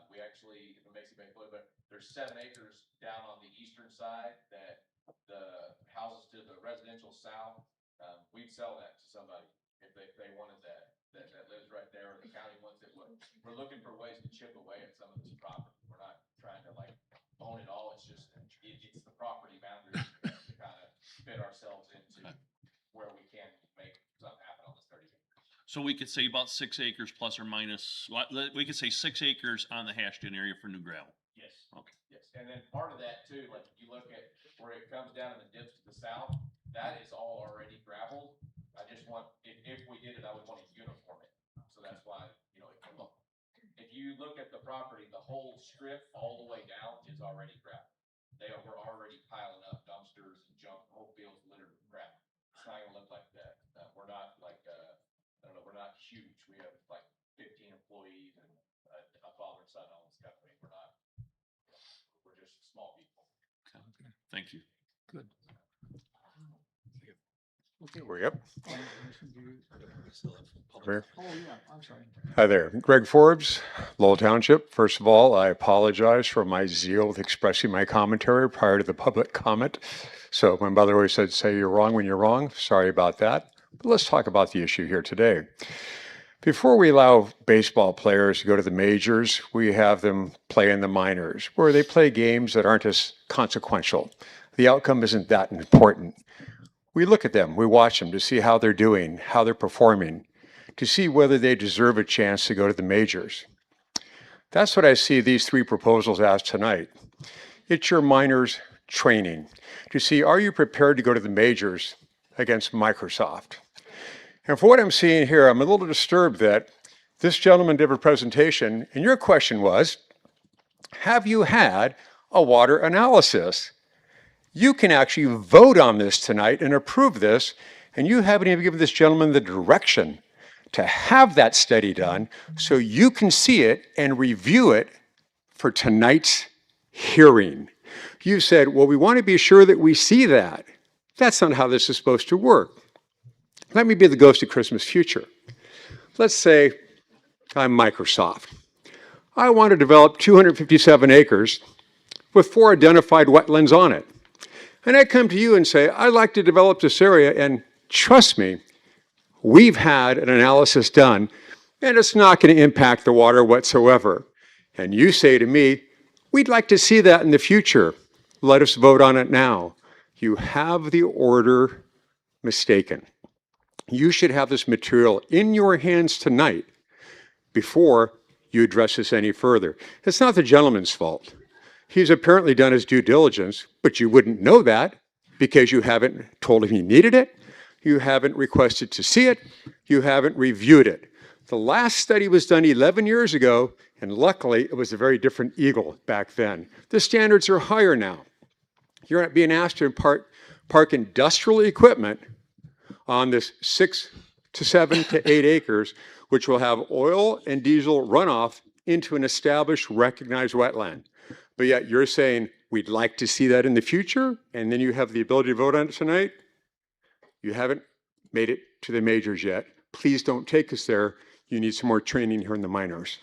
We actually, if it makes it big, but there's 7 acres down on the eastern side that the houses to the residential south, we'd sell that to somebody if they wanted that lives right there, or the county wants it. We're looking for ways to chip away at some of this property. We're not trying to like own it all. It's just it's the property boundaries to kind of fit ourselves into where we can make something happen on this 30 acres. So we could say about 6 acres plus or minus. We could say 6 acres on the hashed in area for new gravel. Yes. Okay. Yes, and then part of that too, like if you look at where it comes down and the dips to the south, that is all already gravel. I just want, if we did it, I would want to uniform it. So that's why, if you look at the property, the whole strip all the way down is already gravel. We're already piling up dumpsters and junk, whole fields littered with gravel. It's not gonna look like that. We're not like, I don't know, we're not huge. We have like 15 employees and a father and son own this company. We're just small people. Okay. Thank you. Good. Yep. Mayor. Oh, yeah, I'm sorry. Hi there. Greg Forbes, Lowell Township. First of all, I apologize for my zeal with expressing my commentary prior to the public comment. So my mother always said, say you're wrong when you're wrong. Sorry about that. But let's talk about the issue here today. Before we allow baseball players to go to the majors, we have them play in the minors, where they play games that aren't as consequential. The outcome isn't that important. We look at them, we watch them to see how they're doing, how they're performing. to see whether they deserve a chance to go to the majors. That's what I see these three proposals as tonight. It's your minors training to see, are you prepared to go to the majors against Microsoft? And for what I'm seeing here, I'm a little disturbed that this gentleman did a presentation, and your question was, have you had a water analysis? You can actually vote on this tonight and approve this, and you haven't even given this gentleman the direction to have that study done so you can see it and review it for tonight's hearing. You said, well, we want to be sure that we see that. That's not how this is supposed to work. Let me be the ghost of Christmas future. Let's say I'm Microsoft. I want to develop 257 acres with 4 identified wetlands on it. And I come to you and say, I'd like to develop this area, and trust me, we've had an analysis done, and it's not going to impact the water whatsoever. And you say to me, we'd like to see that in the future. Let us vote on it now. You have the order mistaken. You should have this material in your hands tonight before you address this any further. It's not the gentleman's fault. He's apparently done his due diligence, but you wouldn't know that because you haven't told him you needed it, you haven't requested to see it, you haven't reviewed it. The last study was done 11 years ago, and luckily it was a very different eagle back then. The standards are higher now. You're not being asked to park industrial equipment on this 6 to 7 to 8 acres, which will have oil and diesel runoff into an established, recognized wetland. But yet you're saying, we'd like to see that in the future, and then you have the ability to vote on it tonight? You haven't made it to the majors yet. Please don't take us there. You need some more training here in the minors.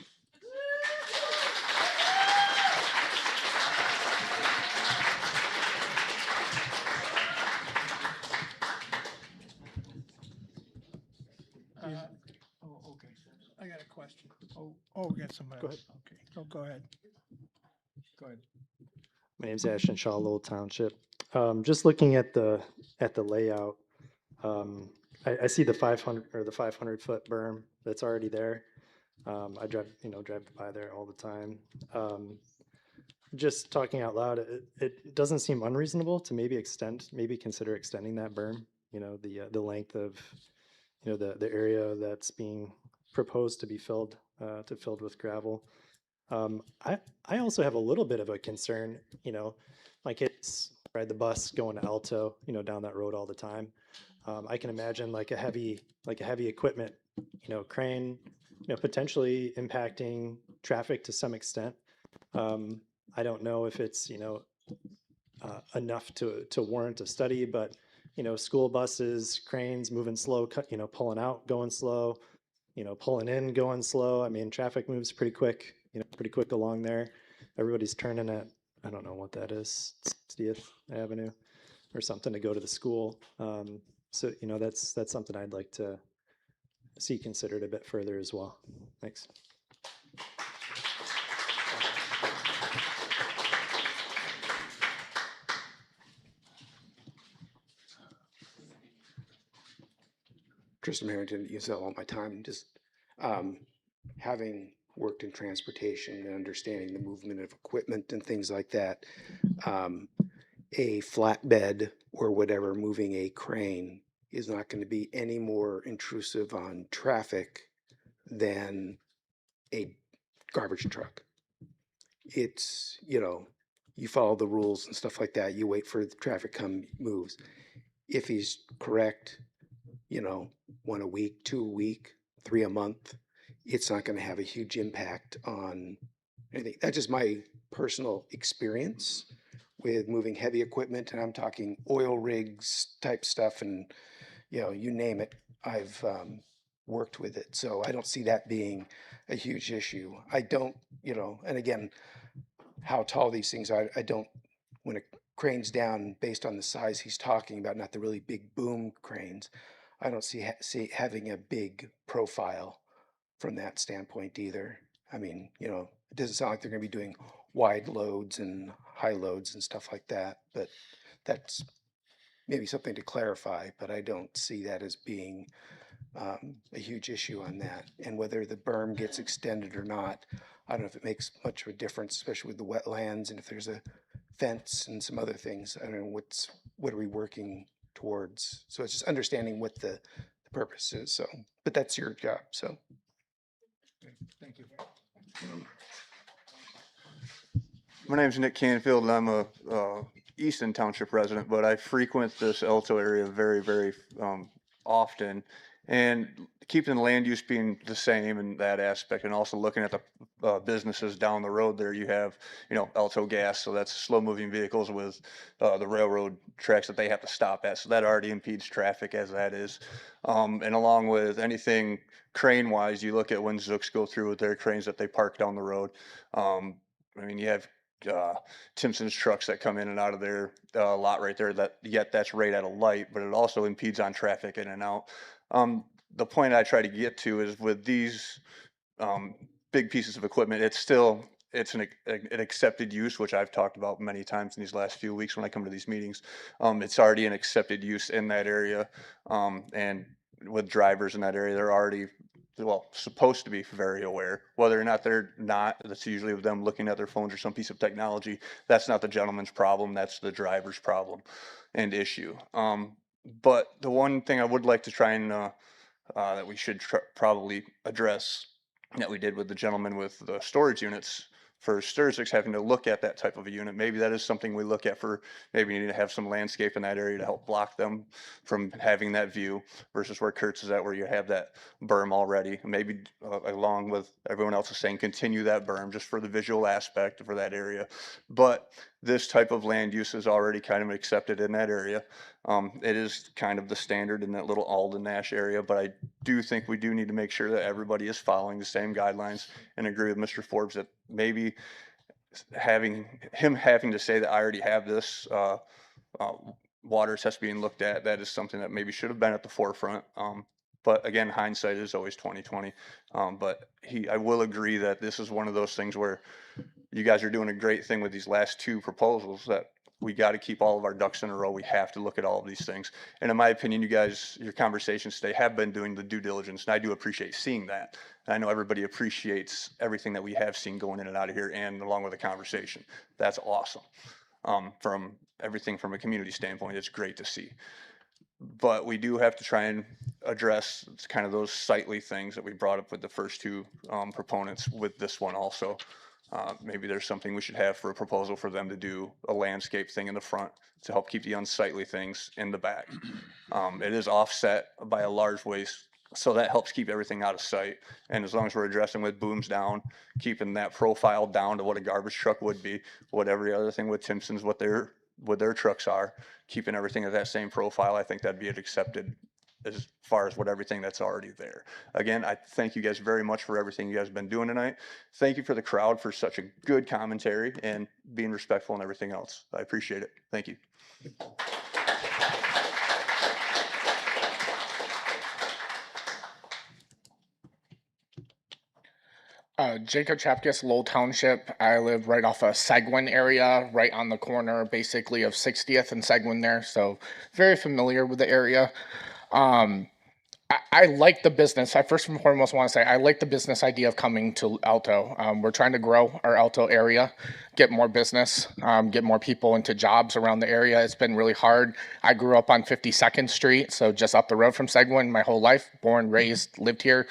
Oh, okay. I got a question. Oh, we got somebody. Go ahead. Okay. Oh, go ahead. Go ahead. My name's Ashton Shaw, Lowell Township. Just looking at the layout, I see the 500 or the 500-foot berm that's already there. I drive by there all the time. Just talking out loud, it doesn't seem unreasonable to maybe consider extending that berm. The length of, the area that's being proposed to be filled with gravel. I also have a little bit of a concern, my kids ride the bus going to Alto, down that road all the time. I can imagine like a heavy equipment, crane, potentially impacting traffic to some extent. I don't know if it's, enough to warrant a study, but, school buses, cranes moving slow, pulling out, going slow, pulling in, going slow. I mean, traffic moves pretty quick along there. Everybody's turning at, I don't know what that is, 60th Avenue or something to go to the school. So, that's something I'd like to see considered a bit further as well. Thanks. Tristan Harrington, use all my time, just having worked in transportation and understanding the movement of equipment and things like that, a flatbed or whatever moving a crane is not going to be any more intrusive on traffic than a garbage truck. It's, you follow the rules and stuff like that. You wait for the traffic moves. If he's correct, 1 a week, 2 a week, 3 a month, it's not going to have a huge impact on anything. That's just my personal experience with moving heavy equipment, and I'm talking oil rigs type stuff, and you name it, I've worked with it. So I don't see that being a huge issue. I don't, and again, how tall these things are, I don't, when a crane's down based on the size he's talking about, not the really big boom cranes, I don't see having a big profile from that standpoint either. I mean, it doesn't sound like they're going to be doing wide loads and high loads and stuff like that, but that's maybe something to clarify, but I don't see that as being a huge issue on that. And whether the berm gets extended or not, I don't know if it makes much of a difference, especially with the wetlands and if there's a fence and some other things. I don't know what are we working towards? So it's just understanding what the purpose is. So, but that's your job. So. Thank you. My name is Nick Canfield, and I'm a Easton Township resident, but I frequent this Alto area very, very often. And keeping the land use being the same in that aspect, and also looking at the businesses down the road there, you have, Alto Gas, so that's slow-moving vehicles with the railroad tracks that they have to stop at, so that already impedes traffic as that is. And along with anything crane-wise, you look at when Zooks go through with their cranes that they park down the road. You have Timpson's trucks that come in and out of their lot right there, that's right at a light, but it also impedes on traffic in and out. The point I try to get to is with these big pieces of equipment, it's an accepted use, which I've talked about many times in these last few weeks when I come to these meetings. It's already an accepted use in that area, and with drivers in that area, they're already supposed to be very aware. Whether or not they're not, that's usually with them looking at their phones or some piece of technology. That's not the gentleman's problem. That's the driver's problem and issue. But the one thing I would like to try and that we should probably address, that we did with the gentleman with the storage units for Sturzik's having to look at that type of a unit. Maybe that is something we look at for maybe needing to have some landscape in that area to help block them from having that view versus where Kurt's is at, where you have that berm already. Maybe along with everyone else is saying, continue that berm just for the visual aspect for that area. But this type of land use is already kind of accepted in that area. It is kind of the standard in that little Alden Nash area, but I do think we do need to make sure that everybody is following the same guidelines, and agree with Mr. Forbes that maybe having to say that I already have this water test being looked at, that is something that maybe should have been at the forefront. But again, hindsight is always 20/20. But I will agree that this is one of those things where you guys are doing a great thing with these last two proposals, that we got to keep all of our ducks in a row. We have to look at all of these things. And in my opinion, you guys, your conversations today have been doing the due diligence, and I do appreciate seeing that. And I know everybody appreciates everything that we have seen going in and out of here, and along with the conversation. That's awesome. From everything from a community standpoint, it's great to see. But we do have to try and address kind of those sightly things that we brought up with the first two proponents with this one also. Maybe there's something we should have for a proposal for them to do a landscape thing in the front to help keep the unsightly things in the back. It is offset by a large waste, so that helps keep everything out of sight. And as long as we're addressing with booms down, keeping that profile down to what a garbage truck would be, what every other thing with Timpson's, what their trucks are, keeping everything at that same profile, I think that'd be accepted as far as what everything that's already there. Again, I thank you guys very much for everything you guys have been doing tonight. Thank you for the crowd for such a good commentary and being respectful and everything else. I appreciate it. Thank you. Jacob Chapkus, Lowell Township. I live right off of Seguin area, right on the corner basically of 60th and Seguin there, so very familiar with the area. I like the business. I first and foremost want to say I like the business idea of coming to Alto. We're trying to grow our Alto area, get more business, get more people into jobs around the area. It's been really hard. I grew up on 52nd Street, so just up the road from Seguin my whole life, born, raised, lived here.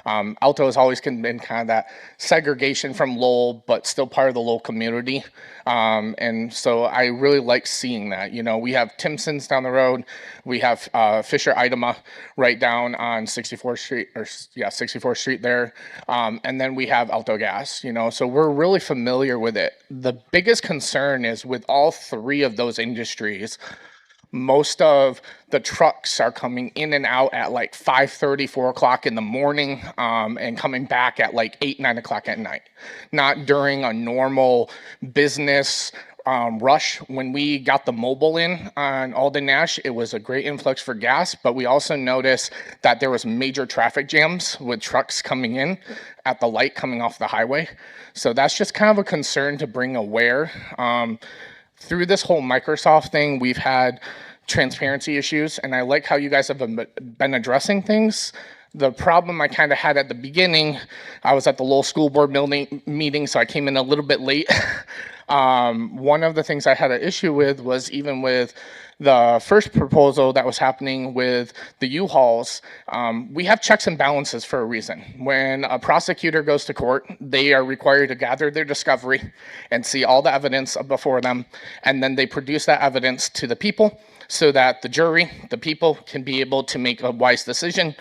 Alto has always been kind of that segregation from Lowell, but still part of the Lowell community. And so I really like seeing that. You know, we have Timpson's down the road. We have Fisher Idema right down on 64th Street, 64th Street there. And then we have Alto Gas, you know, so we're really familiar with it. The biggest concern is with all three of those industries, most of the trucks are coming in and out at like 5:30, 4 o'clock in the morning, and coming back at like 8, 9 o'clock at night. Not during a normal business rush. When we got the mobile in on Alden Nash, it was a great influx for gas, but we also noticed that there was major traffic jams with trucks coming in at the light coming off the highway. So that's just kind of a concern to bring aware. Through this whole Microsoft thing, we've had, transparency issues, and I like how you guys have been addressing things. The problem I kind of had at the beginning, I was at the Lowell School Board meeting, so I came in a little bit late. One of the things I had an issue with was even with the first proposal that was happening with the U-Hauls, we have checks and balances for a reason. When a prosecutor goes to court, they are required to gather their discovery and see all the evidence before them, and then they produce that evidence to the people so that the jury, the people, can be able to make a wise decision,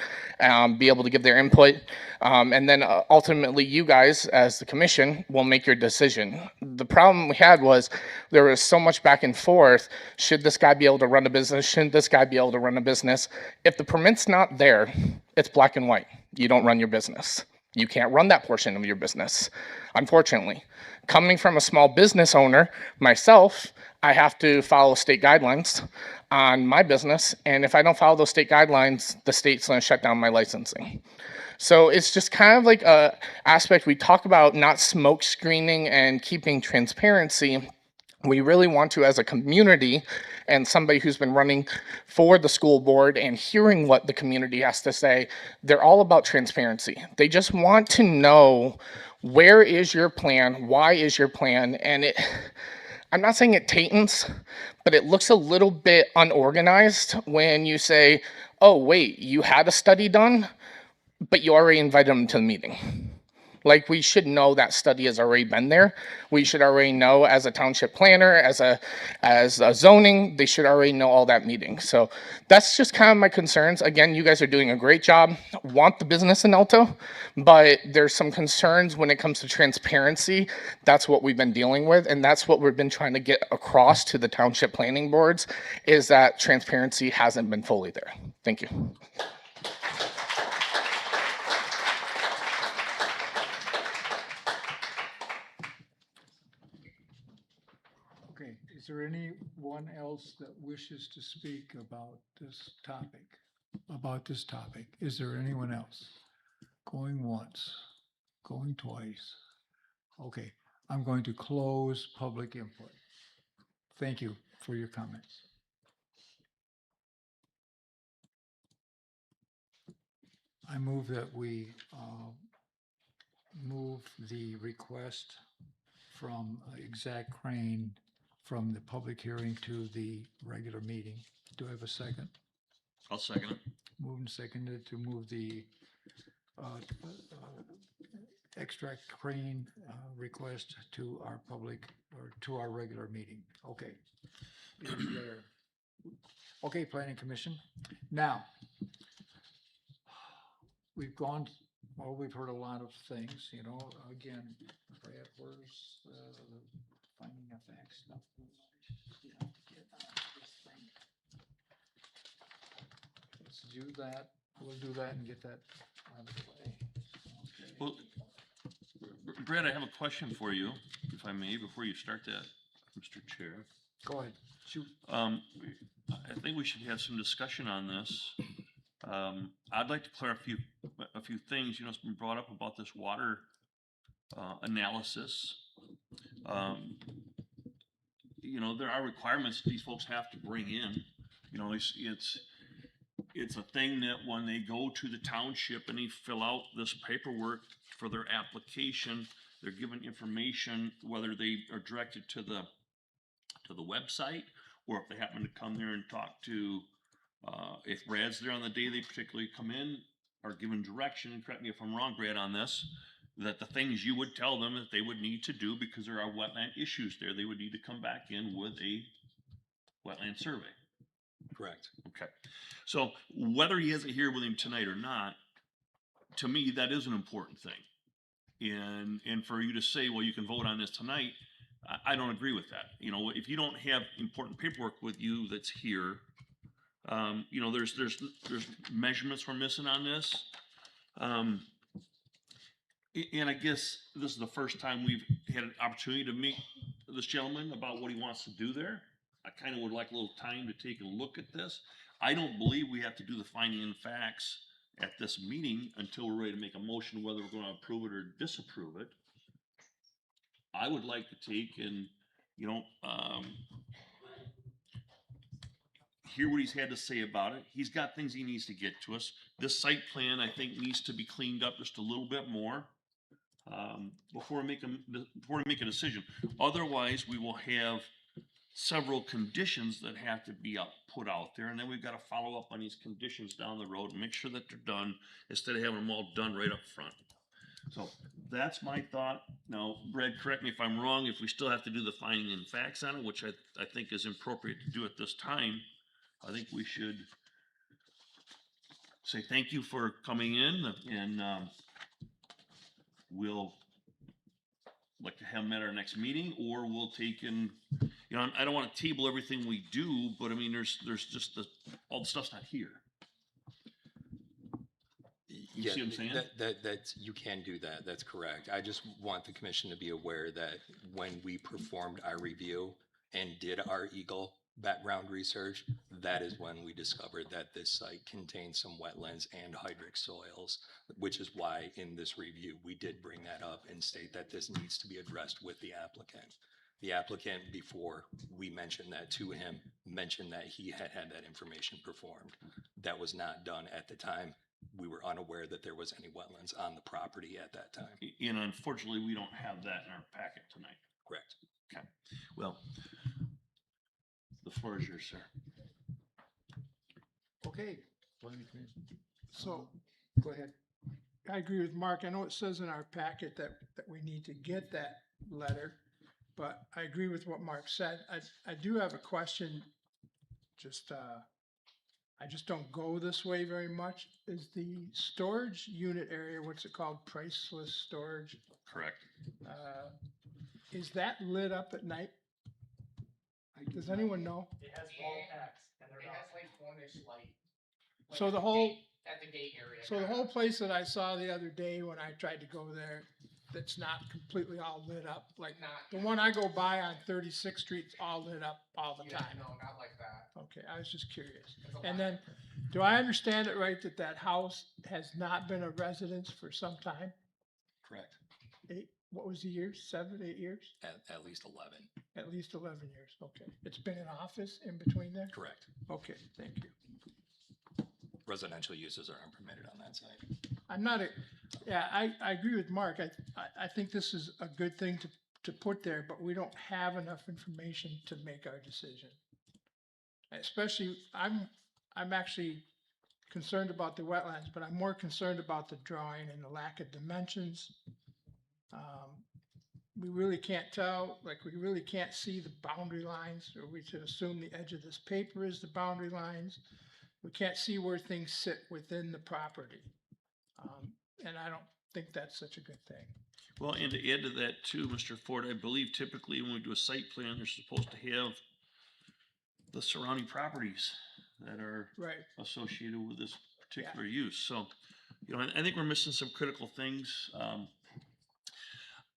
be able to give their input, and then ultimately you guys, as the commission, will make your decision. The problem we had was there was so much back and forth. Should this guy be able to run a business? Shouldn't this guy be able to run a business? If the permit's not there, it's black and white. You don't run your business. You can't run that portion of your business, unfortunately. Coming from a small business owner, myself, I have to follow state guidelines on my business, and if I don't follow those state guidelines, the state's gonna shut down my licensing. So it's just kind of like a aspect we talk about, not smoke screening and keeping transparency. We really want to, as a community, and somebody who's been running for the school board and hearing what the community has to say, they're all about transparency. They just want to know, where is your plan? Why is your plan? And I'm not saying it taintens, but it looks a little bit unorganized when you say, oh, wait, you had a study done, but you already invited them to the meeting. Like, we should know that study has already been there. We should already know, as a township planner, as a zoning, they should already know all that meeting. So that's just kind of my concerns. Again, you guys are doing a great job. Want the business in Alto, but there's some concerns when it comes to transparency. That's what we've been dealing with, and that's what we've been trying to get across to the township planning boards, is that transparency hasn't been fully there. Thank you. Okay, is there anyone else that wishes to speak about this topic? Is there anyone else? Going once, going twice. Okay, I'm going to close public input. Thank you for your comments. I move that we move the request from Exact Crane from the public hearing to the regular meeting. Do I have a second? I'll second it. Moved and seconded to move the Extract Crane request to our public, or to our regular meeting. Okay. Is there- Okay, Planning Commission. Now, we've heard a lot of things, again, Brad, where's finding of facts stuff? We have to get on this thing. Let's do that. We'll do that and get that out of the way. Okay. Well, Brad, I have a question for you, if I may, before you start that, Mr. Chair. Go ahead. Shoot. I think we should have some discussion on this. I'd like to clarify a few things. It's been brought up about this water analysis. There are requirements these folks have to bring in. It's a thing that when they go to the township and they fill out this paperwork for their application, they're given information, whether they are directed to the website, or if they happen to come there and talk to, if Brad's there on the day they particularly come in, are given direction, and correct me if I'm wrong, Brad, on this, that the things you would tell them that they would need to do, because there are wetland issues there, they would need to come back in with a wetland survey. Correct. Okay. So whether he has it here with him tonight or not, to me, that is an important thing. And for you to say, well, you can vote on this tonight, I don't agree with that. If you don't have important paperwork with you that's here, there's measurements we're missing on this. And I guess this is the first time we've had an opportunity to meet this gentleman about what he wants to do there. I kind of would like a little time to take a look at this. I don't believe we have to do the finding and facts at this meeting until we're ready to make a motion whether we're going to approve it or disapprove it. I would like to take and, hear what he's had to say about it. He's got things he needs to get to us. This site plan, I think, needs to be cleaned up just a little bit more before we make a decision. Otherwise, we will have several conditions that have to be put out there, and then we've got to follow up on these conditions down the road and make sure that they're done instead of having them all done right up front. So that's my thought. Now, Brad, correct me if I'm wrong. If we still have to do the finding and facts on it, which I think is appropriate to do at this time, I think we should say thank you for coming in, and we'll like to have them at our next meeting, or we'll take in, you know, I don't want to table everything we do, but I mean, there's just all the stuff's not here. You see what I'm saying? That's, you can do that. That's correct. I just want the commission to be aware that when we performed our review and did our Eagle background research, that is when we discovered that this site contains some wetlands and hydric soils, which is why in this review, we did bring that up and state that this needs to be addressed with the applicant. The applicant, before we mentioned that to him, mentioned that he had had that information performed. That was not done at the time. We were unaware that there was any wetlands on the property at that time. And unfortunately, we don't have that in our packet tonight. Correct. Okay. Well, the floor is yours, sir. Okay. So, Go ahead. I agree with Mark. I know it says in our packet that we need to get that letter, but I agree with what Mark said. I do have a question. I just don't go this way very much. Is the storage unit area, what's it called, priceless storage? Correct. Is that lit up at night? Does anyone know? It has wall packs and it has like one-ish light. Like So at the whole, at the gate area. so the whole place that I saw the other day when I tried to go there, that's not completely all lit up, like the one I go by on 36th Street's all lit up all the time. No, not like that. Okay, I was just curious. And then, do I understand it right that that house has not been a residence for some time? Correct. What was the years? 7, 8 years? At least 11. At least 11 years, okay. It's been an office in between there? Correct. Okay, thank you. Residential uses are unpermitted on that site. I'm not yeah, I agree with Mark. I think this is a good thing to put there, but we don't have enough information to make our decision. Especially, I'm actually concerned about the wetlands, but I'm more concerned about the drawing and the lack of dimensions. We really can't tell, like we really can't see the boundary lines, or we should assume the edge of this paper is the boundary lines. We can't see where things sit within the property. And I don't think that's such a good thing. Well, and to add to that too, Mr. Ford, I believe typically when we do a site plan, they're supposed to have the surrounding properties that are associated with this particular use. So, you know, I think we're missing some critical things.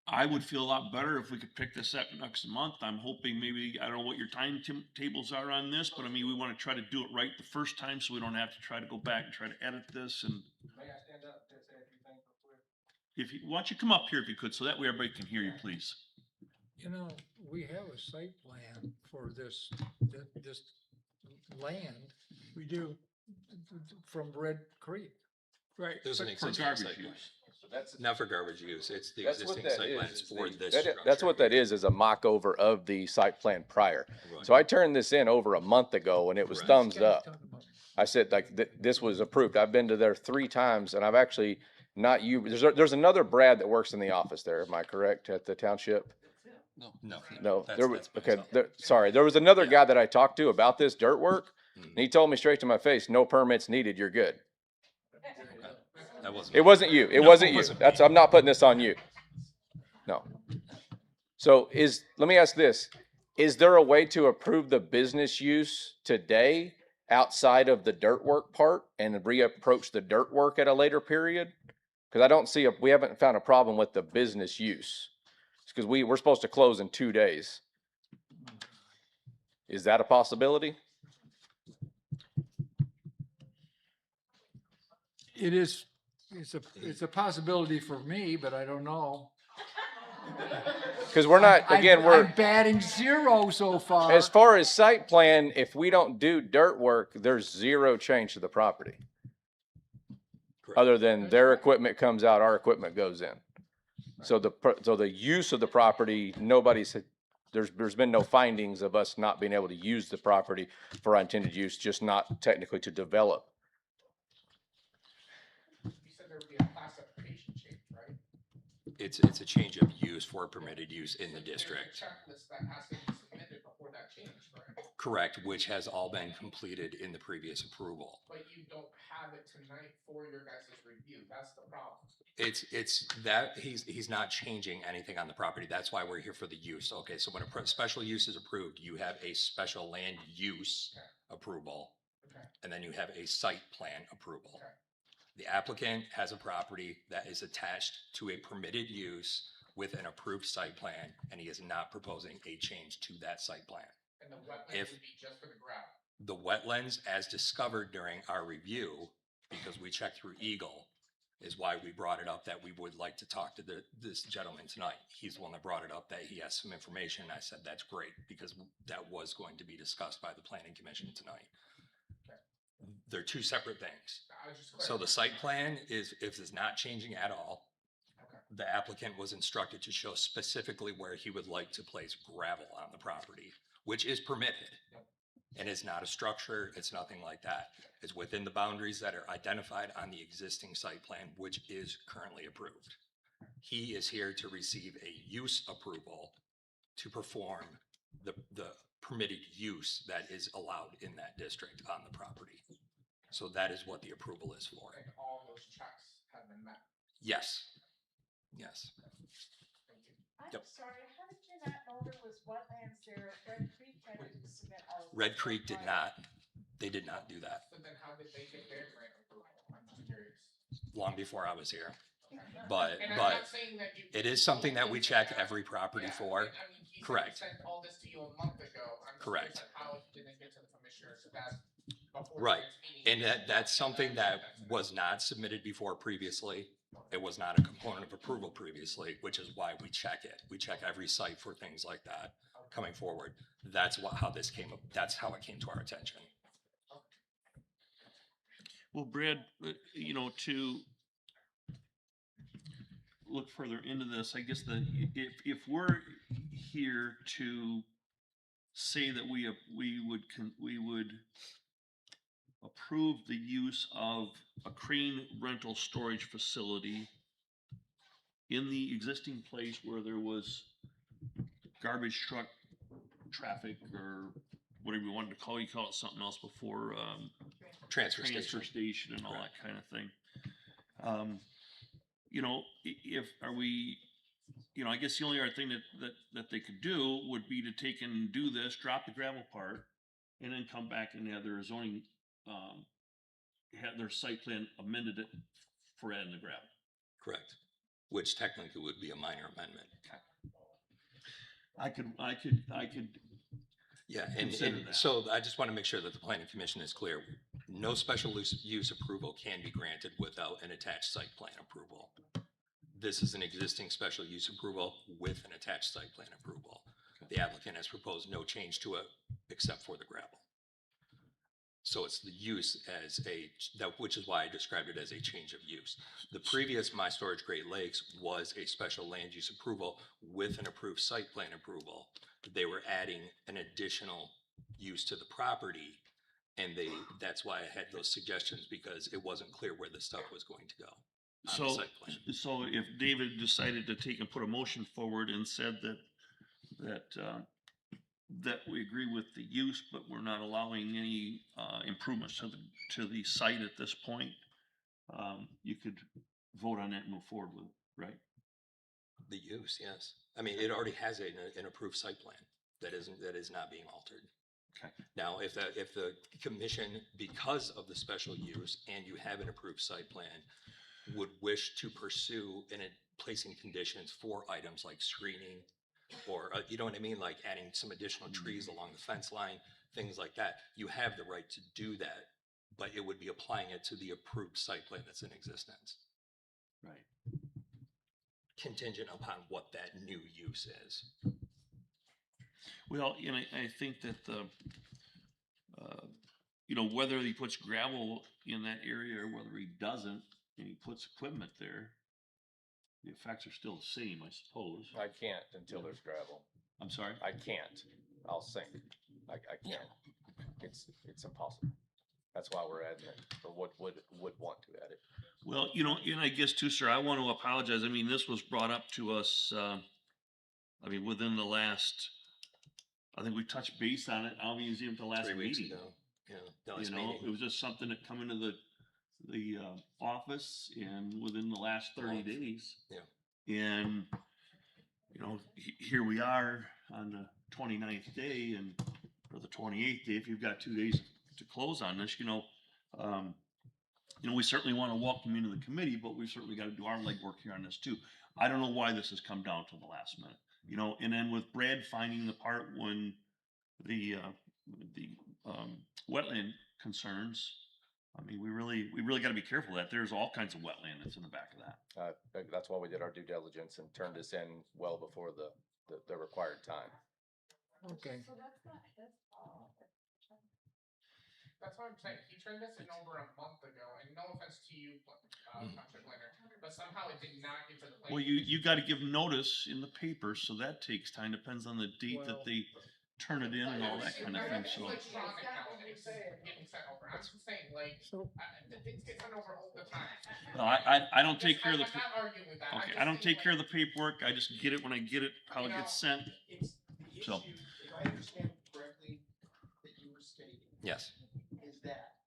I would feel a lot better if we could pick this up next month. I'm hoping maybe, I don't know what your timetables are on this, but I mean, we want to try to do it right the first time so we don't have to try to go back and try to edit this. And May I stand up to say a few things real quick? why don't you come up here if you could, so that way everybody can hear you, please. You know, we have a site plan for this land. We do. From Red Creek. Right. There's an For existing garbage site plan. use. Not for garbage use. It's the That's what existing that site plan. is, It's for this That's structure. what that is a mock over of the site plan prior. Right. So I turned this in over a month ago and it was thumbs up. I said like, this was approved. I've been to there 3 times and I've actually not there's another Brad that works in the office there. Am I correct, at the township? No, there was, okay, sorry. There was another guy that I talked to about this dirt work and he told me straight to my face, no permits needed, you're good. It wasn't you. It wasn't you. I'm not putting this on you. No. So let me ask this. Is there a way to approve the business use today outside of the dirt work part and reapproach the dirt work at a later period? Because I don't see we haven't found a problem with the business use. Because we're supposed to close in 2 days. Is that a possibility? It is. It's a possibility for me, but I don't know. Because we're not, again, we're, I'm batting 0 so far. as far as site plan, if we don't do dirt work, there's zero change to the property. Other than their equipment comes out, our equipment goes in. So the use of the property, there's been no findings of us not being able to use the property for our intended use, just not technically to develop. You said there would be a classification change, right? It's a change of use for permitted use in the district. There's a checklist that has to be submitted before that change, correct? Correct, which has all been completed in the previous approval. But you don't have it tonight for your guys' review. That's the problem. It's that he's not changing anything on the property. That's why we're here for the use. Okay, so when a special use is approved, you have a special land use approval, and then you have a site plan approval. The applicant has a property that is attached to a permitted use with an approved site plan, and he is not proposing a change to that site plan. And the wetlands would be just for the gravel. The wetlands, as discovered during our review, because we checked through Eagle, is why we brought it up that we would like to talk to this gentleman tonight. He's the one that brought it up, that he has some information. And I said, that's great, because that was going to be discussed by the planning commission tonight. They're two separate things. So the site plan is, if it's not changing at all, the applicant was instructed to show specifically where he would like to place gravel on the property, which is permitted. And it's not a structure, it's nothing like that. It's within the boundaries that are identified on the existing site plan, which is currently approved. He is here to receive a use approval to perform the permitted use that is allowed in that district on the property. So that is what the approval is for. And all those checks have been met. Yes. Yes. I'm sorry, how did you not know there was wetlands there? Red Creek had to submit all of Red this Creek did stuff, right? not. They did not do that. So then how did they get their grant approval? I'm just curious. Long before I was here. And But I'm not saying that you. it is something that we check every property for. I mean, he Correct. sent all this to you a month ago. I'm just Correct. curious how it didn't get to the commissioners that before. Right. the next meeting. And that's something that was not submitted before previously. It was not a component of approval previously, which is why we check it. We check every site for things like that coming forward. That's how this came up. That's how it came to our attention. Well, Brad, to look further into this, I guess if we're here to say that we would approve the use of a crane rental storage facility in the existing place where there was garbage truck traffic, or whatever you wanted to call it something else before, Transfer station and all that kind of thing. If are we, I guess the only other thing that they could do would be to take and do this, drop the gravel part, and then come back and have their zoning, have their site plan amended it for adding the gravel. Correct. Which technically would be a minor amendment. I could. Yeah, and so I just want to make sure that the planning commission is clear. No special use approval can be granted without an attached site plan approval. This is an existing special use approval with an attached site plan approval. The applicant has proposed no change to it except for the gravel. So it's the use which is why I described it as a change of use. The previous My Storage Great Lakes was a special land use approval with an approved site plan approval. They were adding an additional use to the property, and that's why I had those suggestions, because it wasn't clear where the stuff was going to go. So if David decided to take and put a motion forward and said that we agree with the use, but we're not allowing any improvements to the site at this point, you could vote on that and move forward with it, right? The use, yes. I mean, it already has an approved site plan that is not being altered. Okay. Now, if the commission, because of the special use and you have an approved site plan, would wish to pursue placing conditions for items like screening, or you know what I mean, like adding some additional trees along the fence line, things like that, you have the right to do that, but it would be applying it to the approved site plan that's in existence. Right. contingent upon what that new use is. Well, and I think that you know, whether he puts gravel in that area or whether he doesn't, and he puts equipment there, the effects are still the same, I suppose. I can't until there's gravel. I'm sorry? I can't. I'll sink. I can't. It's impossible. That's why we're adding it, or would want to add it. Well, you know, and I guess too, sir, I want to apologize. I mean, this was brought up to us, I mean, within the last, I think we touched base on it, I mean, it was even the last 3 weeks meeting. ago. Yeah, the You last know, meeting. it was just something that come into the office and within the last 30 days. Yeah. And, you know, here we are on the 29th day and, or the 28th day, if you've got 2 days to close on this, you know, we certainly want to welcome you into the committee, but we certainly got to do our legwork here on this too. I don't know why this has come down to the last minute, you know, and then with Brad finding the part when the wetland concerns, I mean, we really got to be careful that there's all kinds of wetland that's in the back of that. That's why we did our due diligence and turned this in well before the required time. Okay. So that's not his fault. That's what I'm saying. He turned this in over a month ago, and no offense to you, Township planner, but somehow it did not get to the. Well, you got to give notice in the paper, so that takes time. Depends on the date that they turn it in and all that kind of thing. So. Electronic now, it's getting sent over. I'm just saying, like, things get sent over all the time. No, I don't take care of the. I'm not arguing with that. Okay, I don't take care of the paperwork. I just get it when I get it, how it gets sent. So. If I understand correctly, that you were stating. Yes. Is that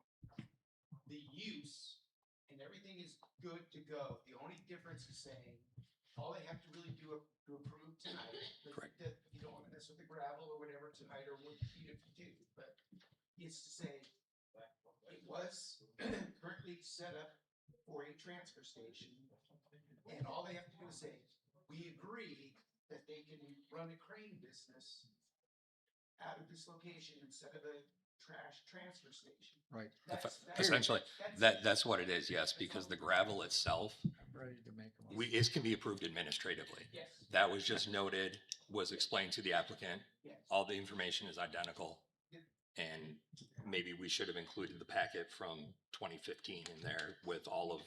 the use and everything is good to go. The only difference is saying, all they have to really do to approve tonight. Correct. That you don't want to mess with the gravel or whatever tonight, or would you if you do, but it's to say, it was currently set up for a transfer station. And all they have to do is say, we agree that they can run a crane business out of this location instead of a trash transfer station. Right. Essentially, that's what it is, yes, because the gravel itself, Ready to make a it can be approved administratively. Yes. That was just noted, was explained to the applicant. Yes. All the information is identical. And maybe we should have included the packet from 2015 in there with all of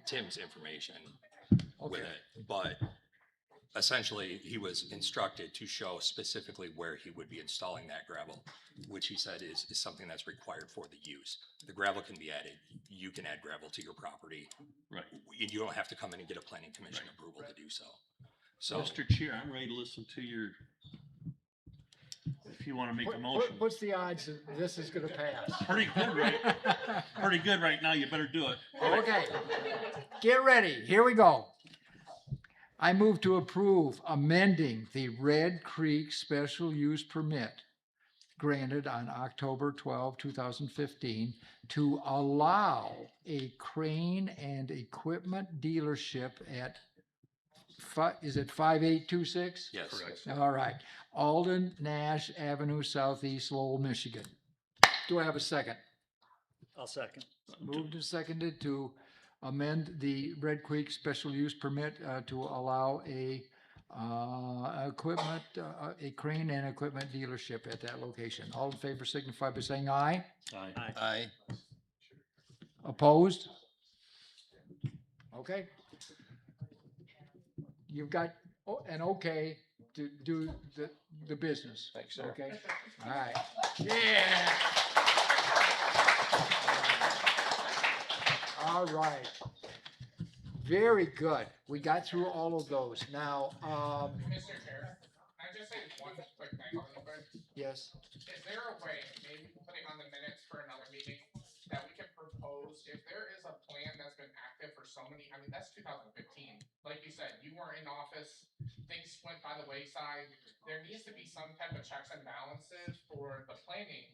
Tim's information with it. But essentially, he was instructed to show specifically where he would be installing that gravel, which he said is something that's required for the use. The gravel can be added. You can add gravel to your property. Right. You don't have to come in and get a planning commission approval to do so. So, Mr. Chair, I'm ready to listen to your, if you want to make a motion. What's the odds that this is gonna pass? Pretty good, right? Pretty good right now. You better do it. Okay, get ready. Here we go. I move to approve amending the Red Creek special use permit granted on October 12, 2015 to allow a crane and equipment dealership at, is it 5826? yes. Correct. All right. Alden Nash Avenue Southeast, Lowell, Michigan. Do I have a second? I'll second. Moved and seconded to amend the Red Creek special use permit to allow a crane and equipment dealership at that location. All in favor signify by saying aye. Aye. Aye. Opposed? Okay. You've got an okay to do the business. Thanks, sir. Okay, all right. Yeah. All right. Very good. We got through all of those. Now, Mr. Chair, can I just say one quick thing real quick? yes, Is there a way, maybe putting on the minutes for another meeting, that we can propose, if there is a plan that's been active for so many, I mean, that's 2015. Like you said, you weren't in office, things went by the wayside. There needs to be some type of checks and balances for the planning,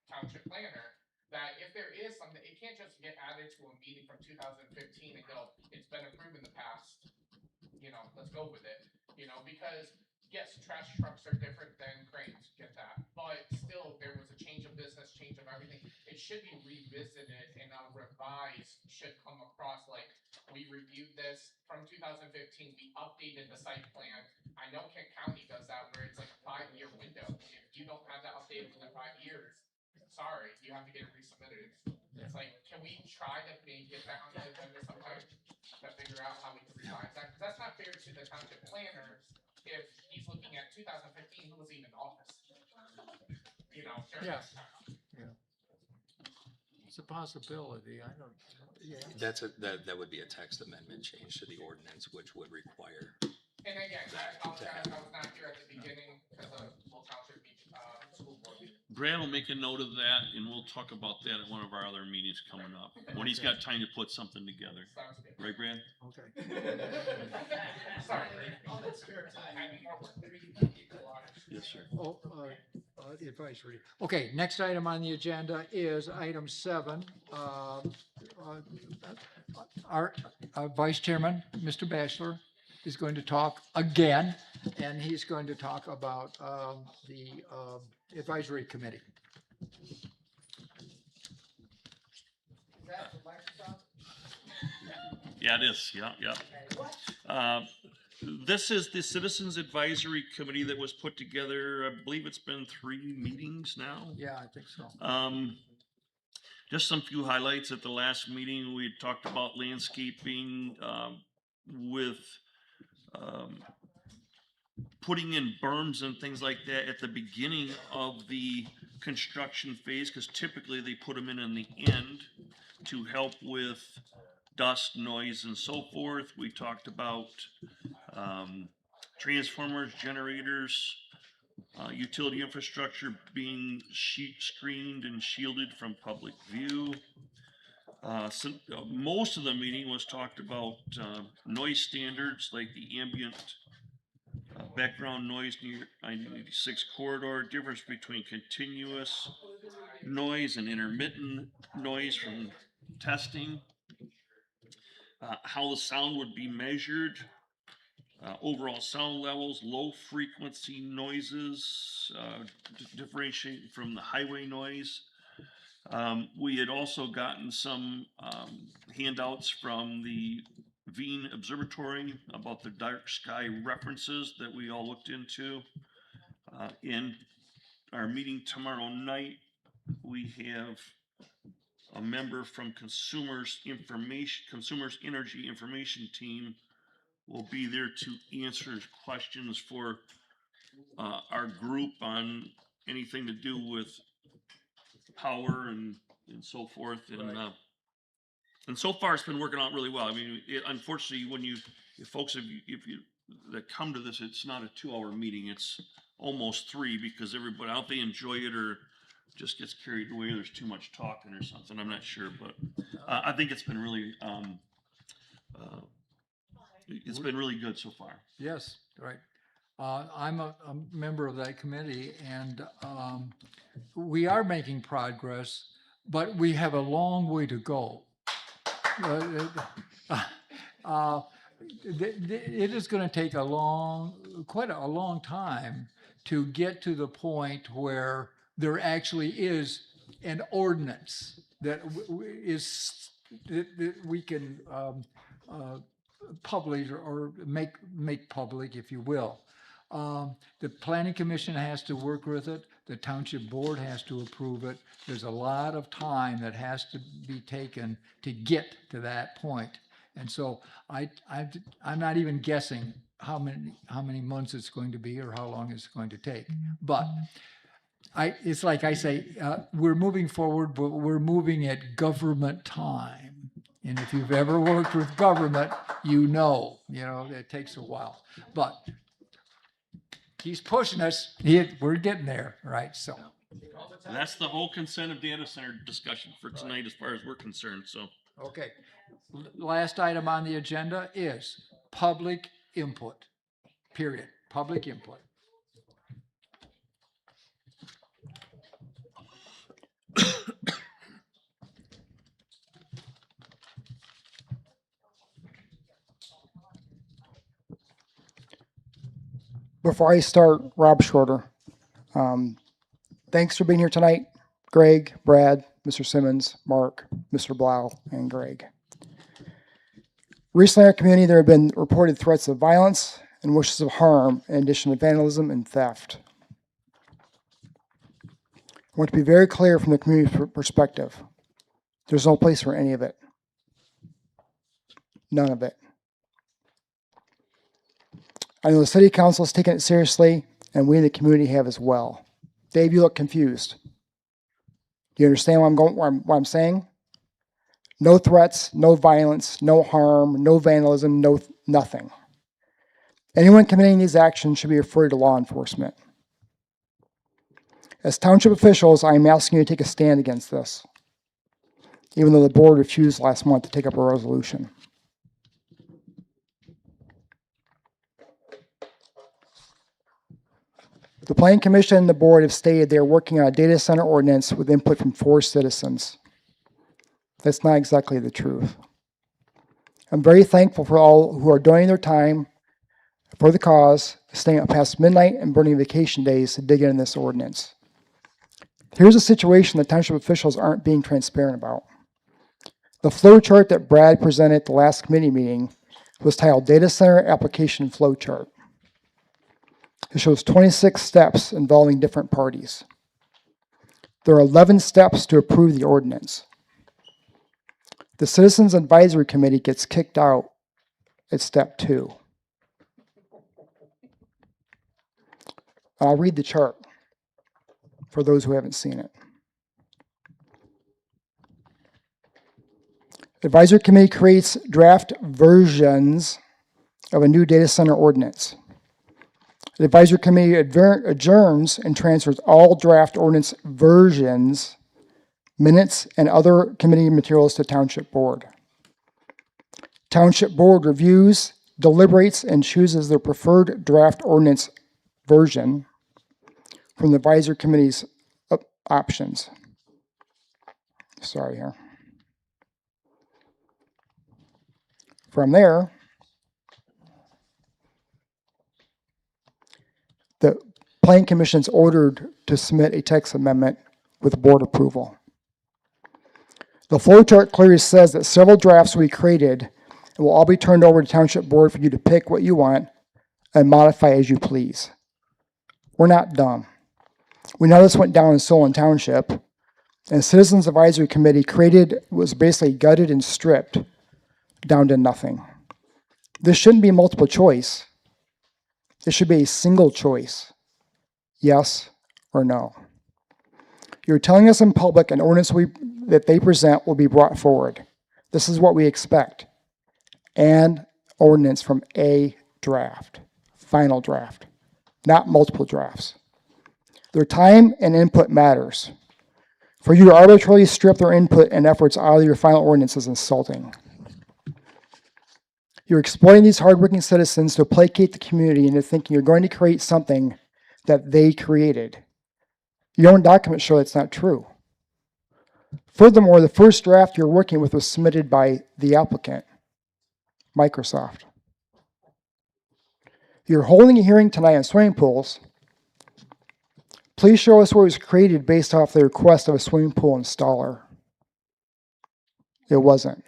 township planner, that if there is something, it can't just get added to a meeting from 2015 and go, it's been approved in the past, let's go with it, because yes, trash trucks are different than cranes, get that, but still, there was a change of business, change of everything. It should be revisited and a revised should come across like, we reviewed this from 2015, we updated the site plan. I know Kent County does that where it's like a 5-year window. If you don't have that updated within 5 years, sorry, you have to get it resubmitted. It's like, can we try to maybe get that on the agenda sometime to figure out how we can revise that? Because that's not fair to the township planner if he's looking at 2015, who was even in office. You know, during Yeah. this time. Yeah. It's a possibility. I don't, yeah. That would be a text amendment change to the ordinance, which would require. And again, I apologize, I was not here at the beginning because of Lowell Township school board meeting. Brad will make a note of that, and we'll talk about that at one of our other meetings coming up, when he's got time to put something together. Right, Brad? Okay. Sorry. Oh, that's fair. Yes, sir. Oh, advisory. Okay, next item on the agenda is item 7. Our Vice Chairman, Mr. Batchelor, is going to talk again, and he's going to talk about the advisory committee. Yeah, it is. Yeah. This is the Citizens Advisory Committee that was put together. I believe it's been 3 meetings now. Yeah, I think so. Just some few highlights. At the last meeting, we talked about landscaping with putting in berms and things like that at the beginning of the construction phase, because typically they put them in the end to help with dust, noise, and so forth. We talked about transformers, generators, utility infrastructure being screened and shielded from public view. Most of the meeting was talked about noise standards like the ambient background noise near I-96 corridor, difference between continuous noise and intermittent noise from testing, how the sound would be measured, overall sound levels, low frequency noises, differentiating from the highway noise. We had also gotten some handouts from the Veen Observatory about the dark sky references that we all looked into. In our meeting tomorrow night, we have a member from Consumers Energy Information Team will be there to answer questions for our group on anything to do with power and so forth. And so far it's been working out really well. I mean, unfortunately, if you that come to this, it's not a 2-hour meeting, it's almost 3, because everybody out, they enjoy it or just gets carried away. There's too much talking or something. I'm not sure, but I think it's been really, it's been really good so far. Yes, right. I'm a member of that committee, and we are making progress, but we have a long way to go. It is going to take quite a long time to get to the point where there actually is an ordinance that that we can publish or make public, if you will. The planning commission has to work with it. The township board has to approve it. There's a lot of time that has to be taken to get to that point. And so I'm not even guessing how many months it's going to be or how long it's going to take. But it's like I say, we're moving forward, but we're moving at government time. And if you've ever worked with government, you know it takes a while. But he's pushing us. We're getting there, right? So that's the whole consent of data center discussion for tonight, as far as we're concerned. So okay. Last item on the agenda is public input. Period. Public input. Before I start, Rob Schroeder. Thanks for being here tonight, Greg, Brad, Mr. Simmons, Mark, Mr. Blau, and Greg. Recently in our community, there have been reported threats of violence and wishes of harm in addition to vandalism and theft. I want to be very clear from the community perspective. There's no place for any of it. None of it. I know the city council has taken it seriously, and we in the community have as well. Dave, you look confused. Do you understand what I'm saying? No threats, no violence, no harm, no vandalism, nothing. Anyone committing these actions should be referred to law enforcement. As township officials, I am asking you to take a stand against this, even though the board refused last month to take up a resolution. The Planning Commission and the board have stated they are working on a data center ordinance with input from 4 citizens. That's not exactly the truth. I'm very thankful for all who are donating their time for the cause, staying up past midnight and burning vacation days to dig into this ordinance. Here's a situation that township officials aren't being transparent about. The flow chart that Brad presented at the last committee meeting was titled Data Center Application Flow Chart. It shows 26 steps involving different parties. There are 11 steps to approve the ordinance. The Citizens Advisory Committee gets kicked out at step 2. I'll read the chart for those who haven't seen it. Advisory Committee creates draft versions of a new data center ordinance. The Advisory Committee adjourns and transfers all draft ordinance versions, minutes, and other committee materials to Township Board. Township Board reviews, deliberates, and chooses their preferred draft ordinance version from the Advisory Committee's options. Sorry here. From there, the Planning Commission is ordered to submit a text amendment with board approval. The flow chart clearly says that several drafts will be created and will all be turned over to Township Board for you to pick what you want and modify as you please. We're not dumb. We know this went down in Solon Township, and Citizens Advisory Committee was basically gutted and stripped down to nothing. This shouldn't be multiple choice. It should be a single choice, yes or no. You're telling us in public an ordinance that they present will be brought forward. This is what we expect. And ordinance from a draft, final draft, not multiple drafts. Their time and input matters. For you to arbitrarily strip their input and efforts out of your final ordinance is insulting. You're exploiting these hardworking citizens to placate the community into thinking you're going to create something that they created. Your own documents show that's not true. Furthermore, the first draft you're working with was submitted by the applicant, Microsoft. You're holding a hearing tonight on swimming pools. Please show us where it was created based off the request of a swimming pool installer. It wasn't.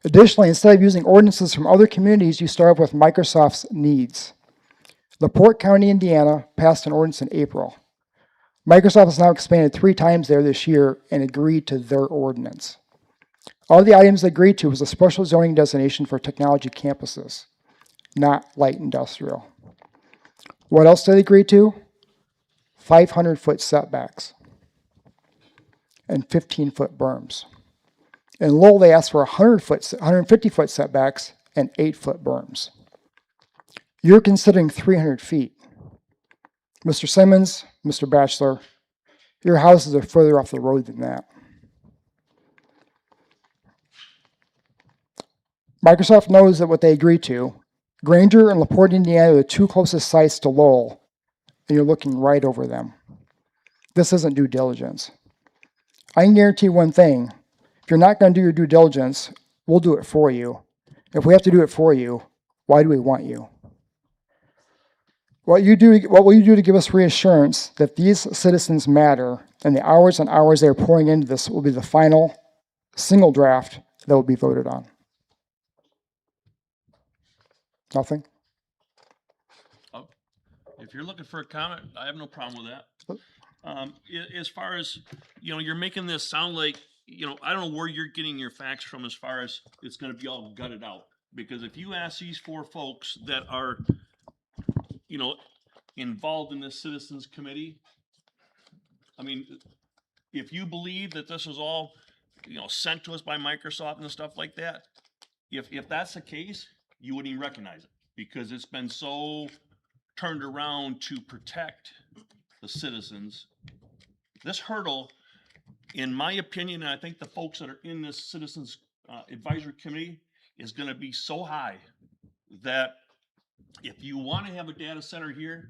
Additionally, instead of using ordinances from other communities, you start with Microsoft's needs. LaPorte County, Indiana passed an ordinance in April. Microsoft has now expanded 3 times there this year and agreed to their ordinance. All the items they agreed to was a special zoning designation for technology campuses, not light industrial. What else did they agree to? 500-foot setbacks and 15-foot berms. In Lowell, they asked for 150-foot setbacks and 8-foot berms. You're considering 300 feet. Mr. Simmons, Mr. Batchelor, your houses are further off the road than that. Microsoft knows that what they agreed to. Granger and LaPorte, Indiana are the 2 closest sites to Lowell, and you're looking right over them. This isn't due diligence. I can guarantee one thing. If you're not going to do your due diligence, we'll do it for you. If we have to do it for you, why do we want you? What will you do to give us reassurance that these citizens matter and the hours and hours they are pouring into this will be the final single draft that will be voted on? Nothing? If you're looking for a comment, I have no problem with that. As far as, you're making this sound like, I don't know where you're getting your facts from as far as it's gonna be all gutted out. Because if you ask these 4 folks that are, involved in this citizens committee, I mean, if you believe that this was all, sent to us by Microsoft and stuff like that, if that's the case, you wouldn't even recognize it because it's been so turned around to protect the citizens. This hurdle, in my opinion, and I think the folks that are in this citizens advisory committee, is going to be so high that if you want to have a data center here,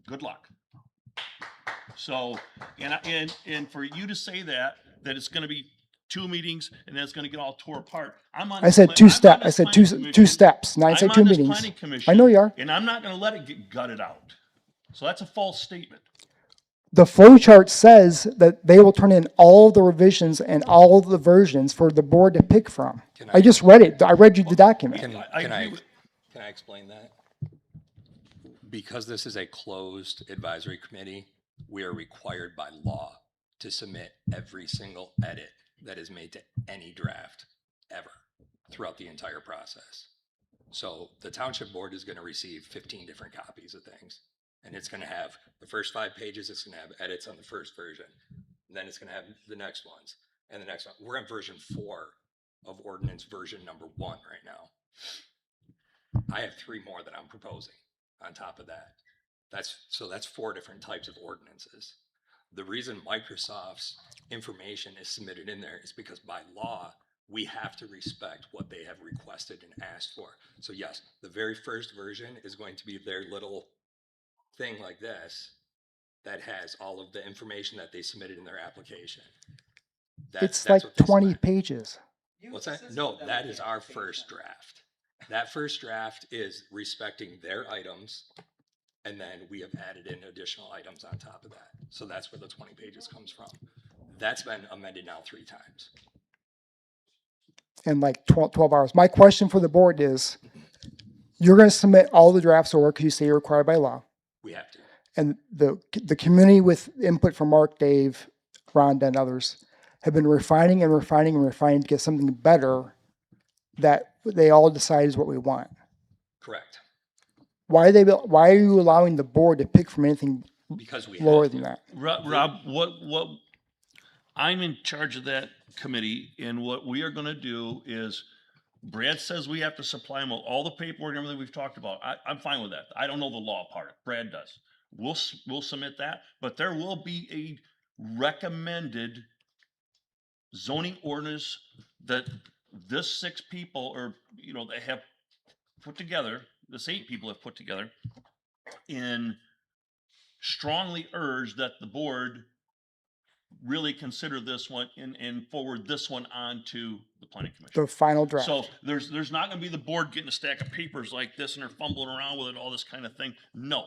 good luck. So, and for you to say that it's going to be 2 meetings and then it's going to get all tore apart. I said 2 steps. I said two steps. Now I said 2 meetings. I know you are. And I'm not going to let it get gutted out. So that's a false statement. The flow chart says that they will turn in all the revisions and all the versions for the board to pick from. I just read it. I read you the document. Can I explain that? Because this is a closed advisory committee, we are required by law to submit every single edit that is made to any draft ever throughout the entire process. So the township board is going to receive 15 different copies of things. And it's going to have the first 5 pages, it's going to have edits on the first version. And then it's going to have the next ones and the next one. We're on version 4 of ordinance version number 1 right now. I have 3 more that I'm proposing on top of that. That's 4 different types of ordinances. The reason Microsoft's information is submitted in there is because by law, we have to respect what they have requested and asked for. So yes, the very first version is going to be their little thing like this that has all of the information that they submitted in their application. It's like 20 pages. What's that? No, that is our first draft. That first draft is respecting their items, and then we have added in additional items on top of that. So that's where the 20 pages comes from. That's been amended now 3 times. In like 12 hours. My question for the board is, you're going to submit all the drafts over because you say you're required by law. We have to. And the community with input from Mark, Dave, Rhonda, and others have been refining and refining and refining to get something better that they all decide is what we want. Correct. Why are you allowing the board to pick from anything lower than that? Rob, what I'm in charge of that committee, and what we are going to do is, Brad says we have to supply him with all the paperwork and everything we've talked about. I'm fine with that. I don't know the law part. Brad does. We'll submit that, but there will be a recommended zoning ordinance that this 6 people, or they have put together, this 8 people have put together, and strongly urge that the board really consider this one and forward this one on to the planning commission. The final draft. So there's not going to be the board getting a stack of papers like this and they're fumbling around with it, all this kind of thing. No.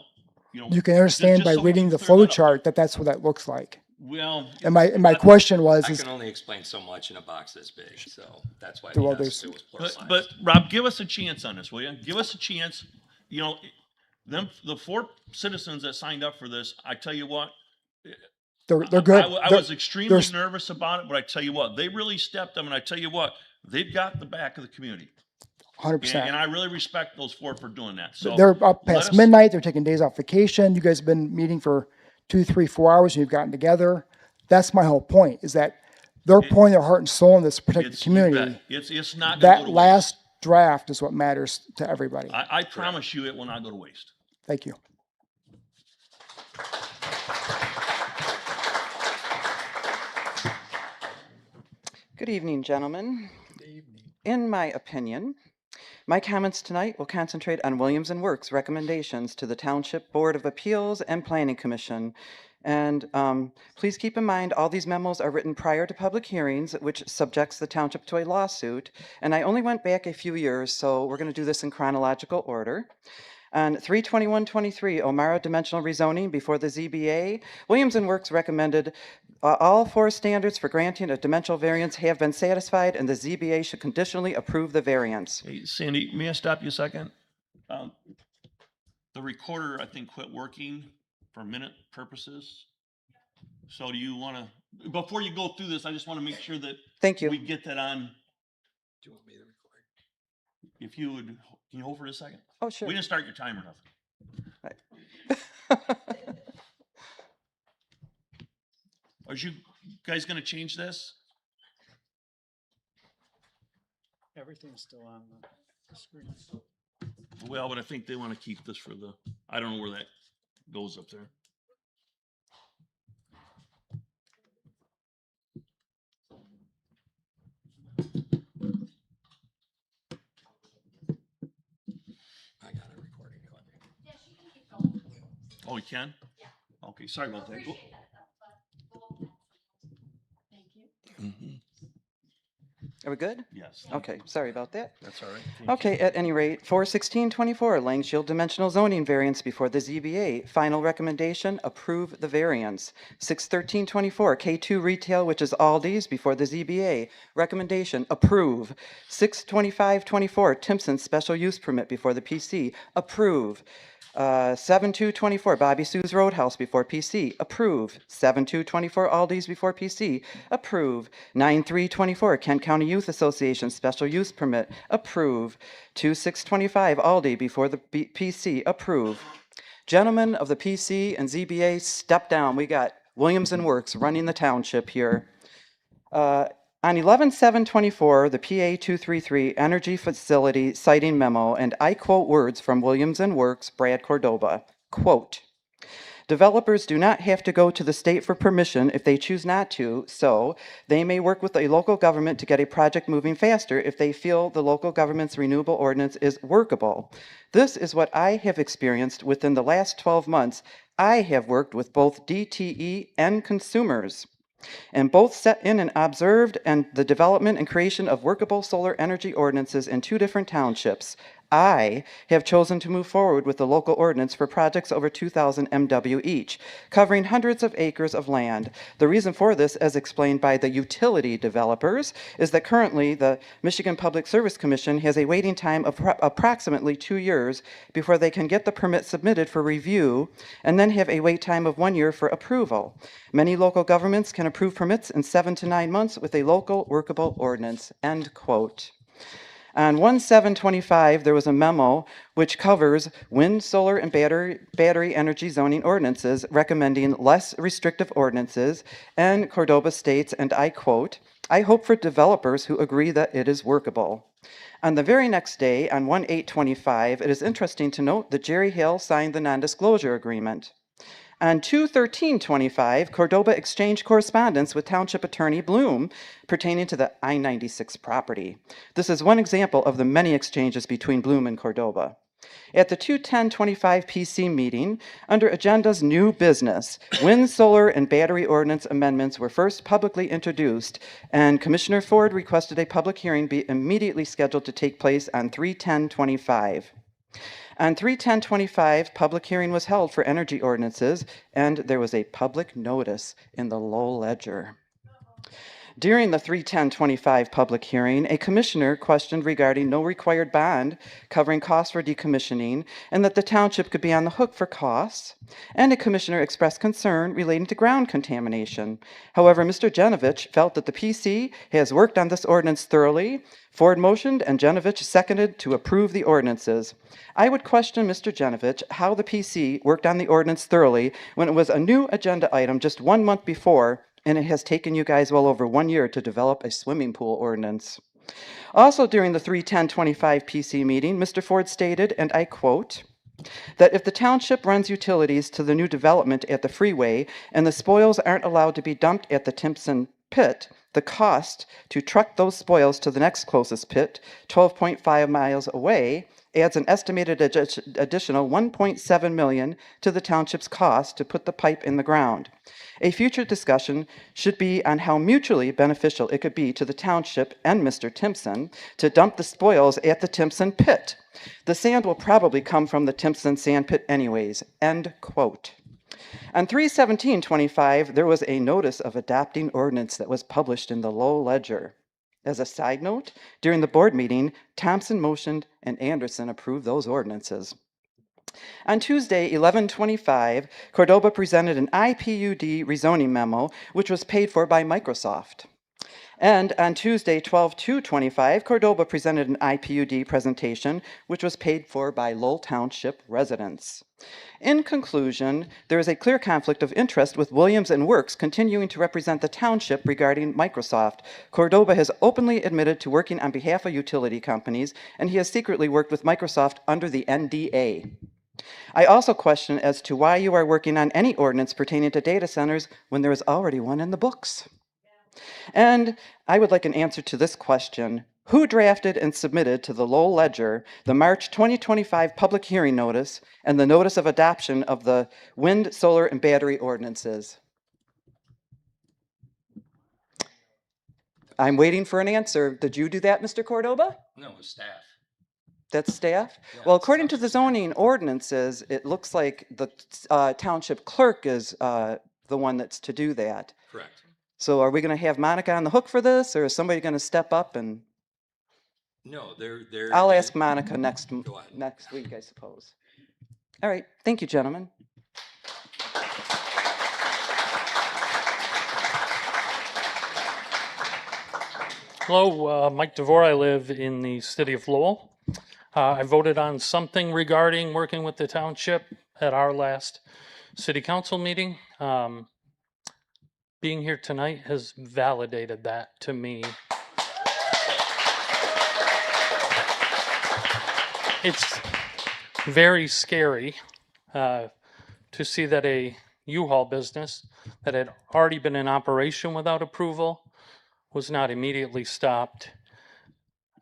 You can understand by reading the flow chart that that's what that looks like. Well, and my question was, I can only explain so much in a box this big, so that's why well, it was pluralized. But Rob, give us a chance on this, will you? Give us a chance. The 4 citizens that signed up for this, I tell you what, they're good. I was extremely nervous about it, but I tell you what, they really stepped up, and I tell you what, they've got the back of the community. 100%. And I really respect those 4 for doing that. So they're up past midnight. They're taking days off vacation. You guys have been meeting for 2, 3, 4 hours, and you've gotten together. That's my whole point, is that they're pouring their heart and soul in this to protect the community. It's not that last draft is what matters to everybody. I promise you it will not go to waste. Thank you. Good evening, gentlemen. In my opinion, my comments tonight will concentrate on Williams & Works' recommendations to the Township Board of Appeals and Planning Commission. And please keep in mind, all these memos are written prior to public hearings, which subjects the township to a lawsuit. And I only went back a few years, so we're going to do this in chronological order. On 3/21/23, O'Mara dimensional rezoning before the ZBA, Williams & Works recommended all 4 standards for granting a dimensional variance have been satisfied, and the ZBA should conditionally approve the variance. Hey, Sandy, may I stop you a second? The recorder, I think, quit working for minute purposes. So do you want to, before you go through this, I just want to make sure that Thank you. we get that on. Do you want me to record? If you would, can you hold for a second? Oh, sure. We didn't start your timer, nothing. Are you guys going to change this? Everything's still on the screen. Well, but I think they want to keep this for the, I don't know where that goes up there. I got a recording going. Yes, you can keep going. Oh, you can? Yeah. Okay, sorry about that. Appreciate that though, but thank you. Mhm. Are we good? Yes. Okay, sorry about that. That's all right. Thank Okay, at any rate, 41624, Lang Shield Dimensional Zoning Variance before the ZBA. Final recommendation, approve the variance. 61324, K2 Retail, which is Aldi's, before the ZBA. Recommendation, approve. 62524, Timpson Special Use Permit before the PC. Approve. 7224, Bobby Sue's Roadhouse before PC. Approve. 7224, Aldi's before PC. Approve. 9324, Kent County Youth Association Special Use Permit. Approve. 2625, Aldi before the PC. Approve. Gentlemen of the PC and ZBA, step down. We got Williams and Works running the township here. On 11/7/24, the PA 233 Energy Facility Siting Memo, and I quote words from Williams and Works, Brad Cordova, quote, "Developers do not have to go to the state for permission if they choose not to, so they may work with a local government to get a project moving faster if they feel the local government's renewable ordinance is workable. This is what I have experienced within the last 12 months. I have worked with both DTE and consumers, and both set in and observed and the development and creation of workable solar energy ordinances in 2 different townships. I have chosen to move forward with the local ordinance for projects over 2,000 MW each, covering hundreds of acres of land. The reason for this, as explained by the utility developers, is that currently the Michigan Public Service Commission has a waiting time of approximately 2 years before they can get the permit submitted for review, and then have a wait time of 1 year for approval. Many local governments can approve permits in 7 to 9 months with a local workable ordinance," end quote. On 1/7/25, there was a memo which covers wind, solar, and battery energy zoning ordinances, recommending less restrictive ordinances, and Cordova states, and I quote, "I hope for developers who agree that it is workable." On the very next day, on 1/8/25, it is interesting to note that Jerry Hale signed the non-disclosure agreement. On 2/13/25, Cordova exchanged correspondence with Township Attorney Bloom pertaining to the I-96 property. This is one example of the many exchanges between Bloom and Cordova. At the 2/10/25 PC meeting, under agenda's new business, wind, solar, and battery ordinance amendments were first publicly introduced, and Commissioner Ford requested a public hearing be immediately scheduled to take place on 3/10/25. On 3/10/25, public hearing was held for energy ordinances, and there was a public notice in the Lowell Ledger. During the 3/10/25 public hearing, a commissioner questioned regarding no required bond covering costs for decommissioning, and that the township could be on the hook for costs, and a commissioner expressed concern relating to ground contamination. However, Mr. Genovich felt that the PC has worked on this ordinance thoroughly. Ford motioned and Genovich seconded to approve the ordinances. I would question Mr. Genovich how the PC worked on the ordinance thoroughly when it was a new agenda item just 1 month before, and it has taken you guys well over 1 year to develop a swimming pool ordinance. Also during the 3/10/25 PC meeting, Mr. Ford stated, and I quote, that if the township runs utilities to the new development at the freeway and the spoils aren't allowed to be dumped at the Timpson pit, the cost to truck those spoils to the next closest pit, 12.5 miles away, adds an estimated additional $1.7 million to the township's cost to put the pipe in the ground. A future discussion should be on how mutually beneficial it could be to the township and Mr. Timpson to dump the spoils at the Timpson pit. The sand will probably come from the Timpson sand pit anyways, end quote. On 3/17/25, there was a notice of adopting ordinance that was published in the Lowell Ledger. As a side note, during the board meeting, Thompson motioned and Anderson approved those ordinances. On Tuesday, 11/25, Cordoba presented an IPUD rezoning memo, which was paid for by Microsoft. And on Tuesday, 12/2/25, Cordoba presented an IPUD presentation, which was paid for by Lowell Township residents. In conclusion, there is a clear conflict of interest with Williams and Works continuing to represent the township regarding Microsoft. Cordoba has openly admitted to working on behalf of utility companies, and he has secretly worked with Microsoft under the NDA. I also question as to why you are working on any ordinance pertaining to data centers when there is already one in the books. And I would like an answer to this question. Who drafted and submitted to the Lowell Ledger the March 2025 public hearing notice and the notice of adoption of the wind, solar, and battery ordinances? I'm waiting for an answer. Did you do that, Mr. Cordoba? No, it was staff. That's staff? Well, according to the zoning ordinances, it looks like the township clerk is the one that's to do that. Correct. So are we going to have Monica on the hook for this, or is somebody going to step up and? No, they're. I'll ask Monica next ahead. week, I suppose. All right, thank you, gentlemen. Hello, Mike DeVore. I live in the city of Lowell. I voted on something regarding working with the township at our last city council meeting. Being here tonight has validated that to me. It's very scary to see that a U-Haul business that had already been in operation without approval was not immediately stopped.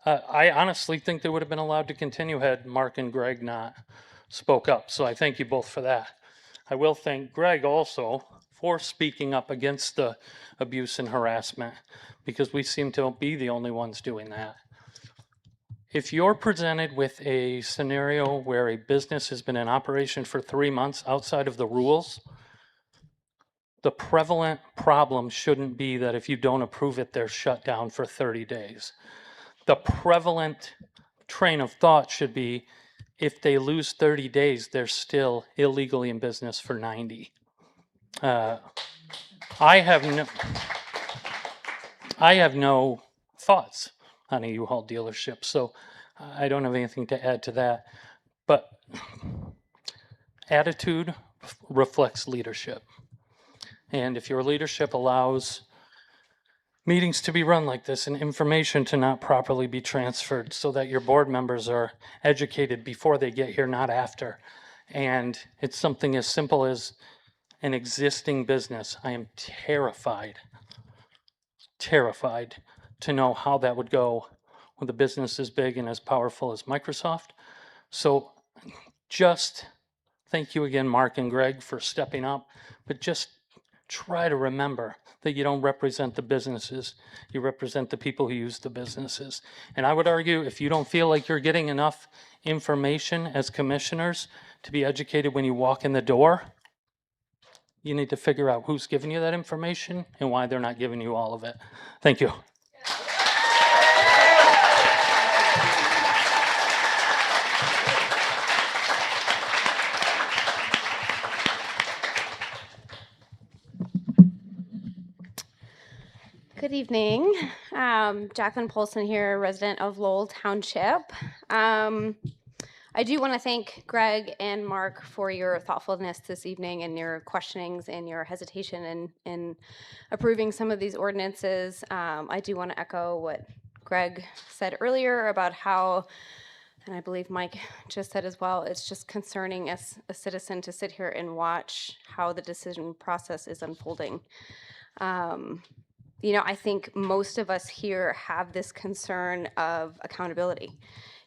I honestly think they would have been allowed to continue had Mark and Greg not spoke up. So I thank you both for that. I will thank Greg also for speaking up against the abuse and harassment, because we seem to be the only ones doing that. If you're presented with a scenario where a business has been in operation for 3 months outside of the rules, the prevalent problem shouldn't be that if you don't approve it, they're shut down for 30 days. The prevalent train of thought should be if they lose 30 days, they're still illegally in business for 90. I have no thoughts on a U-Haul dealership, so I don't have anything to add to that. But attitude reflects leadership. And if your leadership allows meetings to be run like this and information to not properly be transferred so that your board members are educated before they get here, not after, and it's something as simple as an existing business, I am terrified to know how that would go with a business as big and as powerful as Microsoft. So just thank you again, Mark and Greg, for stepping up, but just try to remember that you don't represent the businesses, you represent the people who use the businesses. And I would argue if you don't feel like you're getting enough information as commissioners to be educated when you walk in the door, you need to figure out who's giving you that information and why they're not giving you all of it. Thank you. Good evening. Jacqueline Polson here, resident of Lowell Township. I do want to thank Greg and Mark for your thoughtfulness this evening and your questionings and your hesitation in approving some of these ordinances. I do want to echo what Greg said earlier about how, and I believe Mike just said as well, it's just concerning as a citizen to sit here and watch how the decision process is unfolding. You know, I think most of us here have this concern of accountability.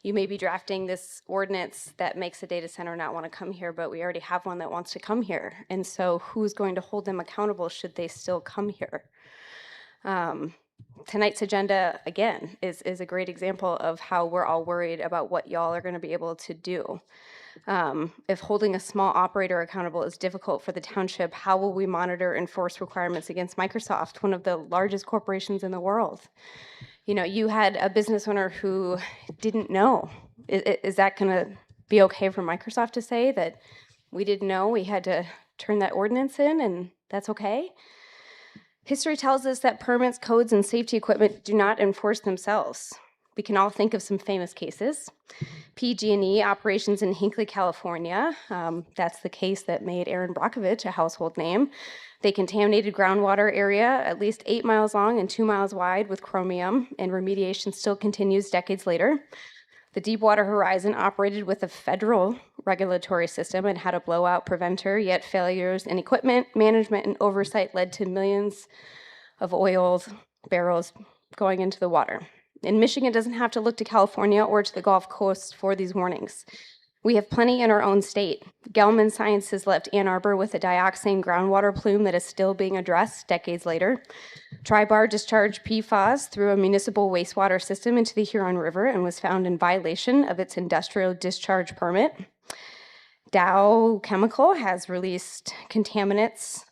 You may be drafting this ordinance that makes a data center not want to come here, but we already have one that wants to come here. And so who's going to hold them accountable should they still come here? Tonight's agenda, again, is a great example of how we're all worried about what y'all are going to be able to do. If holding a small operator accountable is difficult for the township, how will we monitor and enforce requirements against Microsoft, one of the largest corporations in the world? You had a business owner who didn't know. Is that going to be okay for Microsoft to say that we didn't know we had to turn that ordinance in and that's okay? History tells us that permits, codes, and safety equipment do not enforce themselves. We can all think of some famous cases. PG&E operations in Hinckley, California. That's the case that made Aaron Brockovich a household name. They contaminated groundwater area at least 8 miles long and 2 miles wide with chromium, and remediation still continues decades later. The Deepwater Horizon operated with a federal regulatory system and had a blowout preventer, yet failures in equipment, management, and oversight led to millions of oil barrels going into the water. And Michigan doesn't have to look to California or to the Gulf Coast for these warnings. We have plenty in our own state. Gelman Sciences left Ann Arbor with a dioxane groundwater plume that is still being addressed decades later. Tri-Bar discharged PFAS through a municipal wastewater system into the Huron River and was found in violation of its industrial discharge permit. Dow Chemical has released contaminants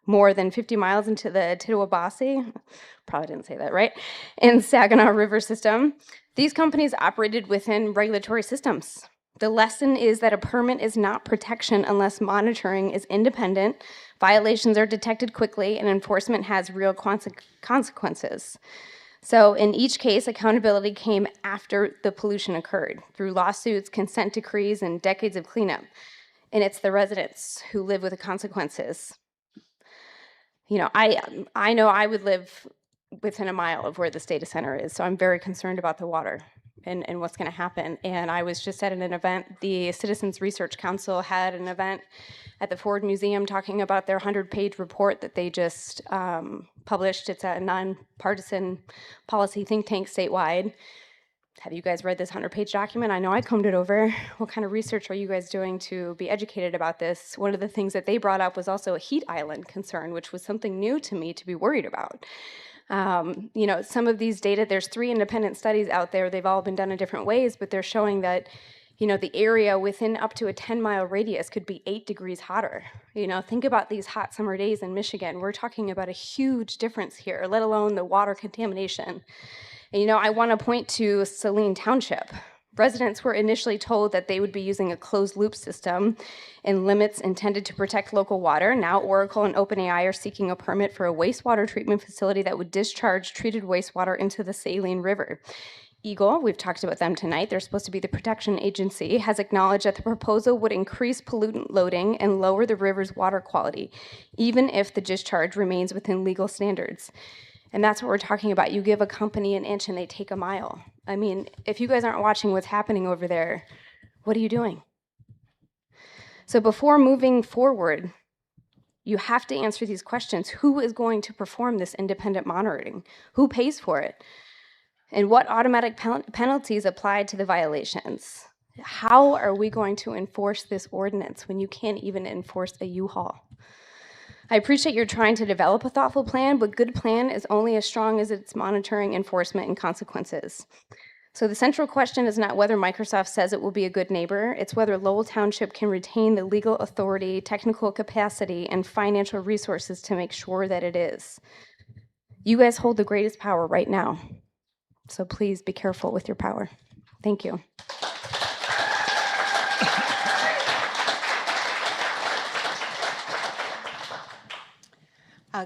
more than 50 miles into the Tittabawassee, probably didn't say that right, in Saginaw River system. These companies operated within regulatory systems. The lesson is that a permit is not protection unless monitoring is independent, violations are detected quickly, and enforcement has real consequences. So in each case, accountability came after the pollution occurred, through lawsuits, consent decrees, and decades of cleanup. And it's the residents who live with the consequences. I know I would live within a mile of where this data center is, so I'm very concerned about the water and what's going to happen. And I was just at an event. The Citizens Research Council had an event at the Ford Museum talking about their 100-page report that they just published. It's a nonpartisan policy think tank statewide. Have you guys read this 100-page document? I know I combed it over. What kind of research are you guys doing to be educated about this? One of the things that they brought up was also a heat island concern, which was something new to me to be worried about. Some of these data, there's 3 independent studies out there. They've all been done in different ways, but they're showing that, the area within up to a 10-mile radius could be 8 degrees hotter. Think about these hot summer days in Michigan. We're talking about a huge difference here, let alone the water contamination. And, I want to point to Saline Township. Residents were initially told that they would be using a closed-loop system and limits intended to protect local water. Now Oracle and OpenAI are seeking a permit for a wastewater treatment facility that would discharge treated wastewater into the Saline River. Eagle, we've talked about them tonight, they're supposed to be the protection agency, has acknowledged that the proposal would increase pollutant loading and lower the river's water quality, even if the discharge remains within legal standards. And that's what we're talking about. You give a company an inch and they take a mile. I mean, if you guys aren't watching what's happening over there, what are you doing? So before moving forward, you have to answer these questions. Who is going to perform this independent monitoring? Who pays for it? And what automatic penalties apply to the violations? How are we going to enforce this ordinance when you can't even enforce a U-Haul? I appreciate you're trying to develop a thoughtful plan, but good plan is only as strong as its monitoring, enforcement, and consequences. So the central question is not whether Microsoft says it will be a good neighbor, it's whether Lowell Township can retain the legal authority, technical capacity, and financial resources to make sure that it is. You guys hold the greatest power right now, so please be careful with your power. Thank you.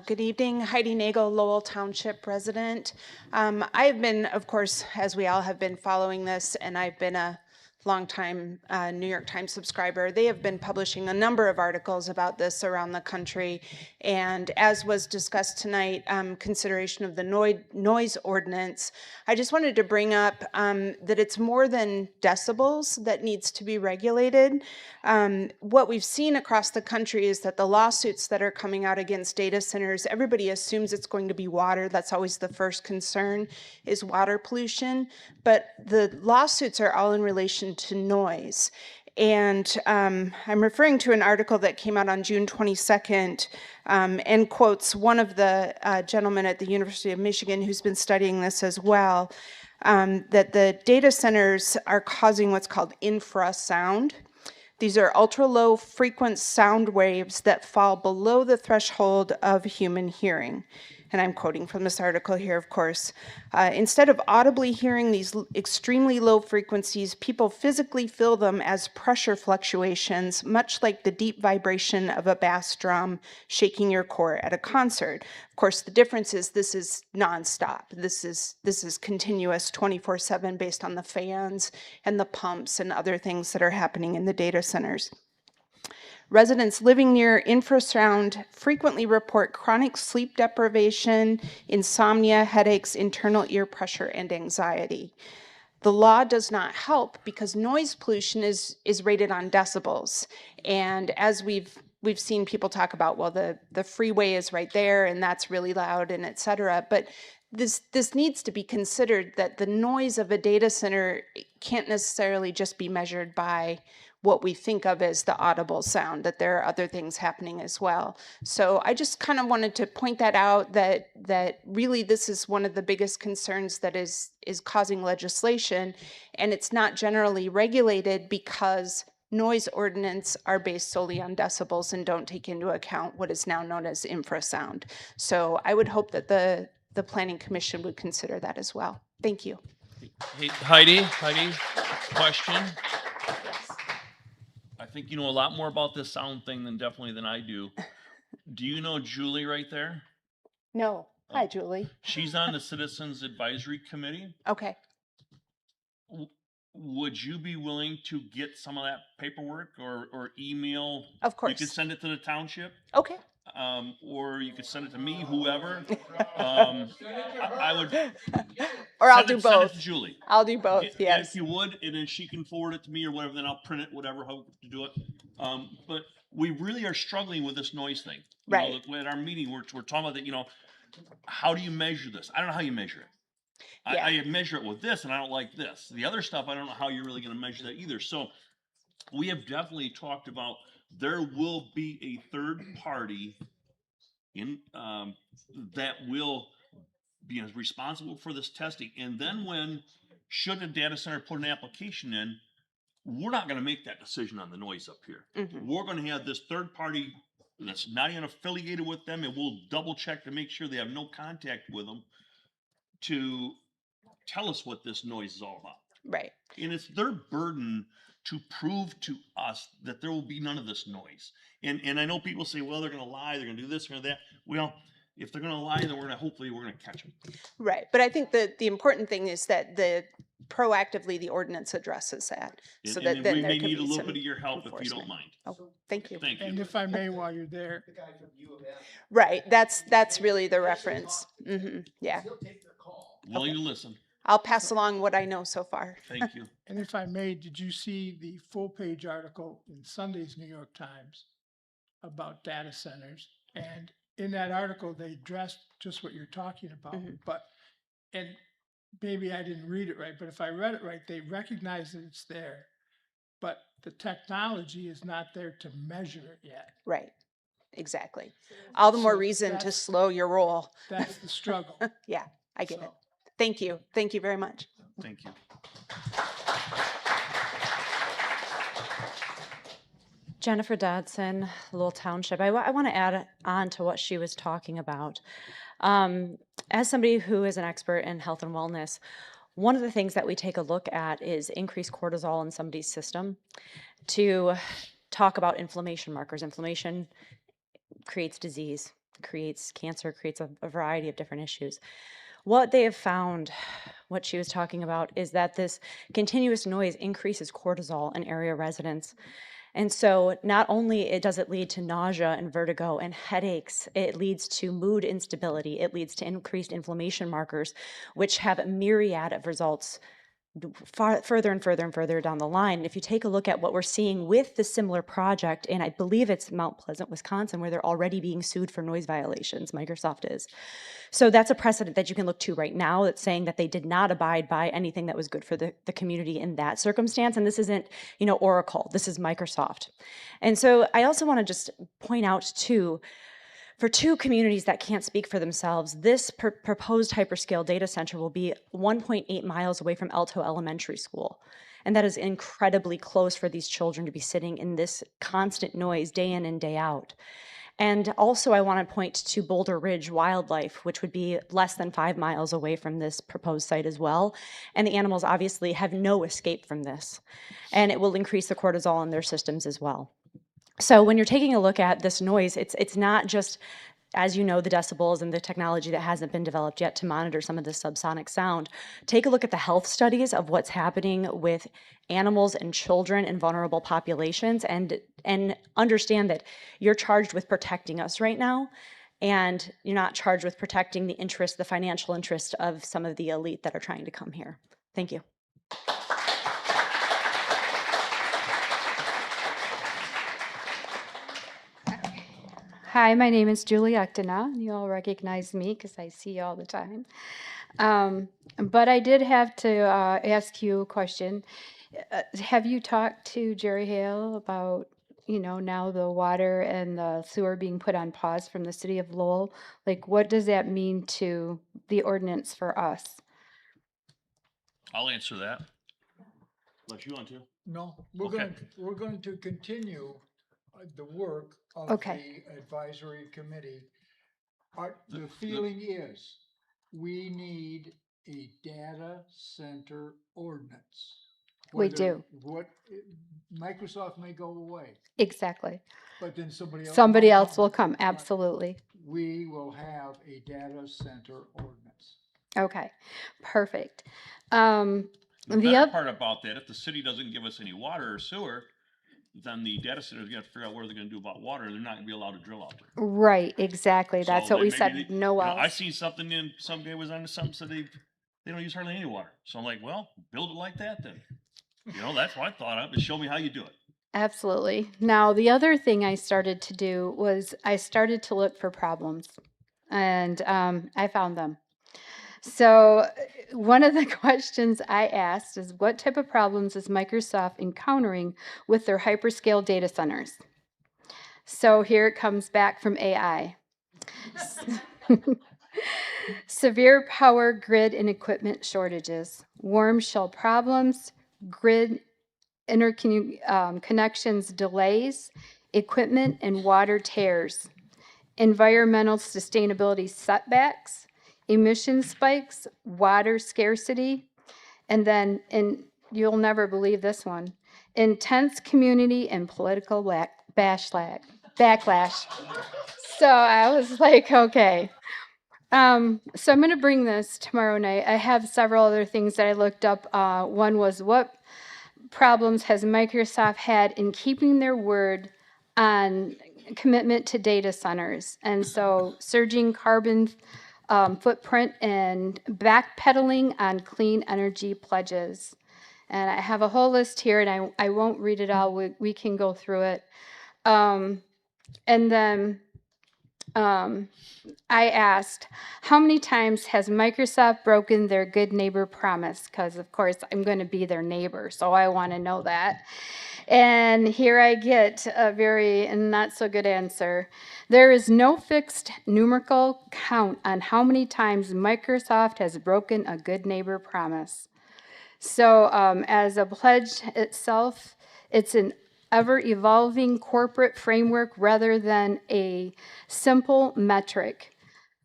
Good evening, Heidi Nagel, Lowell Township resident. I have been, of course, as we all have been following this, and I've been a longtime New York Times subscriber. They have been publishing a number of articles about this around the country. And as was discussed tonight, consideration of the noise ordinance, I just wanted to bring up that it's more than decibels that needs to be regulated. What we've seen across the country is that the lawsuits that are coming out against data centers, everybody assumes it's going to be water. That's always the first concern, is water pollution. But the lawsuits are all in relation to noise. And I'm referring to an article that came out on June 22nd and quotes one of the gentlemen at the University of Michigan who's been studying this as well, that the data centers are causing what's called infrasound. These are ultra-low frequent sound waves that fall below the threshold of human hearing. and I'm quoting from this article here, of course, instead of audibly hearing these extremely low frequencies, people physically feel them as pressure fluctuations, much like the deep vibration of a bass drum shaking your core at a concert. Of course, the difference is this is nonstop. This is continuous 24/7 based on the fans and the pumps and other things that are happening in the data centers. Residents living near infrasound frequently report chronic sleep deprivation, insomnia, headaches, internal ear pressure, and anxiety. The law does not help because noise pollution is rated on decibels. And as we've seen people talk about, well, the freeway is right there and that's really loud and et cetera. But this needs to be considered that the noise of a data center can't necessarily just be measured by what we think of as the audible sound, that there are other things happening as well. So I just kind of wanted to point that out, that really this is one of the biggest concerns that is causing legislation, and it's not generally regulated because noise ordinance are based solely on decibels and don't take into account what is now known as infrasound. So I would hope that the Planning Commission would consider that as well. Thank you. Hey, Heidi, question. I think you know a lot more about this sound thing than I do. Do you know Julie right there? No. Hi, Julie. She's on the Citizens Advisory Committee. Okay. Would you be willing to get some of that paperwork or email? Of course. You could send it to the township. Okay. Or you could send it to me, whoever. I would. Or I'll do Send it both. to Julie. I'll do both, yes. If you would, and then she can forward it to me or whatever, then I'll print it, whatever, how to do it. But we really are struggling with this noise thing. Right. You know, at our meeting, we're talking about that, how do you measure this? I don't know how you measure it. Yeah. I measure it with this and I don't like this. The other stuff, I don't know how you're really going to measure that either. So we have definitely talked about there will be a third party in that will be responsible for this testing. And then should a data center put an application in, we're not going to make that decision on the noise up here. Mm-hmm. We're going to have this third party that's not even affiliated with them, and we'll double check to make sure they have no contact with them to tell us what this noise is all about. Right. And it's their burden to prove to us that there will be none of this noise. And I know people say, well, they're going to lie, they're going to do this, they're going to that. Well, if they're going to lie, then hopefully we're going to catch them. Right. But I think that the important thing is that proactively the ordinance addresses that. So And that then then we there may can need a be little some bit of your help if you enforcement. don't mind. Oh, thank you. Thank you. And if I may, while you're there, Right. That's really the reference. Mm-hmm. Yeah. Will you listen? I'll pass along what I know so far. Thank you. and if I may, did you see the full page article in Sunday's New York Times about data centers? And in that article, they addressed just what you're talking about. Mm-hmm. And maybe I didn't read it right, but if I read it right, they recognize that it's there, but the technology is not there to measure it yet. Right. Exactly. All the more So reason to that's- slow your roll. That's the struggle. Yeah, I get it. So- Thank you. Thank you very much. Thank you. Jennifer Dodson, Lowell Township. I want to add on to what she was talking about. As somebody who is an expert in health and wellness, one of the things that we take a look at is increased cortisol in somebody's system to talk about inflammation markers. Inflammation creates disease, creates cancer, creates a variety of different issues. What they have found, what she was talking about, is that this continuous noise increases cortisol in area residents. And so not only does it lead to nausea and vertigo and headaches, it leads to mood instability, it leads to increased inflammation markers, which have a myriad of results further and further and further down the line. And if you take a look at what we're seeing with the similar project, and I believe it's Mount Pleasant, Wisconsin, where they're already being sued for noise violations, Microsoft is. So that's a precedent that you can look to right now that's saying that they did not abide by anything that was good for the community in that circumstance. And this isn't, Oracle, this is Microsoft. And so I also want to just point out too, for two communities that can't speak for themselves, this proposed hyperscale data center will be 1.8 miles away from Alto Elementary School. And that is incredibly close for these children to be sitting in this constant noise day in and day out. And also I want to point to Boulder Ridge Wildlife, which would be less than 5 miles away from this proposed site as well. And the animals obviously have no escape from this. And it will increase the cortisol in their systems as well. So when you're taking a look at this noise, it's not just, as you know, the decibels and the technology that hasn't been developed yet to monitor some of the subsonic sound. Take a look at the health studies of what's happening with animals and children in vulnerable populations, and understand that you're charged with protecting us right now, and you're not charged with protecting the financial interest of some of the elite that are trying to come here. Thank you. Hi, my name is Julie Ectona. You all recognize me because I see you all the time. But I did have to ask you a question. Have you talked to Jerry Hale about, now the water and the sewer being put on pause from the city of Lowell? Like, what does that mean to the ordinance for us? I'll answer that. Unless you want to. No, Okay. we're going to continue the work of Okay. the advisory committee. The feeling is we need a data center ordinance. We do. Microsoft may go away, Exactly. but then somebody else Will come, absolutely. We will have a data center ordinance. Okay, perfect. The The better other, part about that, if the city doesn't give us any water or sewer, then the data center's gonna have to figure out what they're gonna do about water, and they're not gonna be allowed to drill out there. right, exactly. That's So what we maybe said, they- no you know, I wells. seen something in, some guy was on something, said they don't use hardly any water. So I'm like, well, build it like that then. That's what I thought of, but show me how you do it. Absolutely. Now, the other thing I started to do was I started to look for problems, and I found them. So, one of the questions I asked is, what type of problems is Microsoft encountering with their hyperscale data centers? So, here it comes back from AI. Severe power grid and equipment shortages, warm shell problems, grid interconnections delays, equipment and water tears, environmental sustainability setbacks, emission spikes, water scarcity, and then, and you'll never believe this one, intense community and political backlash. So I was like, okay. So I'm going to bring this tomorrow night. I have several other things that I looked up. One was, what problems has Microsoft had in keeping their word on commitment to data centers? And so surging carbon footprint and backpedaling on clean energy pledges. And I have a whole list here, and I won't read it all. We can go through it. And then I asked, how many times has Microsoft broken their good neighbor promise? Because, of course, I'm going to be their neighbor, so I want to know that. And here I get a very not so good answer. There is no fixed numerical count on how many times Microsoft has broken a good neighbor promise. So, as a pledge itself, it's an ever-evolving corporate framework rather than a simple metric.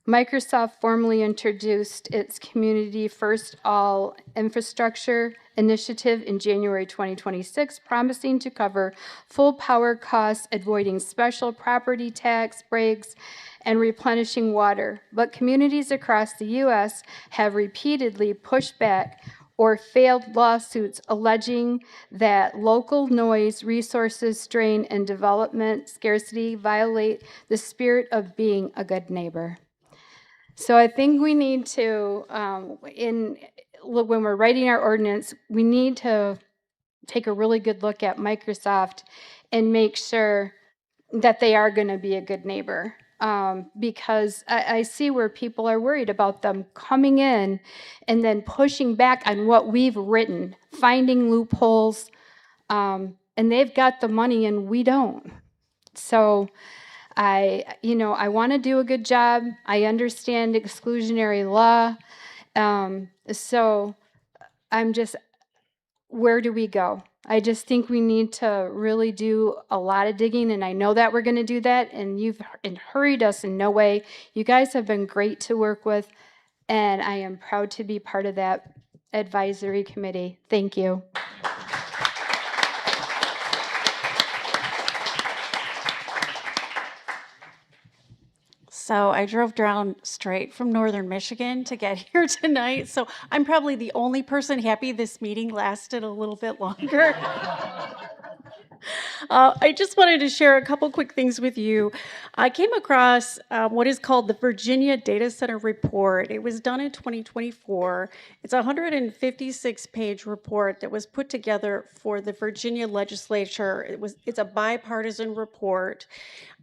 Microsoft formally introduced its Community First All Infrastructure initiative in January 2026, promising to cover full power costs, avoiding special property tax breaks, and replenishing water. But communities across the U.S. have repeatedly pushed back or failed lawsuits alleging that local noise, resources strain, and development scarcity violate the spirit of being a good neighbor. So I think we need to, when we're writing our ordinance, we need to take a really good look at Microsoft and make sure that they are going to be a good neighbor. Because I see where people are worried about them coming in and then pushing back on what we've written, finding loopholes, and they've got the money and we don't. So I want to do a good job. I understand exclusionary law. So I'm just where do we go? I just think we need to really do a lot of digging, and I know that we're going to do that, and you've hurried us in no way. You guys have been great to work with, and I am proud to be part of that advisory committee. Thank you. So I drove down straight from northern Michigan to get here tonight. So I'm probably the only person happy this meeting lasted a little bit longer. I just wanted to share a couple quick things with you. I came across what is called the Virginia Data Center Report. It was done in 2024. It's a 156-page report that was put together for the Virginia legislature. It's a bipartisan report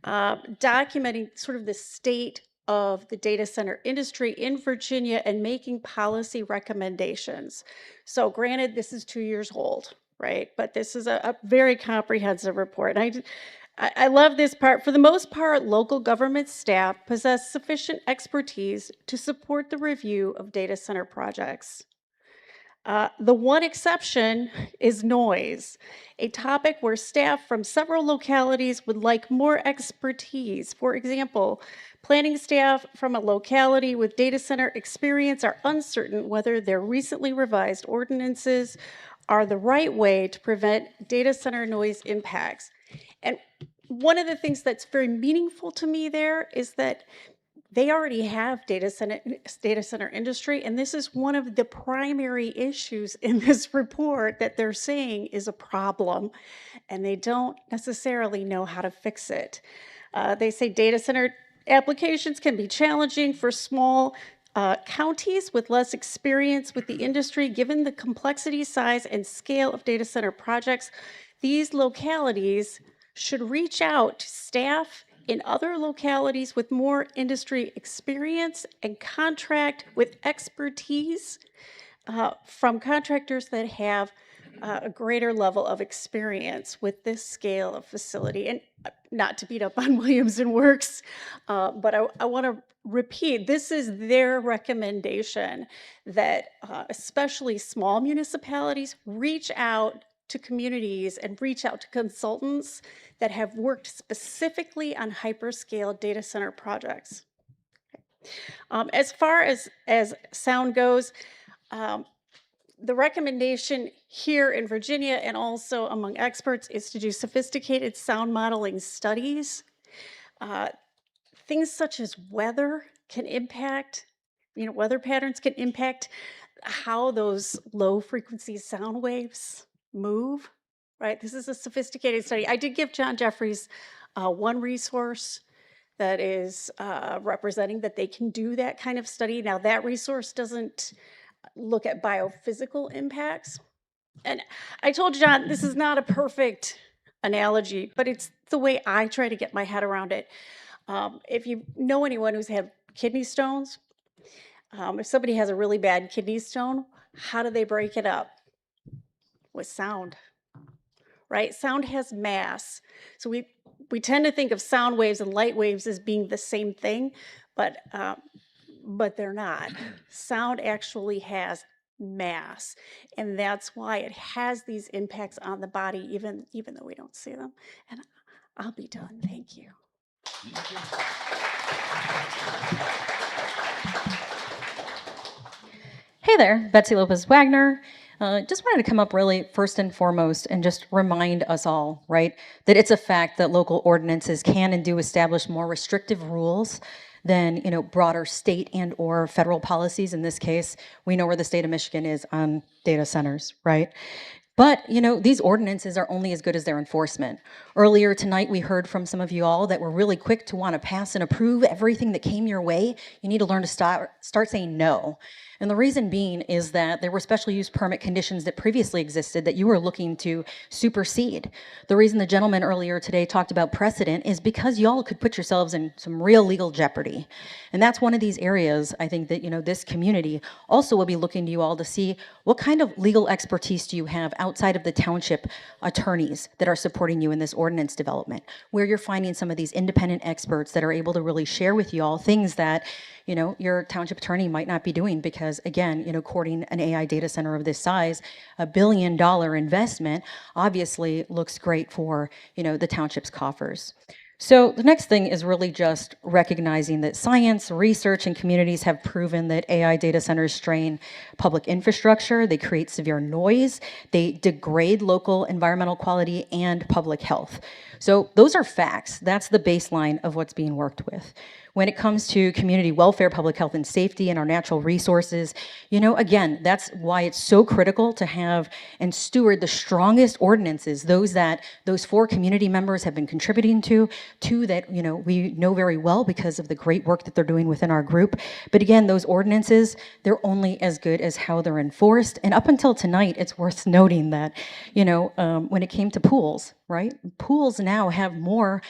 documenting sort of the state of the data center industry in Virginia and making policy recommendations. So granted, this is 2 years old, right? But this is a very comprehensive report. And I love this part. For the most part, local government staff possess sufficient expertise to support the review of data center projects. The one exception is noise, a topic where staff from several localities would like more expertise. For example, planning staff from a locality with data center experience are uncertain whether their recently revised ordinances are the right way to prevent data center noise impacts. And one of the things that's very meaningful to me there is that they already have data center industry, and this is one of the primary issues in this report that they're saying is a problem, and they don't necessarily know how to fix it. They say data center applications can be challenging for small counties with less experience with the industry, given the complexity, size, and scale of data center projects. These localities should reach out to staff in other localities with more industry experience and contract with expertise from contractors that have a greater level of experience with this scale of facility. And not to beat up on Williams and Works, but I want to repeat, this is their recommendation that especially small municipalities reach out to communities and reach out to consultants that have worked specifically on hyperscale data center projects. As far as sound goes, the recommendation here in Virginia and also among experts is to do sophisticated sound modeling studies. Things such as weather can impact, weather patterns can impact how those low frequency sound waves move, right? This is a sophisticated study. I did give John Jeffries one resource that is representing that they can do that kind of study. Now, that resource doesn't look at biophysical impacts. And I told John, this is not a perfect analogy, but it's the way I try to get my head around it. If you know anyone who's had kidney stones, if somebody has a really bad kidney stone, how do they break it up? With sound, right? Sound has mass. So we tend to think of sound waves and light waves as being the same thing, but they're not. Sound actually has mass, and that's why it has these impacts on the body, even though we don't see them. And I'll be done. Thank you. Hey there, Betsy Lopez Wagner. Just wanted to come up really first and foremost and just remind us all, right, that it's a fact that local ordinances can and do establish more restrictive rules than, broader state and or federal policies. In this case, we know where the state of Michigan is on data centers, right? But, these ordinances are only as good as their enforcement. Earlier tonight, we heard from some of you all that were really quick to want to pass and approve everything that came your way. You need to learn to start saying no. And the reason being is that there were special use permit conditions that previously existed that you were looking to supersede. The reason the gentleman earlier today talked about precedent is because y'all could put yourselves in some real legal jeopardy. And that's one of these areas I think that, this community also will be looking to you all to see what kind of legal expertise do you have outside of the township attorneys that are supporting you in this ordinance development, where you're finding some of these independent experts that are able to really share with you all things that, you know, your township attorney might not be doing because, again, you know, courting an AI data center of this size, $1 billion investment obviously looks great for, you know, the township's coffers. So the next thing is really just recognizing that science, research, and communities have proven that AI data centers strain public infrastructure, they create severe noise, they degrade local environmental quality and public health. So those are facts. That's the baseline of what's being worked with. When it comes to community welfare, public health and safety, and our natural resources, you know, again, that's why it's so critical to have and steward the strongest ordinances, those that those 4 community members have been contributing to, 2 that, you know, we know very well because of the great work that they're doing within our group. But again, those ordinances, they're only as good as how they're enforced. And up until tonight, it's worth noting that, you know, when it came to pools, right? Pools now have more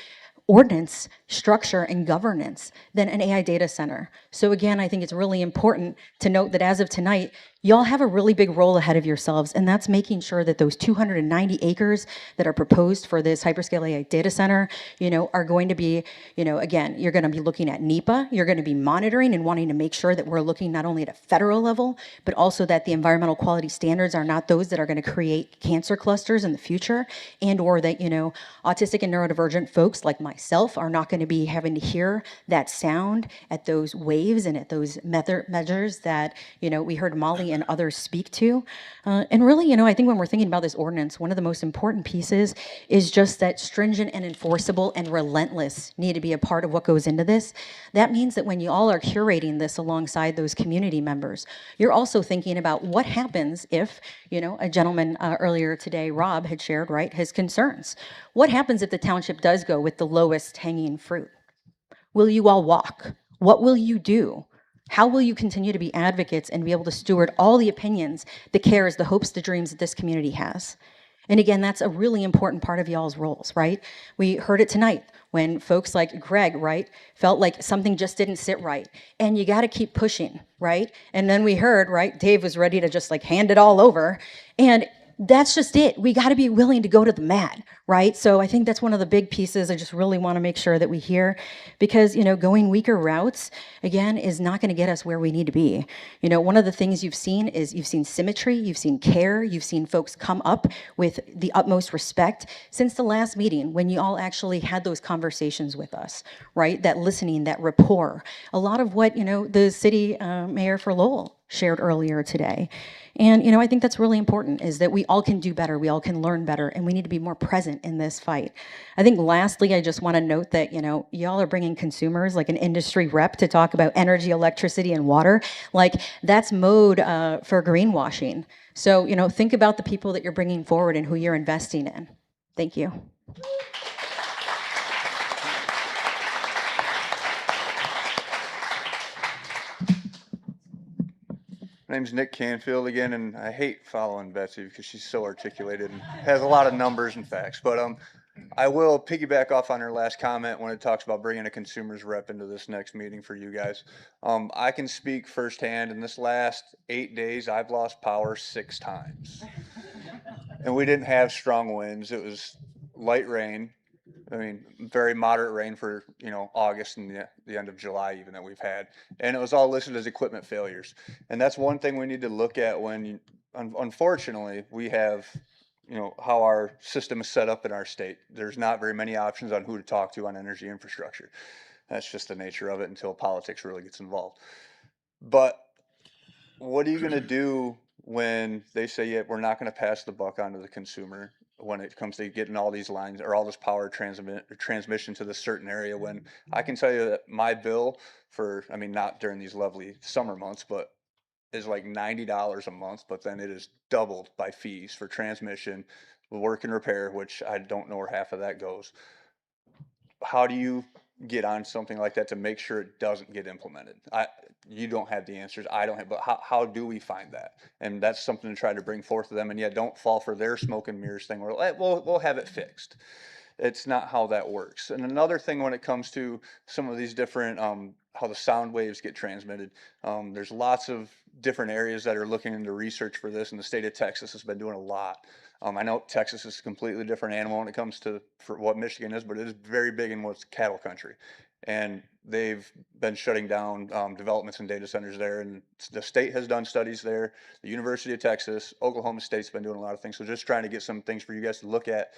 ordinance structure and governance than an AI data center. So again, I think it's really important to note that as of tonight, y'all have a really big role ahead of yourselves, and that's making sure that those 290 acres that are proposed for this hyperscale AI data center, you know, are going to be, you know, again, you're going to be looking at NEPA, you're going to be monitoring and wanting to make sure that we're looking not only at a federal level, but also that the environmental quality standards are not those that are going to create cancer clusters in the future, and or that, you know, autistic and neurodivergent folks like myself are not going to be having to hear that sound at those waves and at those measures that, you know, we heard Molly and others speak to. And really, you know, I think when we're thinking about this ordinance, one of the most important pieces is just that stringent and enforceable and relentless need to be a part of what goes into this. That means that when you all are curating this alongside those community members, you're also thinking about what happens if, you know, a gentleman earlier today, Rob, had shared, right, his concerns. What happens if the township does go with the lowest hanging fruit? Will you all walk? What will you do? How will you continue to be advocates and be able to steward all the opinions, the cares, the hopes, the dreams that this community has? And again, that's a really important part of y'all's roles, right? We heard it tonight when folks like Greg, right, felt like something just didn't sit right. And you got to keep pushing, right? And then we heard, right, Dave was ready to just like hand it all over. And that's just it. We got to be willing to go to the mat, right? So I think that's one of the big pieces I just really want to make sure that we hear, because, you know, going weaker routes, again, is not going to get us where we need to be. You know, one of the things you've seen is you've seen symmetry, you've seen care, you've seen folks come up with the utmost respect since the last meeting when you all actually had those conversations with us, right? That listening, that rapport, a lot of what, you know, the city mayor for Lowell shared earlier today. And, you know, I think that's really important, is that we all can do better, we all can learn better, and we need to be more present in this fight. I think lastly, I just want to note that, you know, y'all are bringing consumers, like an industry rep, to talk about energy, electricity, and water. Like, that's mode for greenwashing. So, you know, think about the people that you're bringing forward and who you're investing in. Thank you. My name's Nick Canfield again, and I hate following Betsy because she's so articulated and has a lot of numbers and facts. But I will piggyback off on her last comment when it talks about bringing a consumer's rep into this next meeting for you guys. I can speak firsthand. In this last 8 days, I've lost power 6 times. And we didn't have strong winds. It was light rain. I mean, very moderate rain for, you know, August and the end of July even that we've had. And it was all listed as equipment failures. And that's one thing we need to look at when, unfortunately, we have, you know, how our system is set up in our state. There's not very many options on who to talk to on energy infrastructure. That's just the nature of it until politics really gets involved. But what are you going to do when they say, yeah, we're not going to pass the buck on to the consumer when it comes to getting all these lines or all this power transmission to this certain area? When I can tell you that my bill for, I mean, not during these lovely summer months, but is like $90 a month, but then it is doubled by fees for transmission, work and repair, which I don't know where half of that goes. How do you get on something like that to make sure it doesn't get implemented? You don't have the answers. I don't have, but how do we find that? And that's something to try to bring forth to them. And yet don't fall for their smoke and mirrors thing where we'll have it fixed. It's not how that works. And another thing when it comes to some of these different, how the sound waves get transmitted, there's lots of different areas that are looking into research for this, and the state of Texas has been doing a lot. I know Texas is a completely different animal when it comes to for what Michigan is, but it is very big in what's cattle country. And they've been shutting down developments and data centers there, and the state has done studies there. The University of Texas, Oklahoma State's been doing a lot of things. So just trying to get some things for you guys to look at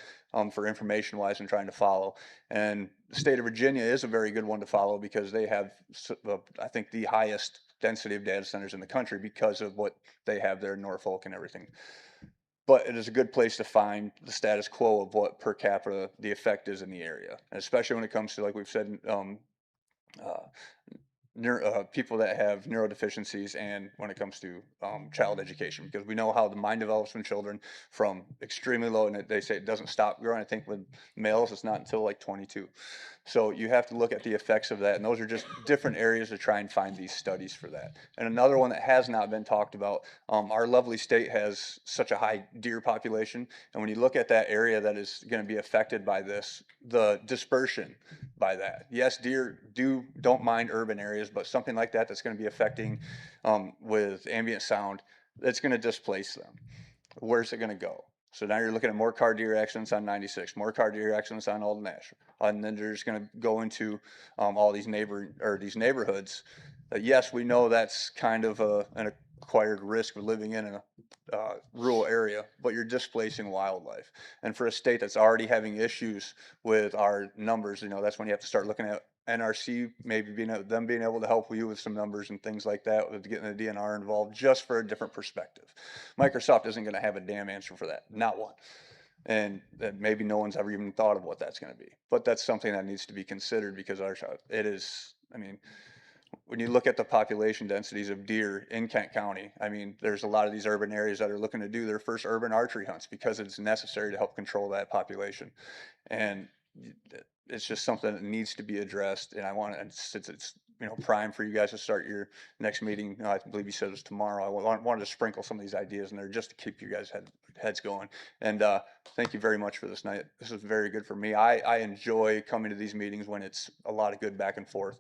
for information wise and trying to follow. And the state of Virginia is a very good one to follow because they have, I think, the highest density of data centers in the country because of what they have there in Norfolk and everything. But it is a good place to find the status quo of what per capita the effect is in the area, and especially when it comes to, like we've said, people that have neurodeficiencies, and when it comes to child education, because we know how the mind develops in children from extremely low, and they say it doesn't stop growing. I think with males, it's not until like 22. So you have to look at the effects of that, and those are just different areas to try and find these studies for that. And another one that has not been talked about, our lovely state has such a high deer population, and when you look at that area that is going to be affected by this, the dispersion by that. Yes, deer don't mind urban areas, but something like that that's going to be affecting with ambient sound, that's going to displace them. Where's it going to go? So now you're looking at more car deer accidents on 96, more car deer accidents on Old National, and then they're just going to go into all these neighborhoods. Yes, we know that's kind of an acquired risk of living in a rural area, but you're displacing wildlife. And for a state that's already having issues with our numbers, that's when you have to start looking at NRC, maybe being able to help you with some numbers and things like that, with getting the DNR involved, just for a different perspective. Microsoft isn't going to have a damn answer for that, not one. And maybe no one's ever even thought of what that's going to be. But that's something that needs to be considered, because it is, when you look at the population densities of deer in Kent County, there's a lot of these urban areas that are looking to do their first urban archery hunts because it's necessary to help control that population. And it's just something that needs to be addressed. And since it's prime for you guys to start your next meeting, I believe you said it was tomorrow, I wanted to sprinkle some of these ideas in there just to keep you guys heads going. And thank you very much for this night. This was very good for me. I enjoy coming to these meetings when it's a lot of good back and forth.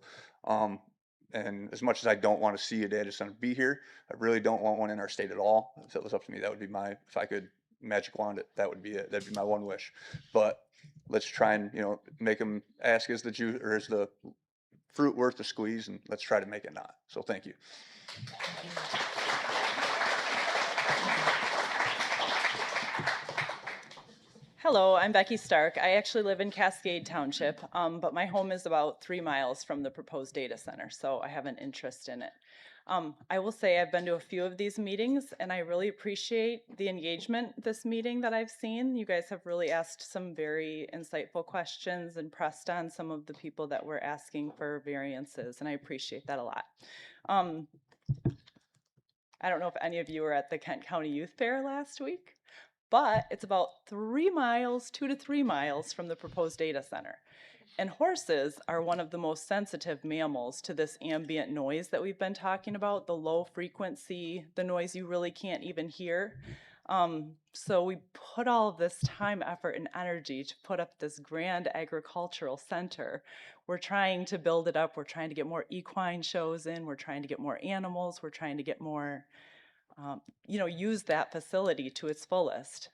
And as much as I don't want to see a data center be here, I really don't want one in our state at all. If it was up to me, that would be if I could magic wand it, that would be it. That'd be my one wish. But let's try and, make them ask, is the fruit worth the squeeze? And let's try to make it not. So thank you. Hello, I'm Becky Stark. I actually live in Cascade Township, but my home is about 3 miles from the proposed data center, so I have an interest in it. I will say I've been to a few of these meetings, and I really appreciate the engagement this meeting that I've seen. You guys have really asked some very insightful questions and pressed on some of the people that were asking for variances, and I appreciate that a lot. I don't know if any of you were at the Kent County Youth Fair last week, but it's about 2 to 3 miles from the proposed data center. And horses are one of the most sensitive mammals to this ambient noise that we've been talking about, the low frequency, the noise you really can't even hear. So we put all of this time, effort, and energy to put up this grand agricultural center. We're trying to build it up. We're trying to get more equine shows in. We're trying to get more animals. We're trying to get more use that facility to its fullest.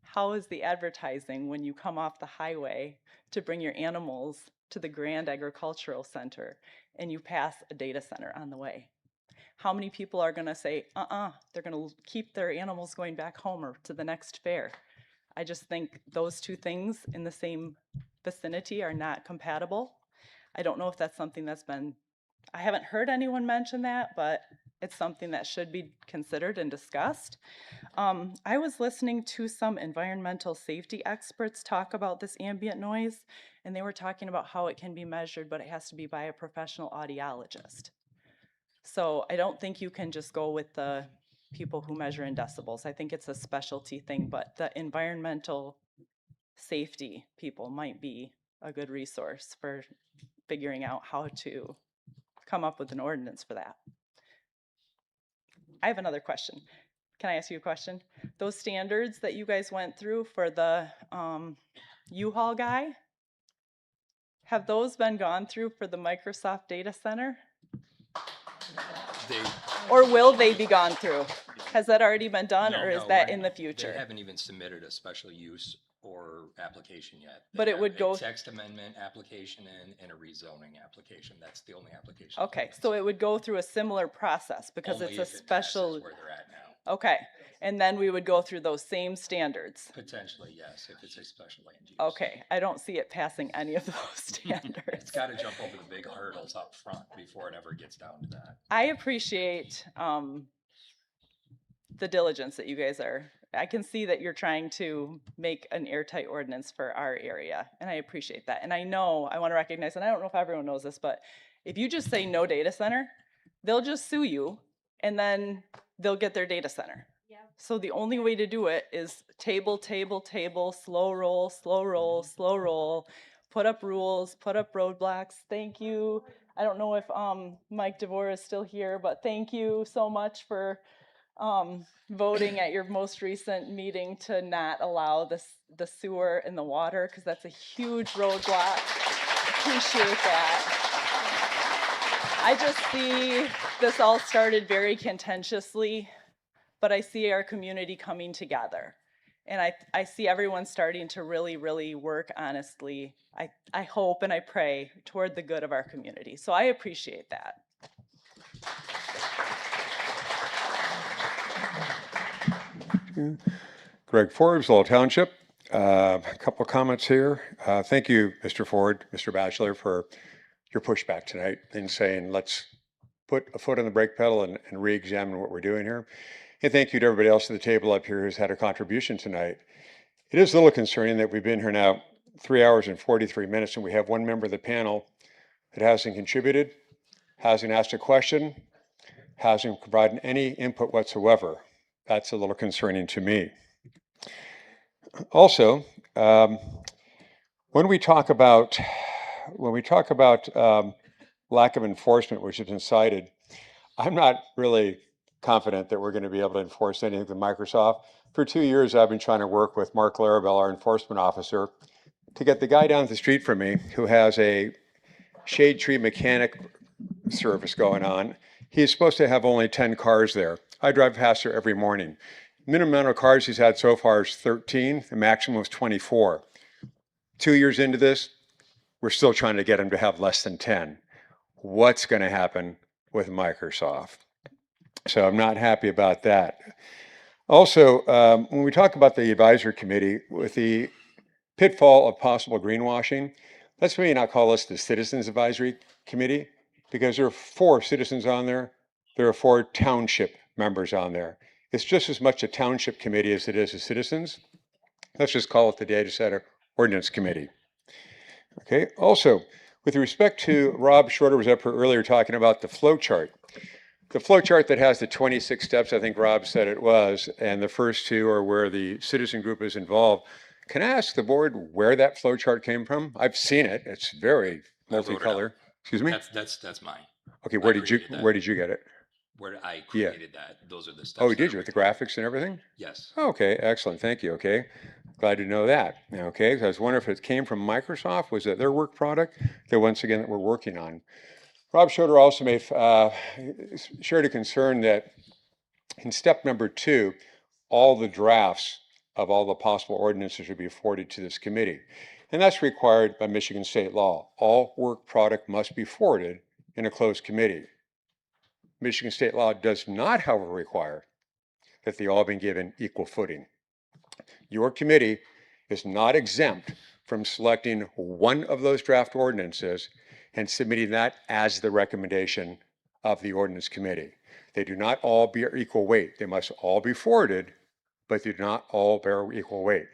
How is the advertising when you come off the highway to bring your animals to the Grand Agricultural Center and you pass a data center on the way? How many people are going to say, they're going to keep their animals going back home or to the next fair? I just think those two things in the same vicinity are not compatible. I don't know if that's something I haven't heard anyone mention that, but it's something that should be considered and discussed. I was listening to some environmental safety experts talk about this ambient noise, and they were talking about how it can be measured, but it has to be by a professional audiologist. So I don't think you can just go with the people who measure in decibels. I think it's a specialty thing, but the environmental safety people might be a good resource for figuring out how to come up with an ordinance for that. I have another question. Can I ask you a question? Those standards that you guys went through for the U-Haul guy? Have those been gone through for the Microsoft data center? They, Or will they be gone through? Has that already been done, or is no, that we're- in the They future? haven't even submitted a special use or application yet. They But it have would a go- text amendment application and a rezoning application. That's the only application. Okay, so it would go through a similar process because Only it's a if it passes special. where they're at now. Okay, and then we would go through those same standards. Potentially, yes, if it's a special land use. Okay, I don't see it passing any of those standards. It's got to jump over the big hurdles up front before it ever gets down to that. I appreciate the diligence that you guys are. I can see that you're trying to make an airtight ordinance for our area, and I appreciate that. And I know, I want to recognize, and I don't know if everyone knows this, but if you just say no data center, they'll just sue you, and then they'll get their data center. Yeah. So the only way to do it is table, slow roll, slow roll, slow roll, put up rules, put up roadblocks. Thank you. I don't know if Mike DeVore is still here, but thank you so much for voting at your most recent meeting to not allow the sewer and the water, because that's a huge roadblock. Appreciate that. I just see this all started very contentiously, but I see our community coming together. And I see everyone starting to really, really work honestly. I hope and I pray toward the good of our community. So I appreciate that. Greg Forbes, Lowell Township. A couple of comments here. Thank you, Mr. Ford, Mr. Batchelor, for your pushback tonight in saying let's put a foot on the brake pedal and re-examine what we're doing here. And thank you to everybody else at the table up here who's had a contribution tonight. It is a little concerning that we've been here now 3 hours and 43 minutes and we have one member of the panel that hasn't contributed, hasn't asked a question, hasn't provided any input whatsoever. That's a little concerning to me. Also, when we talk about lack of enforcement, which has been cited, I'm not really confident that we're going to be able to enforce anything with Microsoft. For 2 years, I've been trying to work with Mark Larabelle, our enforcement officer, to get the guy down the street from me who has a shade tree mechanic service going on. He's supposed to have only 10 cars there. I drive past there every morning. Minimum amount of cars he's had so far is 13. The maximum is 24. 2 years into this, we're still trying to get him to have less than 10. What's going to happen with Microsoft? So I'm not happy about that. Also, when we talk about the advisory committee, with the pitfall of possible greenwashing, let's maybe not call us the Citizens Advisory Committee, because there are 4 citizens on there. There are 4 township members on there. It's just as much a township committee as it is a citizens. Let's just call it the Data Center Ordinance Committee. Okay, also, with respect to Rob Shorter was up here earlier talking about the flow chart. The flow chart that has the 26 steps, I think Rob said it was, and the first 2 are where the citizen group is involved. Can I ask the board where that flow chart came from? I've seen it. It's very multicolor. Excuse me? That's mine. Okay, where did you get it? Where I created that. Those are the steps. Oh, did you with the graphics and everything? Yes. Okay, excellent. Thank you. Okay. Glad to know that. Okay, so I was wondering if it came from Microsoft. Was it their work product that once again that we're working on? Rob Schroeder also shared a concern that in step number 2, all the drafts of all the possible ordinances should be forwarded to this committee. And that's required by Michigan state law. All work product must be forwarded in a closed committee. Michigan state law does not, however, require that they all be given equal footing. Your committee is not exempt from selecting one of those draft ordinances and submitting that as the recommendation of the ordinance committee. They do not all bear equal weight. They must all be forwarded, but they do not all bear equal weight.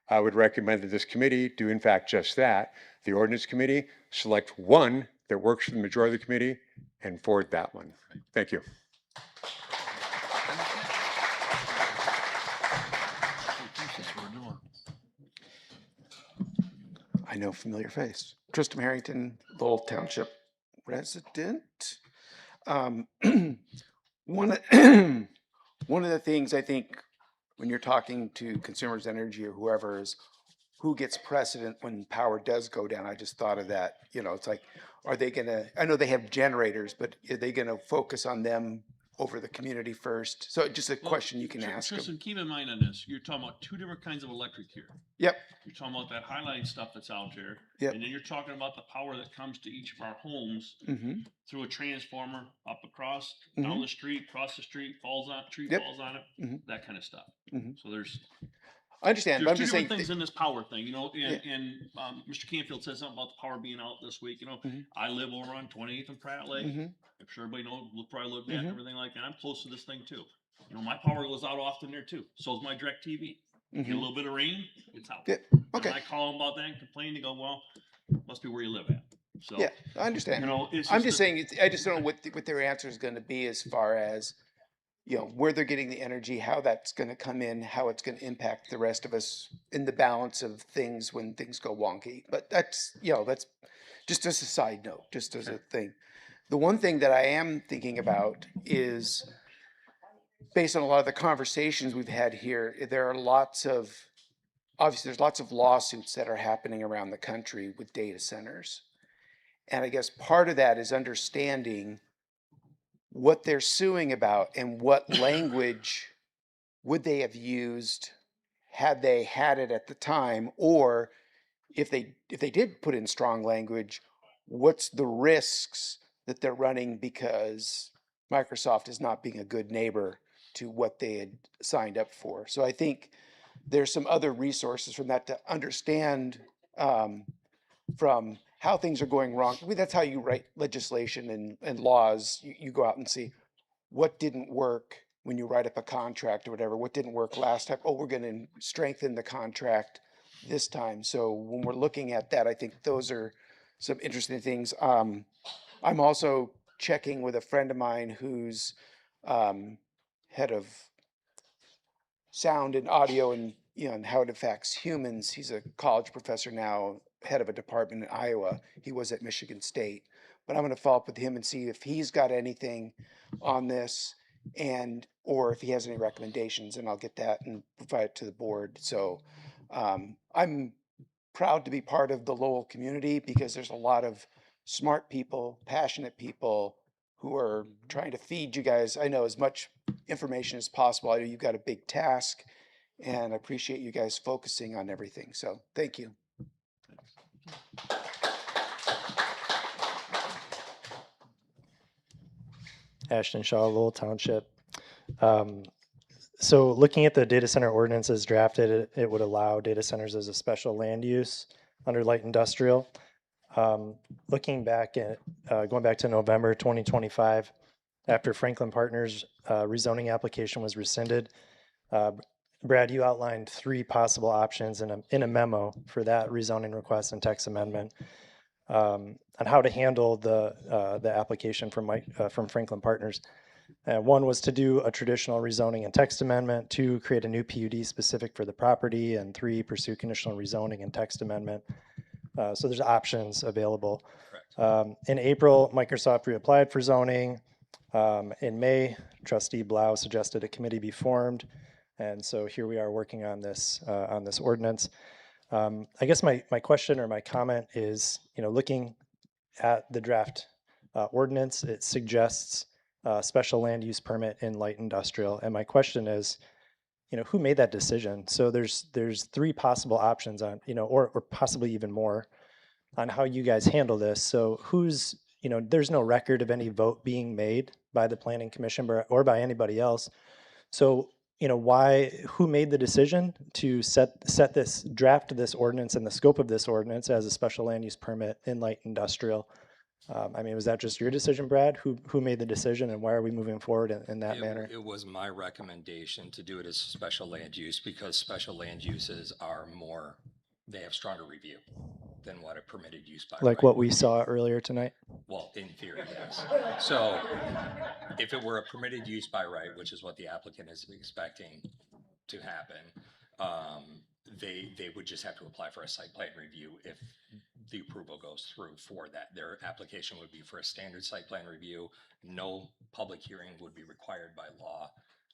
I would recommend that this committee do in fact just that. The ordinance committee select one that works for the majority of the committee and forward that one. Thank you. I know familiar face. Tristram Harrington, Lowell Township resident. One of the things I think when you're talking to Consumers Energy or whoever is who gets precedent when power does go down. I just thought of that, it's like, are they gonna, I know they have generators, but are they gonna focus on them over the community first? So just a question you can ask them. Tristan, keep in mind on this, you're talking about two different kinds of electric here. Yep. You're talking about that highline stuff that's out there. Yep. And then you're talking about the power that comes to each of our homes Mm-hmm. through a transformer up across, Mhm. down the street, across the street, falls on, tree Yep. falls on it, Mhm. that kind of stuff. Mhm. So there's I understand, but I'm two just different saying. things in this power thing, and Yeah. Mr. Canfield said something about the power being out this week. Mhm. I live over on 28th and Pratt Lake. Mhm. I'm sure everybody knows, probably looked at and Mhm. everything like that. I'm close to this thing too. My power goes out often there too. So is my direct TV. Get a Mhm. little bit of rain, it's out. Yeah. Okay. And I call them about that and complain. They go, well, must be where you live at. So Yeah, I understand. it's I'm just saying, I just don't know what their answer is going to be as far as, where they're getting the energy, how that's going to come in, how it's going to impact the rest of us in the balance of things when things go wonky. But that's just as a side note, just as a thing. The one thing that I am thinking about is, based on a lot of the conversations we've had here, there are obviously there's lots of lawsuits that are happening around the country with data centers. And I guess part of that is understanding what they're suing about and what language would they have used had they had it at the time, or if they did put in strong language, what's the risks that they're running because Microsoft is not being a good neighbor to what they had signed up for. So I think there's some other resources from that to understand from how things are going wrong. I mean, that's how you write legislation and laws. You go out and see what didn't work when you write up a contract or whatever. What didn't work last time? Oh, we're going to strengthen the contract this time. So when we're looking at that, I think those are some interesting things. I'm also checking with a friend of mine who's head of sound and audio and and how it affects humans. He's a college professor now, head of a department in Iowa. He was at Michigan State. But I'm going to follow up with him and see if he's got anything on this or if he has any recommendations, and I'll get that and provide it to the board. So I'm proud to be part of the Lowell community because there's a lot of smart people, passionate people who are trying to feed you guys, I know, as much information as possible. I know you've got a big task, and I appreciate you guys focusing on everything. So thank you. Ashton Shaw, Lowell Township. So looking at the data center ordinance as drafted, it would allow data centers as a special land use under light industrial. Looking back at, going back to November 2025, after Franklin Partners' rezoning application was rescinded, Brad, you outlined 3 possible options in a memo for that rezoning request and text amendment on how to handle the application from Franklin Partners. One was to do a traditional rezoning and text amendment, 2, create a new PUD specific for the property, and 3, pursue conditional rezoning and text amendment. So there's options available. In April, Microsoft reapplied for zoning. In May, Trustee Blau suggested a committee be formed. And so here we are working on this ordinance. I guess my question or my comment is, looking at the draft ordinance, it suggests special land use permit in light industrial. And my question is, who made that decision? So there's 3 possible options on, or possibly even more on how you guys handle this. So there's no record of any vote being made by the Planning Commission or by anybody else. So, who made the decision to draft this ordinance and the scope of this ordinance as a special land use permit in light industrial? Was that just your decision, Brad? Who made the decision, and why are we moving forward in that manner? It was my recommendation to do it as special land use because special land uses they have stronger review than what a permitted use by right. Like what we saw earlier tonight? Well, in theory, yes. So if it were a permitted use by right, which is what the applicant is expecting to happen, they would just have to apply for a site plan review if the approval goes through for that. Their application would be for a standard site plan review. No public hearing would be required by law.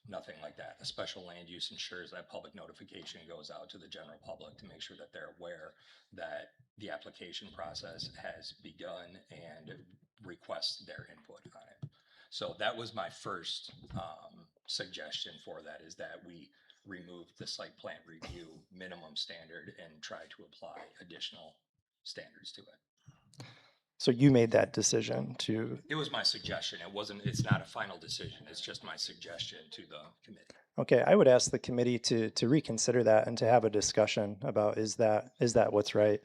nothing like that. A special land use ensures that public notification goes out to the general public to make sure that they're aware that the application process has begun and request their input on it. So that was my first suggestion for that, is that we remove the site plan review minimum standard and try to apply additional standards to it. So you made that decision to, It was my suggestion. It's not a final decision. It's just my suggestion to the committee. okay, I would ask the committee to reconsider that and to have a discussion about is that what's right?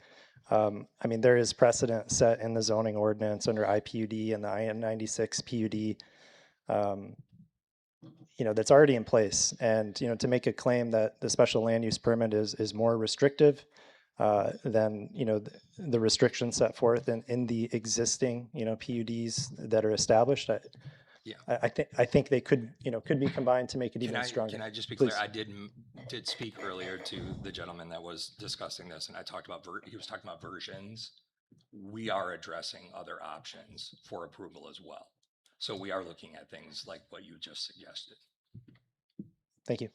I mean, there is precedent set in the zoning ordinance under IPUD and the I-96 PUD, that's already in place. And, to make a claim that the special land use permit is more restrictive than, the restrictions set forth in the existing, PUDs that are established. I think they could be combined to make it even stronger. Can I just be Please. clear? I did speak earlier to the gentleman that was discussing this, and I talked about he was talking about versions. We are addressing other options for approval as well. So we are looking at things like what you just suggested. Thank you.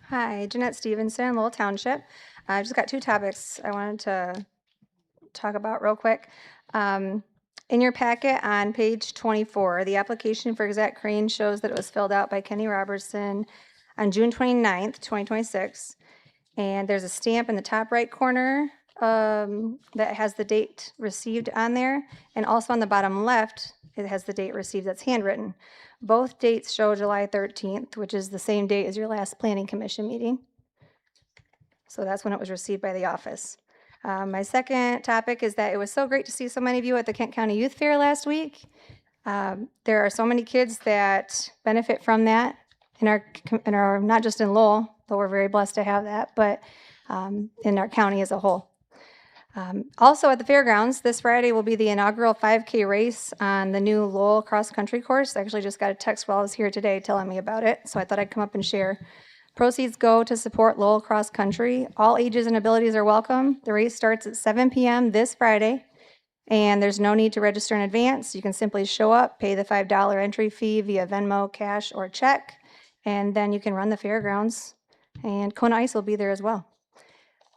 Hi, Jeanette Stevenson, Lowell Township. I've just got two topics I wanted to talk about real quick. In your packet on page 24, the application for Exact Crane shows that it was filled out by Kenny Robertson on June 29th, 2026. And there's a stamp in the top right corner that has the date received on there. And also on the bottom left, it has the date received that's handwritten. Both dates show July 13th, which is the same date as your last planning commission meeting. So that's when it was received by the office. My second topic is that it was so great to see so many of you at the Kent County Youth Fair last week. There are so many kids that benefit from that in our not just in Lowell, though we're very blessed to have that, but in our county as a whole. Also at the fairgrounds, this Friday will be the inaugural 5K race on the new Lowell cross-country course. I actually just got a text while I was here today telling me about it, so I thought I'd come up and share. Proceeds go to support Lowell Cross Country. All ages and abilities are welcome. The race starts at 7 p.m. this Friday, and there's no need to register in advance. You can simply show up, pay the $5 entry fee via Venmo, cash, or check, and then you can run the fairgrounds. And Kona Ice will be there as well.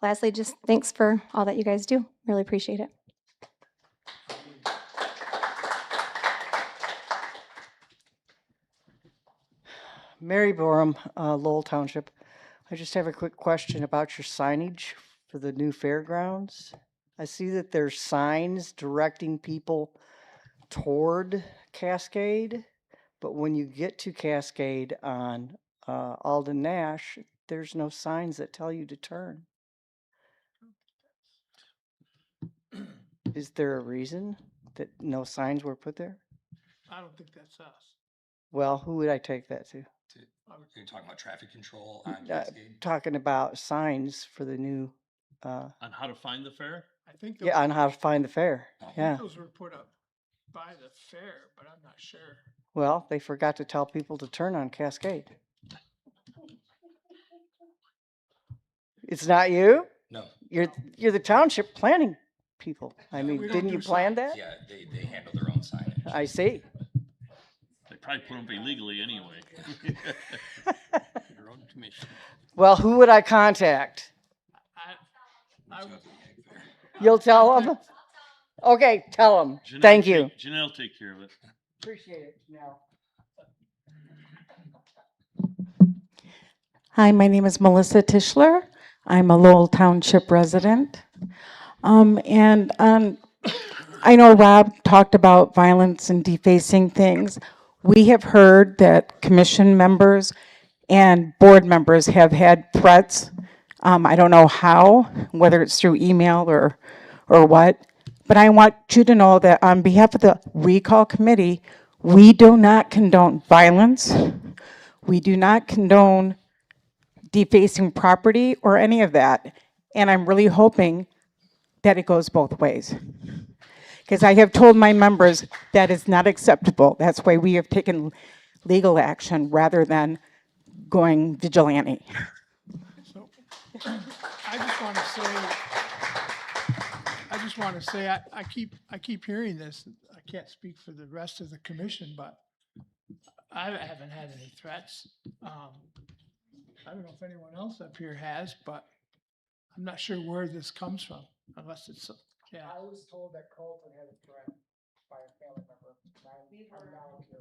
Lastly, just thanks for all that you guys do. Really appreciate it. Mary Borum, Lowell Township. I just have a quick question about your signage for the new fairgrounds. I see that there's signs directing people toward Cascade, but when you get to Cascade on Alden Nash, there's no signs that tell you to turn. Is there a reason that no signs were put there? I don't think that's us. Well, who would I take that to? You're talking about traffic control on Cascade? Talking about signs for the new. On how to find the fair? I think Yeah, on how to find the fair. Yeah. those were put up by the fair, but I'm not sure. Well, they forgot to tell people to turn on Cascade. It's not you? No. You're the township planning people. I mean, didn't you plan that? Yeah, they handle their own signage. I see. They probably put them illegally anyway. Your own commission. Well, who would I contact? You'll tell them? Okay, tell them. Thank you. Janelle, take care of it. Appreciate it, Janelle. Hi, my name is Melissa Tischler. I'm a Lowell Township resident. I know Rob talked about violence and defacing things. We have heard that commission members and board members have had threats. I don't know how, whether it's through email or what, but I want you to know that on behalf of the recall committee, we do not condone violence. We do not condone defacing property or any of that. And I'm really hoping that it goes both ways. Because I have told my members that is not acceptable. That's why we have taken legal action rather than going vigilante. So I just just want to say, I keep hearing this. I can't speak for the rest of the commission, but I haven't had any threats. I don't know if anyone else up here has, but I'm not sure where this comes from, unless it's, yeah. I was told that Colton had a threat by a family member.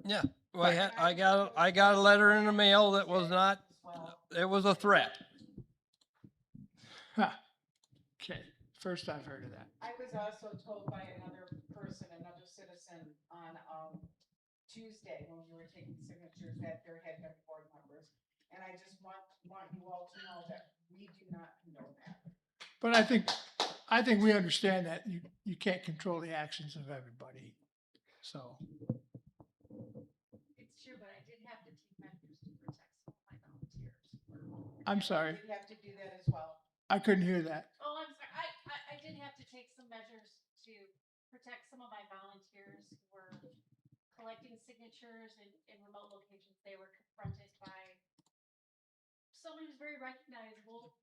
Yeah, well, I got a letter in the mail that was not, it was a threat. Huh. Okay, first I've heard of that. I was also told by another person, another citizen on Tuesday when we were taking signatures that there had been board members. And I just want you all to know that we do not condone that. But I think we understand that you can't control the actions of everybody. So, It's true, but I did have to take measures to protect some of my volunteers. I'm sorry, You have to do that as well. I couldn't hear that. Oh, I'm sorry. I did have to take some measures to protect some of my volunteers who were collecting signatures in remote locations. They were confronted by someone who's very recognizable.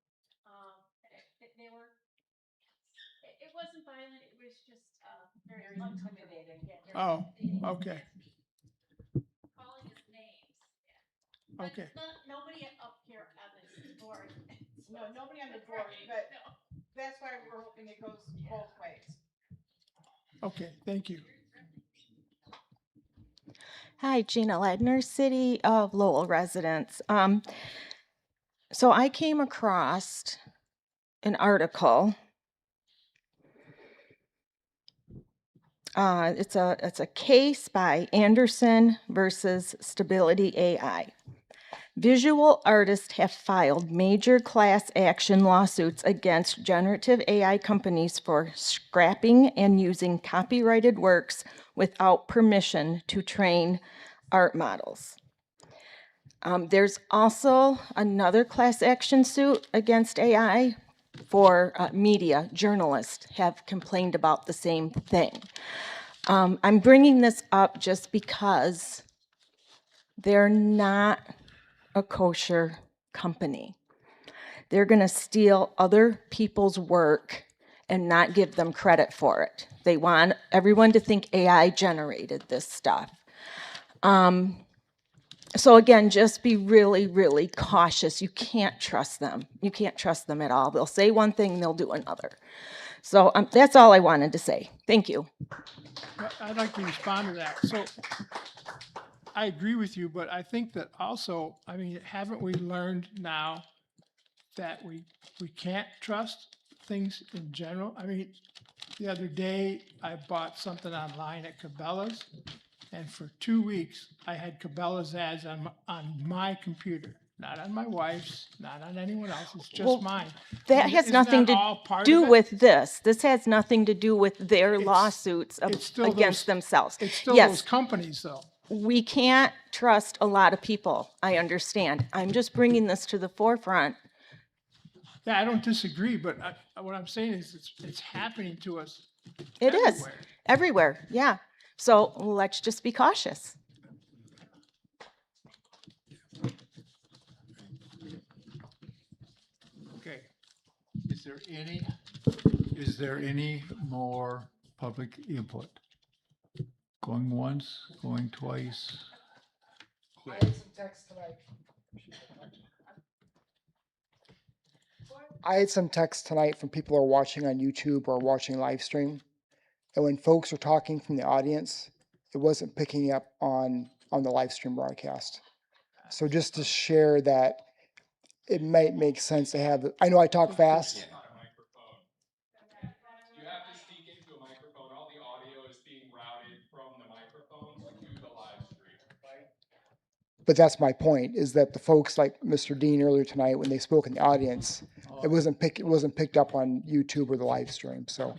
They were. It wasn't violent. It was just very intimidating. Yeah, very Oh, intimidating. okay. Calling us names. Yeah. But Okay. nobody up here on this board. No, nobody on the board. But that's why we're hoping it goes both ways. Okay, thank you. Hi, Gina Ledner, City of Lowell residents. So I came across an article. It's a case by Anderson versus Stability AI. Visual artists have filed major class action lawsuits against generative AI companies for scrapping and using copyrighted works without permission to train art models. There's also another class action suit against AI for media. Journalists have complained about the same thing. I'm bringing this up just because they're not a kosher company. They're going to steal other people's work and not give them credit for it. They want everyone to think AI generated this stuff. So again, just be really, really cautious. You can't trust them. You can't trust them at all. They'll say one thing, they'll do another. So that's all I wanted to say. Thank you. I'd like to respond to that. So I agree with you, but I think that also, I mean, haven't we learned now that we can't trust things in general? I mean, the other day I bought something online at Cabela's, and for 2 weeks I had Cabela's ads on my computer, not on my wife's, not on anyone else's, just Well, mine. That has Isn't nothing that to all part do of it? with this. This has nothing to do with their lawsuits It's still against those- themselves. It's still Yes, those companies though. we can't trust a lot of people. I understand. I'm just bringing this to the forefront. Yeah, I don't disagree, but what I'm saying is it's happening to us It is everywhere. everywhere. Yeah. So let's just be cautious. Okay. Is there any more public input? Going once, going twice? I had some text tonight. I had some text tonight from people who are watching on YouTube or watching live stream. And when folks are talking from the audience, it wasn't picking up on the live stream broadcast. So just to share that it might make sense to have, I know I talk fast. You have to speak into a microphone. All the audio is being routed from the microphones to the live stream. But that's my point, is that the folks like Mr. Dean earlier tonight, when they spoke in the audience, it wasn't picked up on YouTube or the live stream. So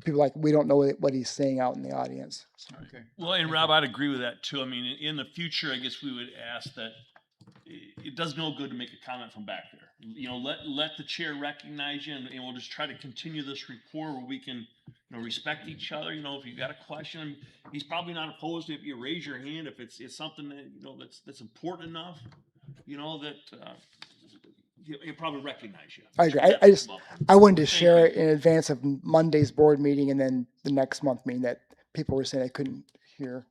people like, we don't know what he's saying out in the audience. Okay. Well, and Rob, I'd agree with that too. I mean, in the future, I guess we would ask that it does no good to make a comment from back there. You know, let the chair recognize you, and we'll just try to continue this rapport where we can, you know, respect each other. You know, if you've got a question, he's probably not opposed to if you raise your hand if it's something that, you know, that's important enough, you know, that he'll probably recognize you. I agree. Just I just, come up. I wanted to Thank share you. it in advance of Monday's board meeting and then the next month meeting that people were saying I couldn't hear.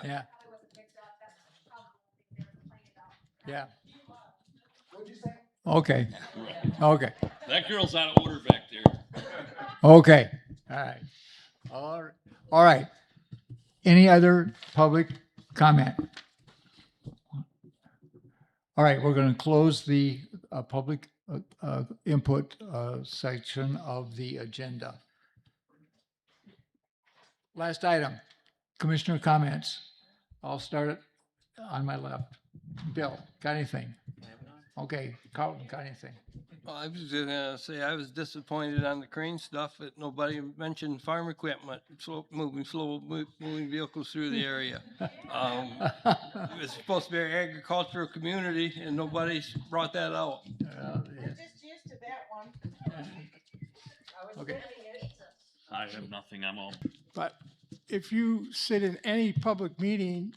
Yeah. Yeah. Okay. Okay. That girl's out of order back there. Okay. All right. All right. Any other public comment? All right, we're going to close the public input section of the agenda. Last item, commissioner comments. I'll start it on my left. Bill, got anything? Okay, Carlton, got anything? Well, I was just gonna say, I was disappointed on the crane stuff that nobody mentioned farm equipment, slow moving vehicles through the area. It's supposed to be an agricultural community and nobody's brought that out. Okay. I have nothing. I'm all. But if you sit in any public meeting,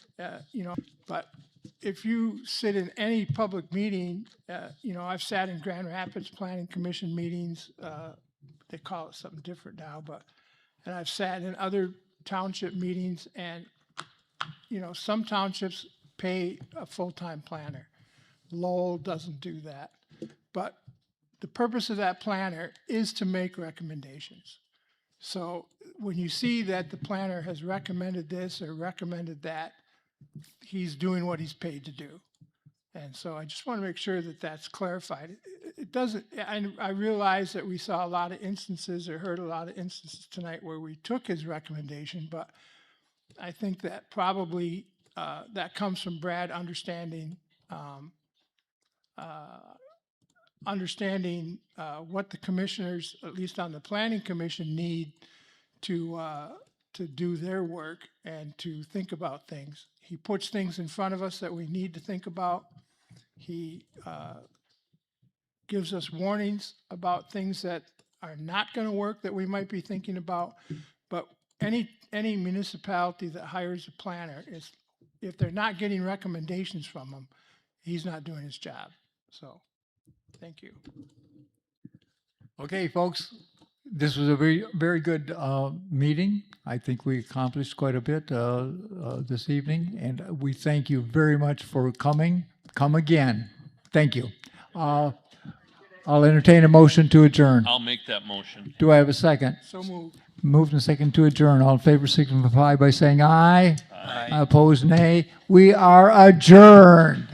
if you sit in any public meeting, I've sat in Grand Rapids Planning Commission meetings, they call it something different now, and I've sat in other township meetings and, some townships pay a full-time planner. Lowell doesn't do that. But the purpose of that planner is to make recommendations. So when you see that the planner has recommended this or recommended that, he's doing what he's paid to do. And so I just want to make sure that that's clarified. It doesn't, I realize that we saw a lot of instances or heard a lot of instances tonight where we took his recommendation, but I think that probably that comes from Brad understanding what the commissioners, at least on the planning commission, need to do their work and to think about things. He puts things in front of us that we need to think about. He gives us warnings about things that are not going to work that we might be thinking about. But any municipality that hires a planner, if they're not getting recommendations from him, he's not doing his job. So, thank you. Okay, folks, this was a very, very good meeting. I think we accomplished quite a bit this evening, and we thank you very much for coming. Come again. Thank you. I'll entertain a motion to adjourn. I'll make that motion. Do I have a second? So moved. Moved and second to adjourn. All in favor signify by saying aye. Aye. Opposed, nay. We are adjourned.